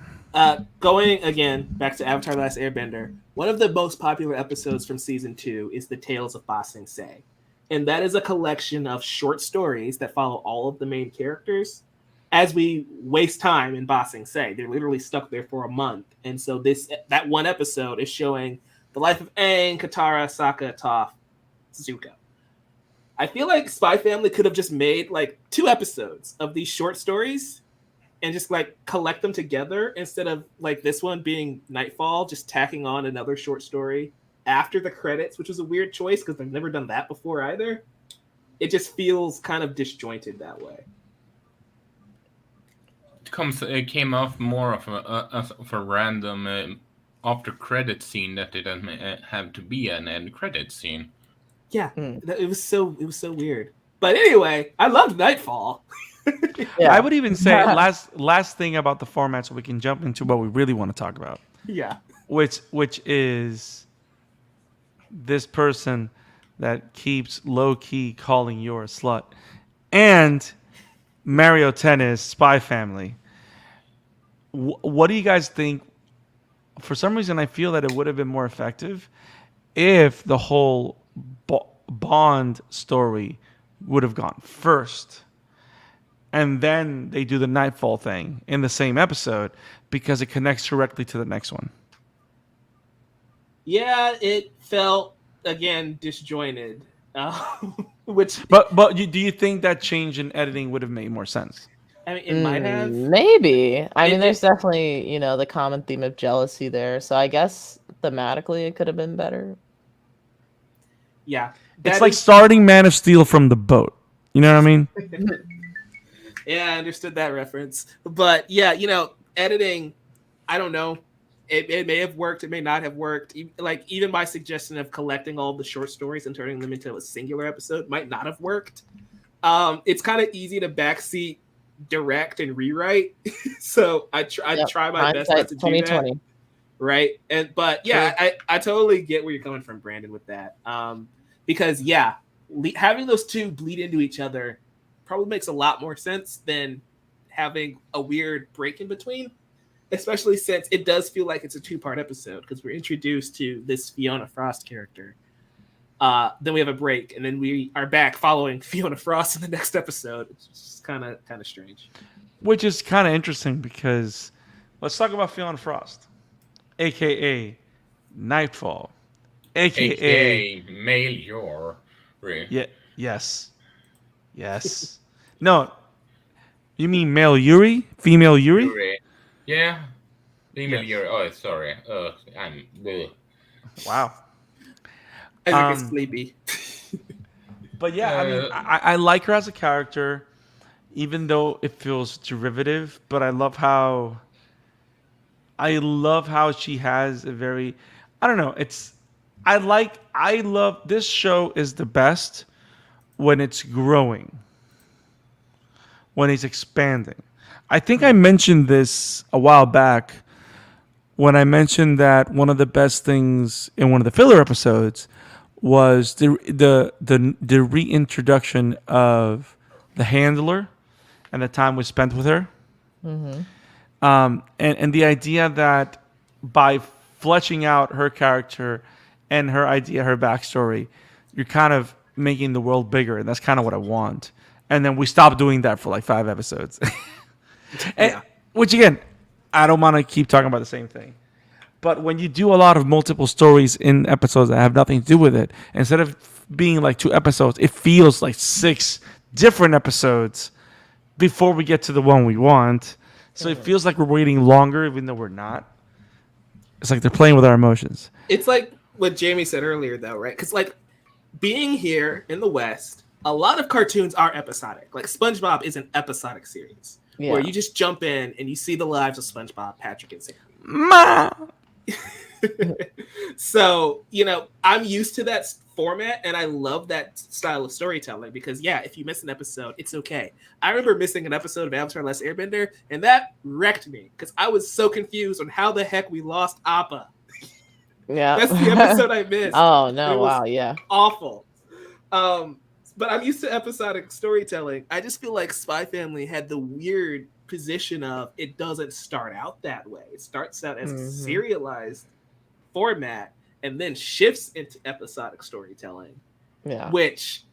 going again back to Avatar: The Last Airbender, one of the most popular episodes from season 2 is the Tales of Ba Sing Se, and that is a collection of short stories that follow all of the main characters as we waste time in Ba Sing Se. They're literally stuck there for a month, and so that one episode is showing the life of Aang, Katara, Sokka, Toph, Zuko. I feel like Spy Family could have just made like 2 episodes of these short stories and just like collect them together instead of like this one being NightFall, just tacking on another short story after the credits, which was a weird choice because they've never done that before either. It just feels kind of disjointed that way. It came off more of a random after credit scene that didn't have to be an end credit scene. Yeah, it was so weird. But anyway, I loved NightFall. Yeah. I would even say last thing about the format, so we can jump into what we really want to talk about. Yeah, which is this person that keeps low key calling you a slut, and Mario Tennis Spy Family. What do you guys think? For some reason, I feel that it would have been more effective if the whole Bond story would have gone first, and then they do the NightFall thing in the same episode because it connects directly to the next one. Yeah, it felt again disjointed. Which, but do you think that change in editing would have made more sense? I mean, it might have. Maybe. I mean, there's definitely, the common theme of jealousy there. So I guess thematically it could have been better. Yeah. It's like starting Man of Steel from the boat. You know what I mean? Yeah, I understood that reference. But yeah, editing, I don't know. It may have worked. It may not have worked. Like even my suggestion of collecting all the short stories and turning them into a singular episode might not have worked. It's kind of easy to backseat, direct, and rewrite. So I try my best not to do that. 2020. Right. But yeah, I totally get where you're coming from, Brandon, with that. Because yeah, having those two bleed into each other probably makes a lot more sense than having a weird break in between. Especially since it does feel like it's a 2-part episode because we're introduced to this Fiona Frost character. Then we have a break, and then we are back following Fiona Frost in the next episode. It's just kind of strange. Which is kind of interesting because let's talk about Fiona Frost, aka NightFall, aka male your. Yeah. Yes. No. You mean male Yuri? Female Yuri? Yeah. Female Yes. Yuri. Oh, sorry. I'm. Wow. I think it's sleepy. But yeah, I mean, I like her as a character, even though it feels derivative. But I love how she has a very, I don't know. I love this show is the best when it's growing, when it's expanding. I think I mentioned this a while back when I mentioned that one of the best things in one of the filler episodes was the reintroduction of the handler and the time we spent with her. And the idea that by fleshing out her character and her backstory, you're kind of making the world bigger, and that's kind of what I want. And then we stopped doing that for like 5 episodes. Which again, I don't want to keep talking about the same thing. But when you do a lot of multiple stories in episodes that have nothing to do with it, instead of being like 2 episodes, it feels like 6 different episodes before we get to the one we want. So it feels like we're waiting longer, even though we're not. It's like they're playing with our emotions. It's like what Jamie said earlier, though, right? Because like being here in the West, a lot of cartoons are episodic. Like SpongeBob is an episodic series where you just jump in and you see the lives of SpongeBob, Patrick, and Sandy. Ma! So, I'm used to that format and I love that style of storytelling because, yeah, if you miss an episode, it's okay. I remember missing an episode of Avatar Last Airbender and that wrecked me because I was so confused on how the heck we lost Appa. Yeah. That's the episode I missed. Oh, no. Wow. Yeah. Awful. But I'm used to episodic storytelling. I just feel like Spy Family had the weird position of it doesn't start out that way. It starts out as a serialized format and then shifts into episodic storytelling. Yeah. Which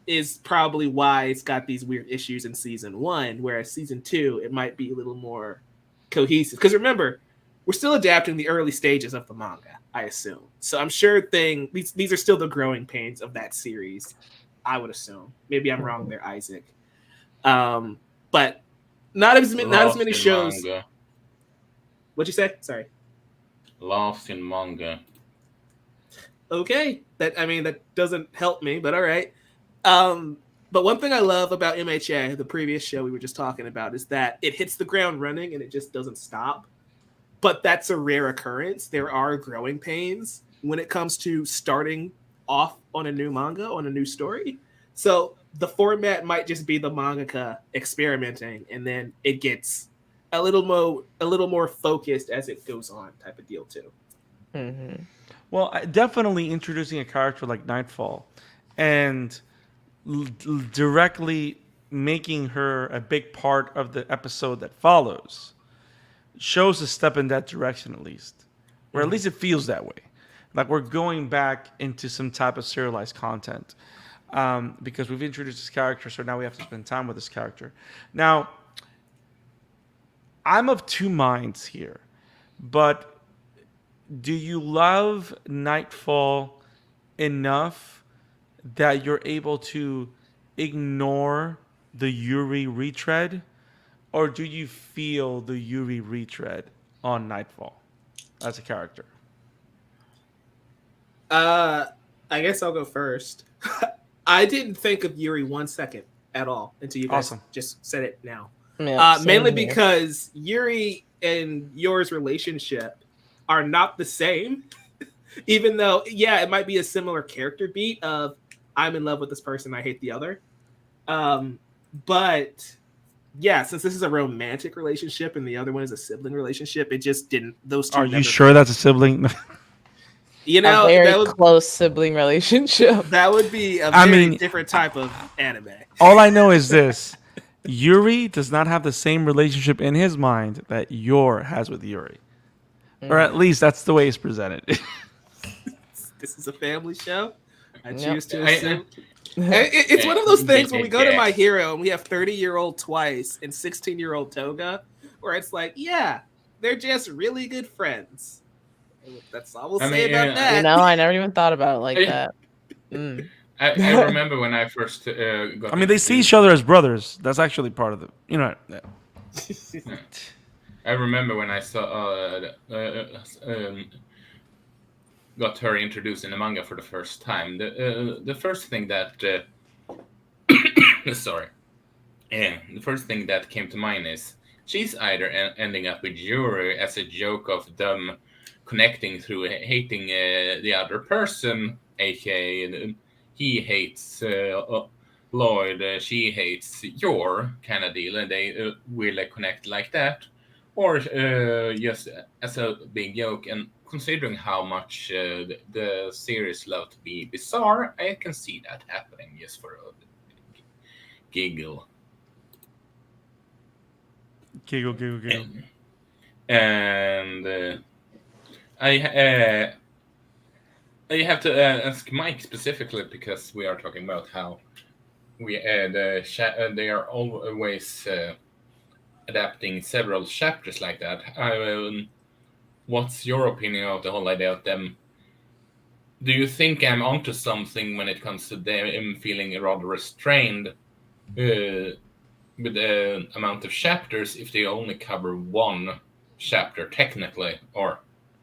is probably why it's got these weird issues in season 1, whereas season 2 it might be a little more cohesive. Because remember, we're still adapting the early stages of the manga, I assume. So I'm sure these are still the growing pains of that series, I would assume. Maybe I'm wrong there, Isaac. But not as many shows. Manga. What'd you say? Sorry. Lost in manga. Okay, that doesn't help me, but all right. But one thing I love about MHA, the previous show we were just talking about, is that it hits the ground running and it just doesn't stop. But that's a rare occurrence. There are growing pains when it comes to starting off on a new manga, on a new story. So the format might just be the mangaka experimenting, and then it gets a little more focused as it goes on, type of deal too. Mm-hmm. Well, definitely introducing a character like NightFall and directly making her a big part of the episode that follows shows a step in that direction, at least. Or at least it feels that way. Like we're going back into some type of serialized content. Because we've introduced this character, so now we have to spend time with this character. Now, I'm of 2 minds here, but do you love NightFall enough that you're able to ignore the Yuri retread, or do you feel the Yuri retread on NightFall as a character? I guess I'll go first. I didn't think of Yuri 1 second at all until you guys just said it now. Yeah, same mainly here. because Yuri and yours relationship are not the same. Even though, yeah, it might be a similar character beat of I'm in love with this person, I hate the other. But yeah, since this is a romantic relationship and the other one is a sibling relationship, it just didn't. Those two. Are you never sure that's a sibling? You A know, very close sibling relationship. that would be a I very mean- different type of anime. All I know is this: Yuri does not have the same relationship in his mind that Yor has with Yuri, or at least that's the way it's presented. This is a family show. I Yep. choose to I- assume. It's one of those things when we go to Yeah. My Hero and we have 30-year-old Twice and 16-year-old Toga, where it's like, yeah, they're just really good friends. That's all we'll I say mean, about yeah. that. You know, I never even thought about it like I- that. Mm. I remember when I first got. I mean, they see each other as brothers. That's actually part of the, yeah. I remember when I saw got her introduced in the manga for the first time. The first thing that sorry, the first thing that came to mind is she's either ending up with Yuri as a joke of them connecting through hating the other person, aka he hates Loid, she hates Yor kind of deal, and they will connect like that, or just as a big joke. And considering how much the series love to be bizarre, I can see that happening just for a giggle. Giggle, giggle, giggle. And I have to ask Mike specifically because we are talking about how we they are always adapting several chapters like that. What's your opinion of the whole idea of them? Do you think I'm onto something when it comes to them feeling rather restrained with the amount of chapters if they only cover one chapter technically, or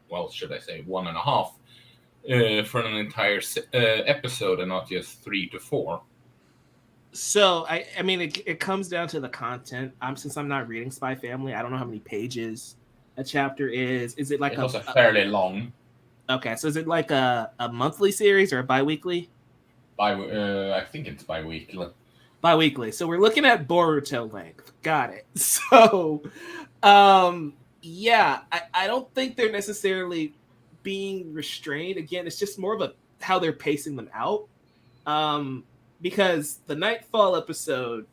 well, should I say 1.5 for an entire episode and not just 3 to 4? So I mean, it comes down to the content. Since I'm not reading Spy Family, I don't know how many pages a chapter is. Is it like It was a fairly long. Okay, so is it like a monthly series or a bi-weekly? I think it's bi-weekly. Bi-weekly. So we're looking at Boruto length. Got it. So, yeah, I don't think they're necessarily being restrained. Again, it's just more of how they're pacing them out. Because the NightFall episode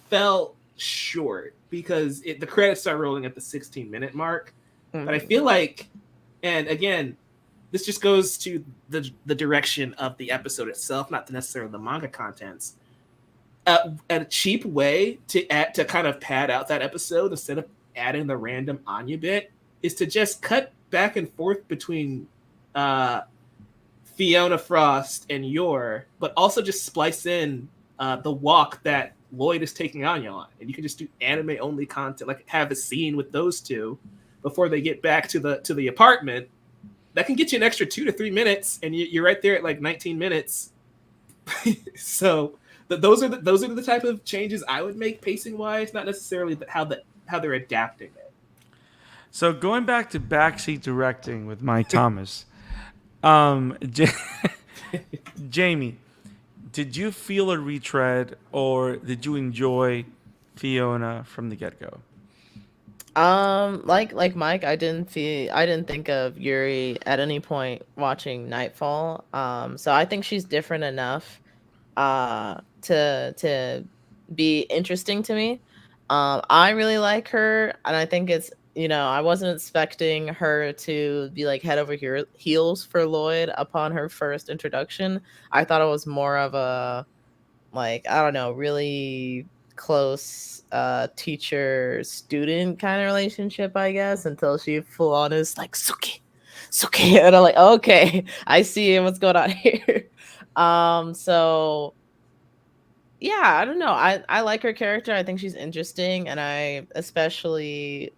felt short because the credits start rolling at the 16-minute mark. Mm-hmm. But I feel like, and again, this just goes to the direction of the episode itself, not necessarily the manga contents. A cheap way to kind of pad out that episode instead of adding the random Anya bit is to just cut back and forth between Fiona Frost and Yor, but also just splice in the walk that Loid is taking Anya on, and you can just do anime only content, like have a scene with those two before they get back to the apartment. That can get you an extra 2 to 3 minutes, and you're right there at like 19 minutes. So those are the type of changes I would make pacing wise, not necessarily how they're adapting it. So going back to backseat directing with Mike Thomas, Jamie, did you feel a retread or did you enjoy Fiona from the get-go? Like Mike, I didn't think of Yuri at any point watching NightFall. So I think she's different enough to be interesting to me. I really like her, and I think it's, I wasn't expecting her to be like head over heels for Loid upon her first introduction. I thought it was more of a, like, I don't know, really close teacher student kind of relationship, I guess, until she full on is like Suki, and I'm like, okay, I see what's going on here. So yeah, I don't know, I like her character. I think she's interesting, and I especially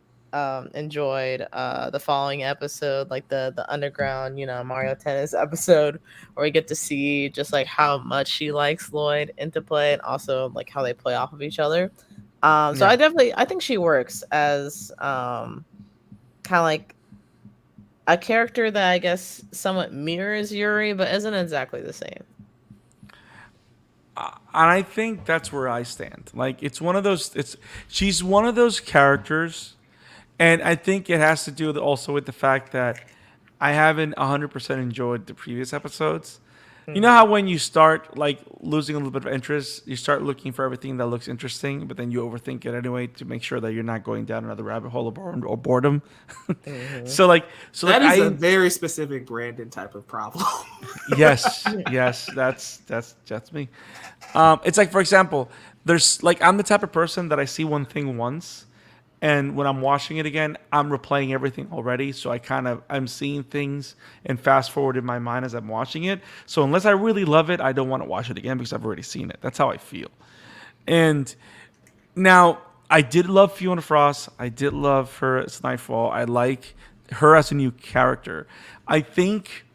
enjoyed the following episode, like the underground Mario Tennis episode, where we get to see just like how much she likes Loid into play, and also like how they play off of each other. So Yeah. I think she works as kind of like a character that I guess somewhat mirrors Yuri, but isn't exactly the same. And I think that's where I stand. Like it's one of those. She's one of those characters, and I think it has to do with also with the fact that I haven't 100% enjoyed the previous episodes. You know Mhm. how when you start like losing a little bit of interest, you start looking for everything that looks interesting, but then you overthink it anyway to make sure that you're not going down another rabbit hole or boredom. Mhm. So like That is a I very specific Brandon type of problem. yes, that's me. It's like, for example, there's like I'm the type of person that I see one thing once, and when I'm watching it again, I'm replaying everything already. So I'm seeing things and fast forward in my mind as I'm watching it. So unless I really love it, I don't want to watch it again because I've already seen it. That's how I feel. And now I did love Fiona Frost. I did love her as Nightfall. I like her as a new character. I think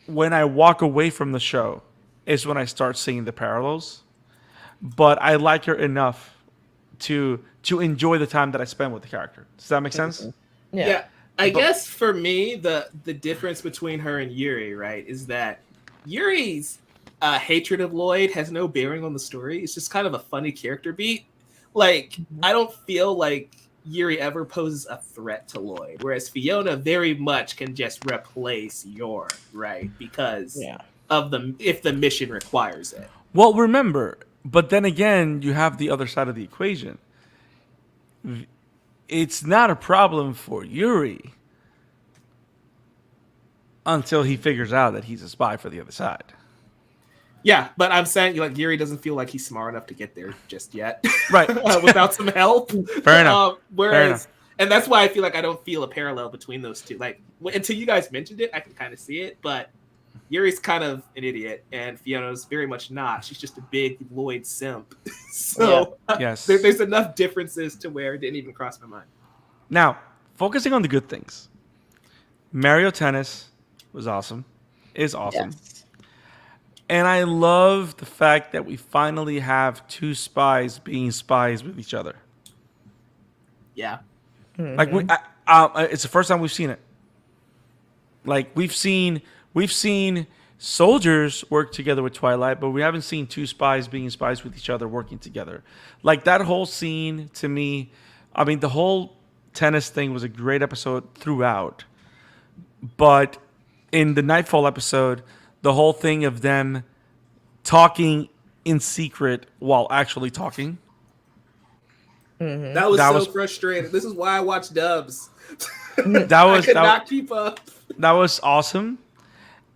when I walk away from the show is when I start seeing the parallels. But I like her enough to enjoy the time that I spend with the character. Does that make sense? Mhm. Yeah. Yeah, I But guess for me, the difference between her and Yuri, right, is that Yuri's hatred of Loid has no bearing on the story. It's just kind of a funny character beat. Like, Mhm. I don't feel like Yuri ever poses a threat to Loid, whereas Fiona very much can just replace Yor, right? Because Yeah. of the if the mission requires it. well, remember, but then again, you have the other side of the equation. It's not a problem for Yuri until he figures out that he's a spy for the other side. Yeah, but I'm saying like Yuri doesn't feel like he's smart enough to get there just yet, Right. without some help. Fair enough. Fair enough. Whereas, and that's why I feel like I don't feel a parallel between those two. Like until you guys mentioned it, I can kind of see it, but Yuri's kind of an idiot, and Fiona's very much not. She's just a big Lloyd simp. Yeah. So Yes. there's enough differences to where it didn't even cross my mind. Now, focusing on the good things. Mario Tennis was awesome. Is awesome. Yes. And I love the fact that we finally have two spies being spies with each other. Yeah, Like Mhm. it's the first time we've seen it. Like we've seen soldiers work together with Twilight, but we haven't seen two spies being spies with each other working together. Like that whole scene to me, I mean the whole tennis thing was a great episode throughout. But in the Nightfall episode, the whole thing of them talking in secret while actually talking, Mhm. that was that so was frustrating. This is why I watch dubs. that I was could that, not keep up. that was awesome.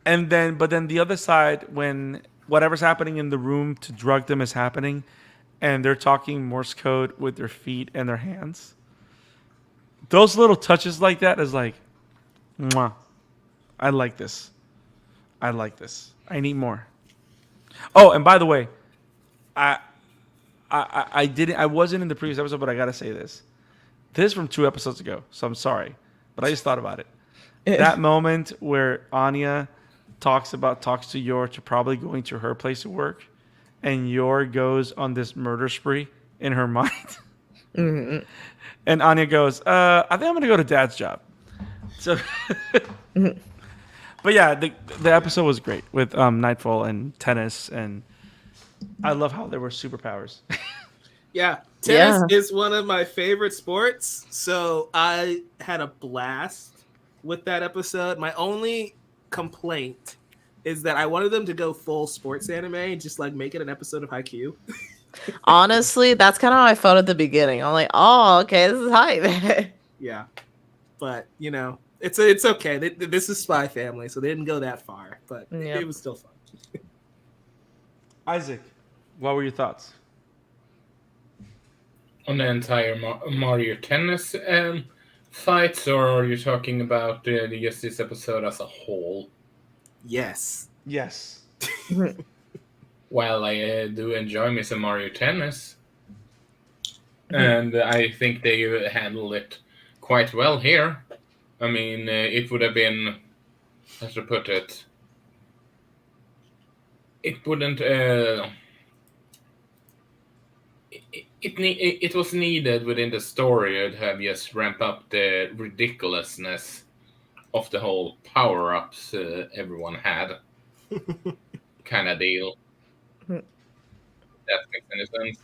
But then the other side, when whatever's happening in the room to drug them is happening, and they're talking Morse code with their feet and their hands. Those little touches like that is like, mwah. I like this. I like this. I need more. Oh, and by the way, I I didn't. I wasn't in the previous episode, but I gotta say this. This is from 2 episodes ago, so I'm sorry, but I just thought about it. That moment where Anya talks to Yor to probably going to her place of work, and Yor goes on this murder spree in her mind, Mhm. and Anya goes, "I think I'm gonna go to Dad's job." So, but yeah, the episode was great with Nightfall and tennis, and I love how there were superpowers. Yeah, tennis Yeah. is one of my favorite sports, so I had a blast with that episode. My only complaint is that I wanted them to go full sports anime and just like make it an episode of Haikyuu. Honestly, that's kind of how I felt at the beginning. I'm like, oh, okay, this is hype. Yeah, but it's okay. This is Spy Family, so they didn't go that far, but Yep. it was still fun. Isaac, what were your thoughts? On the entire Mario Tennis fights, or are you talking about just this episode as a whole? Yes. Yes. Well, I do enjoy me some Mario Tennis, and I think they handled it quite well here. I mean, it would have been, how to put it, it wouldn't. it was needed within the story to have just ramp up the ridiculousness of the whole power-ups everyone had, kind of deal. That makes any sense.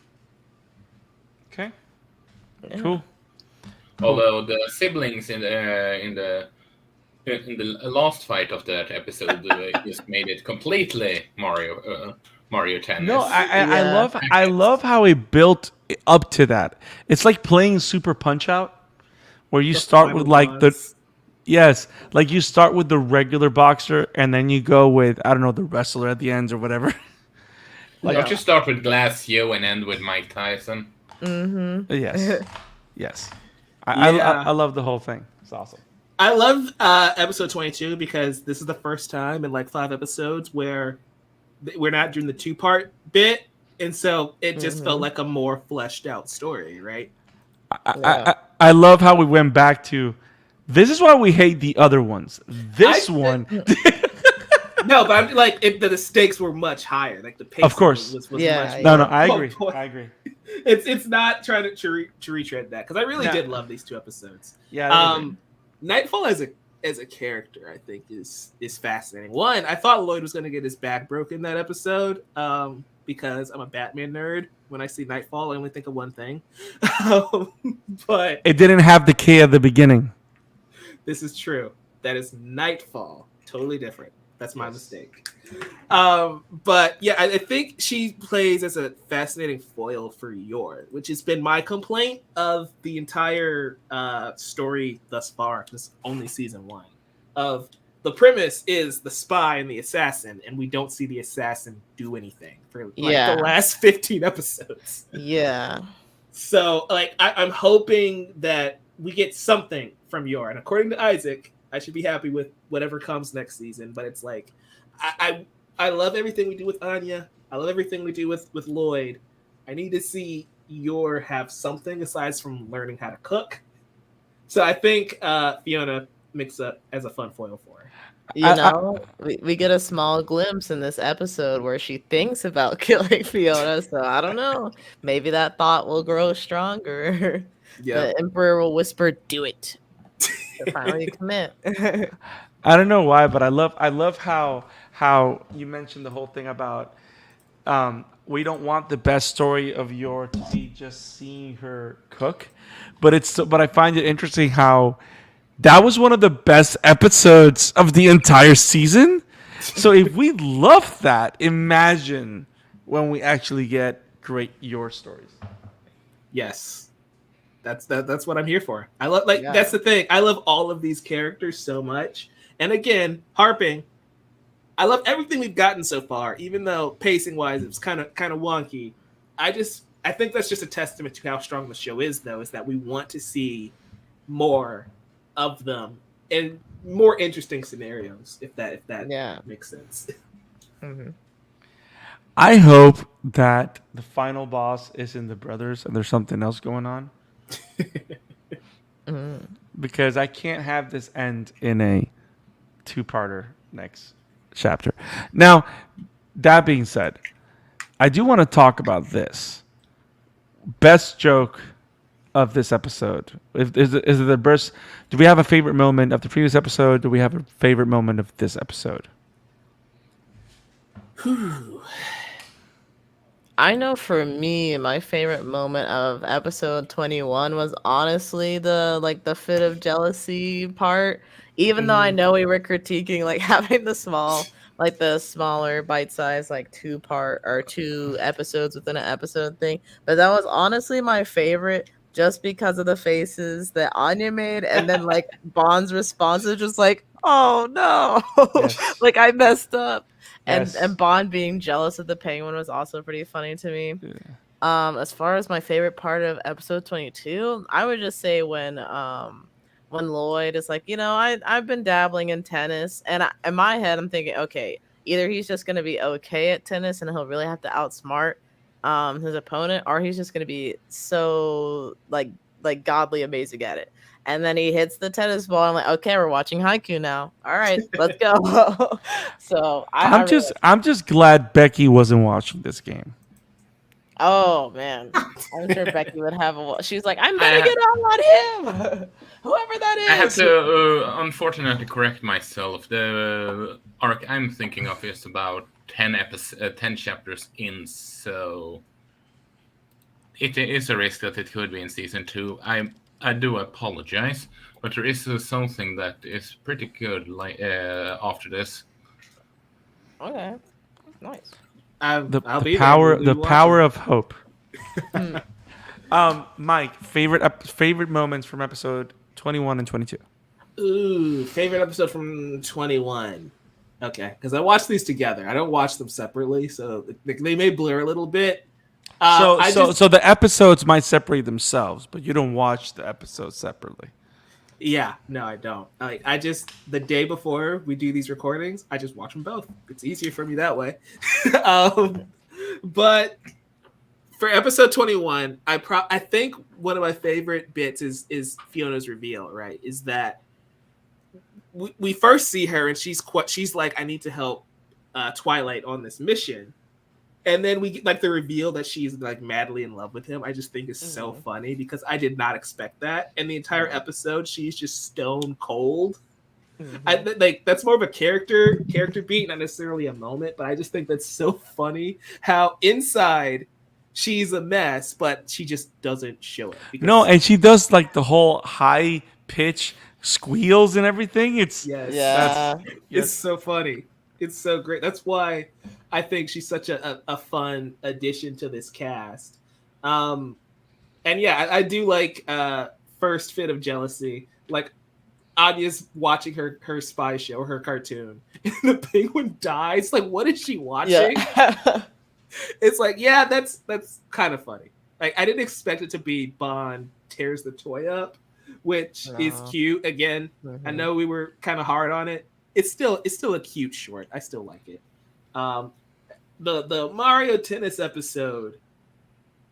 Okay. Yeah. Cool. Although the siblings in the last fight of that episode just made it completely Mario Tennis. No, I Yeah. love how he built up to that. It's like playing Super Punch Out, where you The start with final like the boss. yes, like you start with the regular boxer, and then you go with I don't know the wrestler at the end or whatever. Like Don't you start with Glass Joe and end with Mike Tyson? Mm-hmm. yes, yes. I Yeah. love the whole thing. It's awesome. I love episode 22 because this is the first time in like 5 episodes where we're not doing the 2-part bit, and so it just felt like a more fleshed out story, right? I love how we went back to. This is why we hate the other ones. This one, No, but I'm like the stakes were much higher. Like the pace Of course. was Yeah, much no, more I on agree. point. I agree. It's not trying to retread that because I really No. did love these 2 episodes. Yeah. Nightfall as a character, I think is fascinating. One, I thought Loid was going to get his back broken that episode because I'm a Batman nerd. When I see Nightfall, I only think of one thing. But It didn't have the K at the beginning. this is true. That is Nightfall. Totally different. That's my mistake. But yeah, I think she plays as a fascinating foil for Yor, which has been my complaint of the entire story thus far. This only season 1 of the premise is the spy and the assassin, and we don't see the assassin do anything for like the last 15 episodes. Yeah. So like I'm hoping that we get something from Yor, and according to Isak, I should be happy with whatever comes next season. But it's like I love everything we do with Anya. I love everything we do with Loid. I need to see Yor have something aside from learning how to cook. So I think Fiona makes up as a fun foil for her. You know, we get a small glimpse in this episode where she thinks about killing Fiona. So I don't know. Maybe that thought will grow stronger. Yeah. The Emperor will whisper, "Do it." To finally commit. I don't know why, but I love how you mentioned the whole thing about we don't want the best story of Yor to be just seeing her cook, but I find it interesting how that was one of the best episodes of the entire season. So if we love that, imagine when we actually get great Yor stories. Yes. That's what I'm here for. I love Yeah. that's the thing. I love all of these characters so much. And again, harping, I love everything we've gotten so far, even though pacing wise it's kind of wonky. I think that's just a testament to how strong the show is, though, is that we want to see more of them in more interesting scenarios, if that makes sense. Mm-hmm. I hope that the final boss isn't the brothers and there's something else going on. Because I can't have this end in a 2-parter next chapter. Now, that being said, I do want to talk about this. Best joke of this episode. Is it the best? Do we have a favorite moment of the previous episode? Do we have a favorite moment of this episode? I know for me, my favorite moment of episode 21 was honestly the fit of jealousy part. Even though I know we were critiquing like having the smaller bite-sized like 2-part or 2 episodes within an episode thing, but that was honestly my favorite just because of the faces that Anya made, and then like Bond's response is just like, "Oh no," Yes. like I messed up. Yes. And Bond being jealous of the penguin was also pretty funny to me. As far as my favorite part of episode 22, I would just say when Loid is like, I've been dabbling in tennis, and in my head I'm thinking, okay, either he's just gonna be okay at tennis and he'll really have to outsmart his opponent, or he's just gonna be so like godly amazing at it. And then he hits the tennis ball. I'm like, okay, we're watching Haiku now. All right, let's go. So I'm just glad Becky wasn't watching this game. Oh man, I'm sure Becky would have a. She's like, I'm gonna get all on him, whoever that is. I have to unfortunately correct myself. The arc I'm thinking of is about 10 chapters in, so it is a risk that it could be in season 2. I do apologize, but there is something that is pretty good after this. Okay, nice. The I'll be power there. the power of hope. Hmm. Mike, favorite moments from episode 21 and 22. Ooh, favorite episode from 21. Okay, because I watch these together. I don't watch them separately, so they may blur a little bit. So the episodes might separate themselves, but you don't watch the episodes separately. Yeah, no, I don't. I just the day before we do these recordings, I just watch them both. It's easier for me that way. But for episode 21, I think one of my favorite bits is Fiona's reveal. Right, is that we first see her and she's like, I need to help Twilight on this mission. And then we get like the reveal that she's like madly in love with him. I just think is so funny because I did not expect that. And the entire episode, she's just stone cold. Like that's more of a character beat, not necessarily a moment. But I just think that's so funny how inside she's a mess, but she just doesn't show it. No, and she does like the whole high pitch squeals and everything. It's it's so funny. It's so great. That's why I think she's such a fun addition to this cast. And yeah, I do like first fit of jealousy. Like Anya's watching her spy show, her cartoon, and the penguin dies. Like, what is she watching? Yeah. It's like, yeah, that's kind of funny. Like, I didn't expect it to be Bond tears the toy up, which is cute. Again, I know we were kind of hard on it. It's still a cute short. I still like it. The Mario Tennis episode,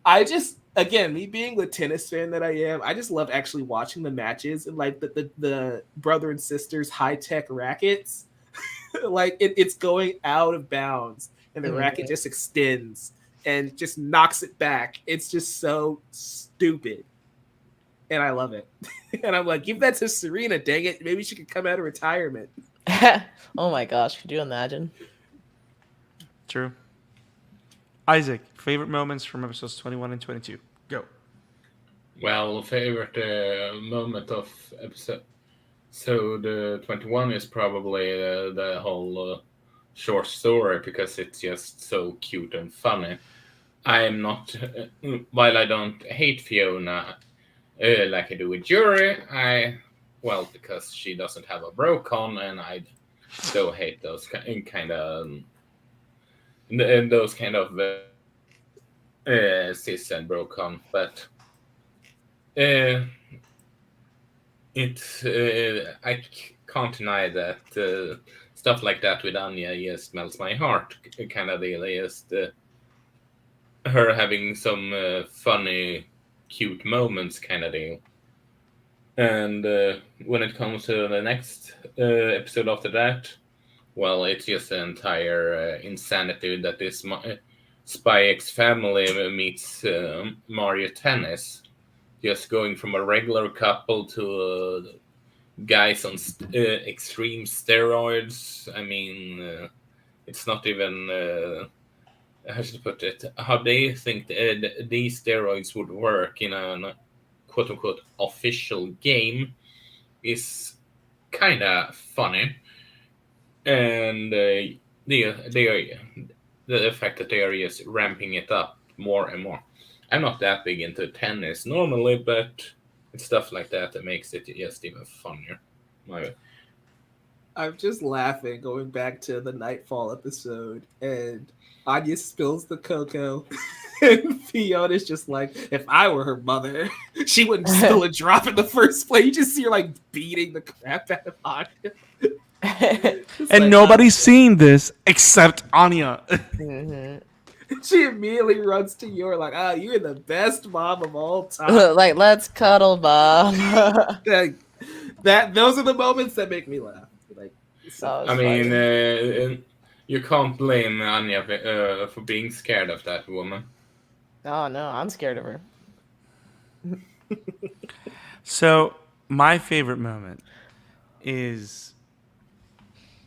I just, again, me being the tennis fan that I am, I just love actually watching the matches and like the brother and sisters high tech rackets. Like it's going out of bounds and the racket just extends and just knocks it back. It's just so stupid. And I love it. And I'm like, give that to Serena, dang it. Maybe she could come out of retirement. Oh my gosh, could you imagine? True. Isaac, favorite moments from episodes 21 and 22. Go. Well, favorite moment of episode 21 is probably the whole short story because it's just so cute and funny. I'm not, while I don't hate Fiona like I do with Yuri, because she doesn't have a Brocon, and I still hate those kind of cis and Brocon, but it's I can't deny that stuff like that with Anya just melts my heart. Kind of deal, just her having some funny, cute moments, kind of deal. And when it comes to the next episode after that, well, it's just the entire insanity that this Spy X family meets Mario Tennis. Just going from a regular couple to guys on extreme steroids. I mean, it's not even... how should I put it? How they think these steroids would work in a quote-unquote official game is kind of funny. And the fact that they are just ramping it up more and more. I'm not that big into tennis normally, but it's stuff like that makes it just even funnier. I'm just laughing going back to the NightFall episode, and Anya spills the cocoa, and Fiona's just like, if I were her mother, she wouldn't spill a drop in the first place. You just see her like beating the crap out of Anya. And nobody's seen this except Anya. She immediately runs to you like, you're the best mom of all time. Like, let's cuddle, Mom. Those are the moments that make me laugh. Like, I mean, you can't blame Anya for being scared of that woman. Oh no, I'm scared of her. So my favorite moment is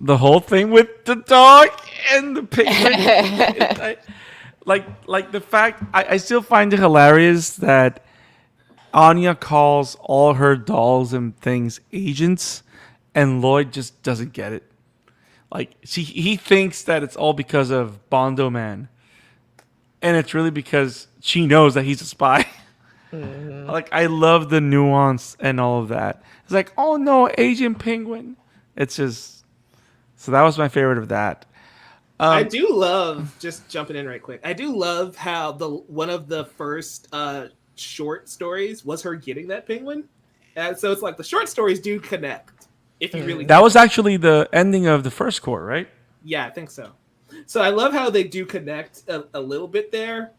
the whole thing with the dog and the penguin. Like the fact I still find it hilarious that Anya calls all her dolls and things agents, and Loid just doesn't get it. Like he thinks that it's all because of Bondo Man, and it's really because she knows that he's a spy. Like I love the nuance and all of that. It's like, oh no, Agent Penguin. It's just so that was my favorite of that. I do love, just jumping in right quick, I do love how one of the first short stories was her getting that penguin. And so it's like the short stories do connect. If you really That was actually the ending of the first court, right? Yeah, I think so. So I love how they do connect a little bit there,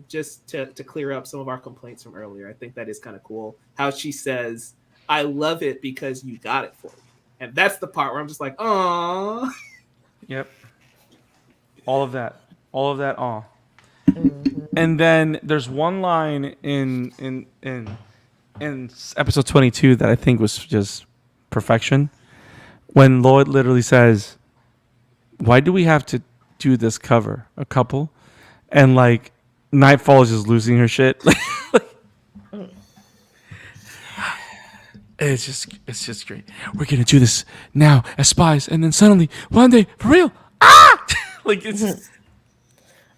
just to clear up some of our complaints from earlier. I think that is kind of cool. How she says, "I love it because you got it for me," and that's the part where I'm just like, "Aww." Yep. All of that. All. And then there's one line in episode 22 that I think was just perfection. When Lloyd literally says, "Why do we have to do this cover? A couple?" And like NightFall is just losing her shit. It's just great. We're gonna do this now as spies, and then suddenly one day, for real, like it's just,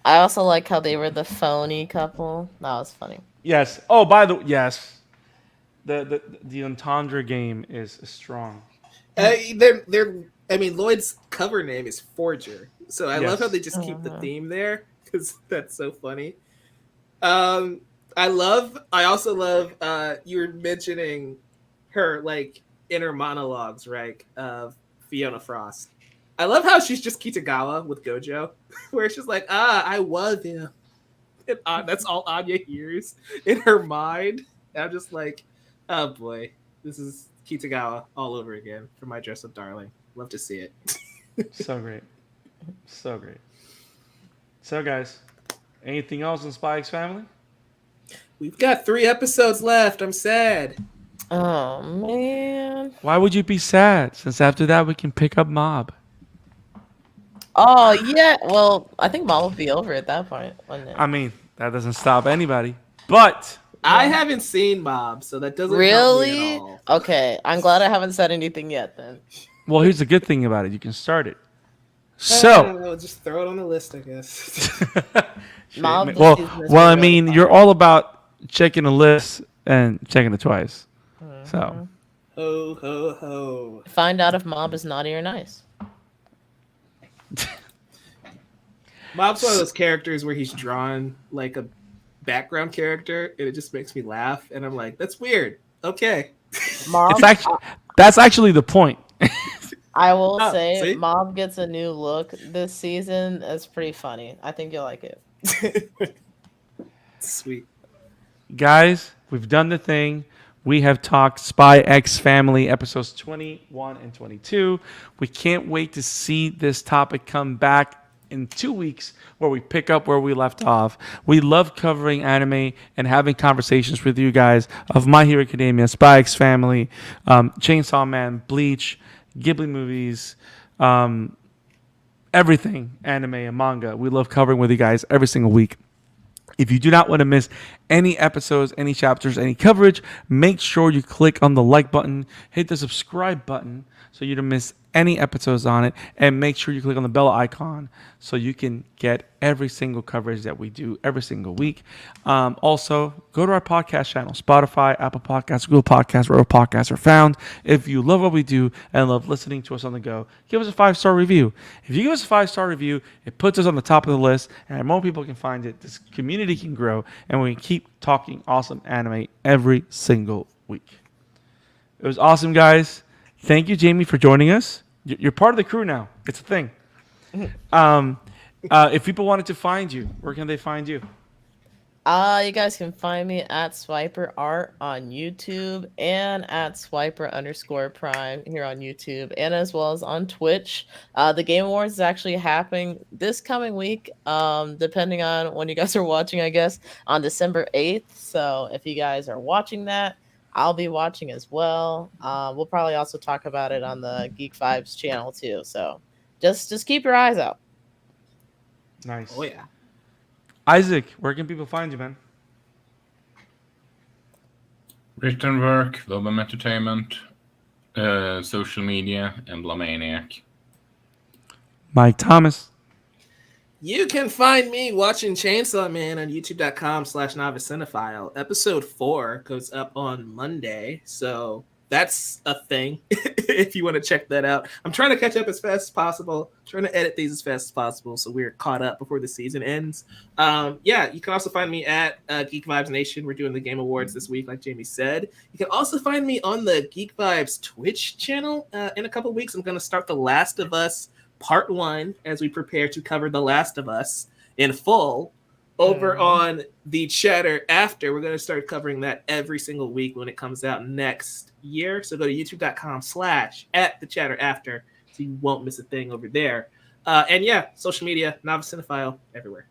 I also like how they were the phony couple. That was funny. yes. Oh, by the yes, the entendre game is strong. They're. I mean, Lloyd's cover name is Forger, so I love Yes. how they just keep the theme there because that's so funny. I also love. You were mentioning her like inner monologues, right? Of Fiona Frost. I love how she's just Kitagawa with Gojo, where she's like, I was him. And that's all Anya hears in her mind. And I'm just like, oh boy, this is Kitagawa all over again for my dress up darling. Love to see it. So great. So great. So guys, anything else on Spy X Family? We've got 3 episodes left. I'm sad. Oh man. Why would you be sad? Since after that we can pick up Mob. Oh yeah. Well, I think Mom will be over at that point, wouldn't it? I mean, that doesn't stop anybody. But I haven't seen Mob, so that doesn't help me Really? at all. Okay. I'm glad I haven't said anything yet then. well, here's the good thing about it: you can start it. I So, don't know, just throw it on the list, I guess. Mom well, just uses well, I this mean, really you're all about checking a list and checking it twice. So, Ho ho ho. Find out if Mob is naughty or nice. Mob's one of those characters where he's drawn like a background character, and it just makes me laugh. And I'm like, that's weird. Okay. Mob, it's actually that's actually the point. I will Oh, say, see? Mob gets a new look this season. It's pretty funny. I think you'll like it. Sweet. Guys, we've done the thing. We have talked Spy X Family episodes 21 and 22. We can't wait to see this topic come back in 2 weeks where we pick up where we left off. We love covering anime and having conversations with you guys of My Hero Academia, Spy X Family, Chainsaw Man, Bleach, Ghibli movies, everything anime and manga. We love covering with you guys every single week. If you do not want to miss any episodes, any chapters, any coverage, make sure you click on the like button, hit the subscribe button so you don't miss any episodes on it, and make sure you click on the bell icon so you can get every single coverage that we do every single week. Also, go to our podcast channel, Spotify, Apple Podcasts, Google Podcasts, wherever podcasts are found. If you love what we do and love listening to us on the go, give us a 5-star review. If you give us a 5-star review, it puts us on the top of the list, and more people can find it. This community can grow, and we can keep talking awesome anime every single week. It was awesome, guys. Thank you, Jamie, for joining us. You're part of the crew now. It's a thing. If people wanted to find you, where can they find you? You guys can find me at Swiper Art on YouTube and at Swiper_Prime here on YouTube and as well as on Twitch. The Game Awards is actually happening this coming week, depending on when you guys are watching, I guess, on December 8th. So if you guys are watching that, I'll be watching as well. We'll probably also talk about it on the Geek Vibes channel too. So just keep your eyes out. Nice. Oh yeah. Isaac, where can people find you, man? Written work, Webm Entertainment, social media, Emblemaniac. Mike Thomas. You can find me watching Chainsaw Man on youtube.com/novice-cinephile. Episode 4 goes up on Monday, so that's a thing if you want to check that out. I'm trying to catch up as fast as possible, trying to edit these as fast as possible so we're caught up before the season ends. Yeah, you can also find me at Geek Vibes Nation. We're doing the Game Awards this week, like Jamie said. You can also find me on the Geek Vibes Twitch channel. In a couple of weeks, I'm going to start The Last of Us Part 1 as we prepare to cover The Last of Us in full. Over on the Chatter After, we're going to start covering that every single week when it comes out next year. So go to youtube.com/@thechatterafter so you won't miss a thing over there. And yeah, social media, Novice Cinephile, everywhere.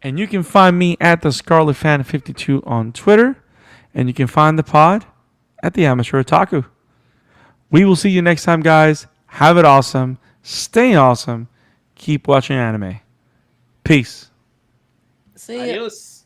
And you can find me at the Scarlet Fan 52 on Twitter. And you can find the pod at the Amateur Otaku. We will see you next time, guys. Have it awesome. Stay awesome. Keep watching anime. Peace. See ya. Adios.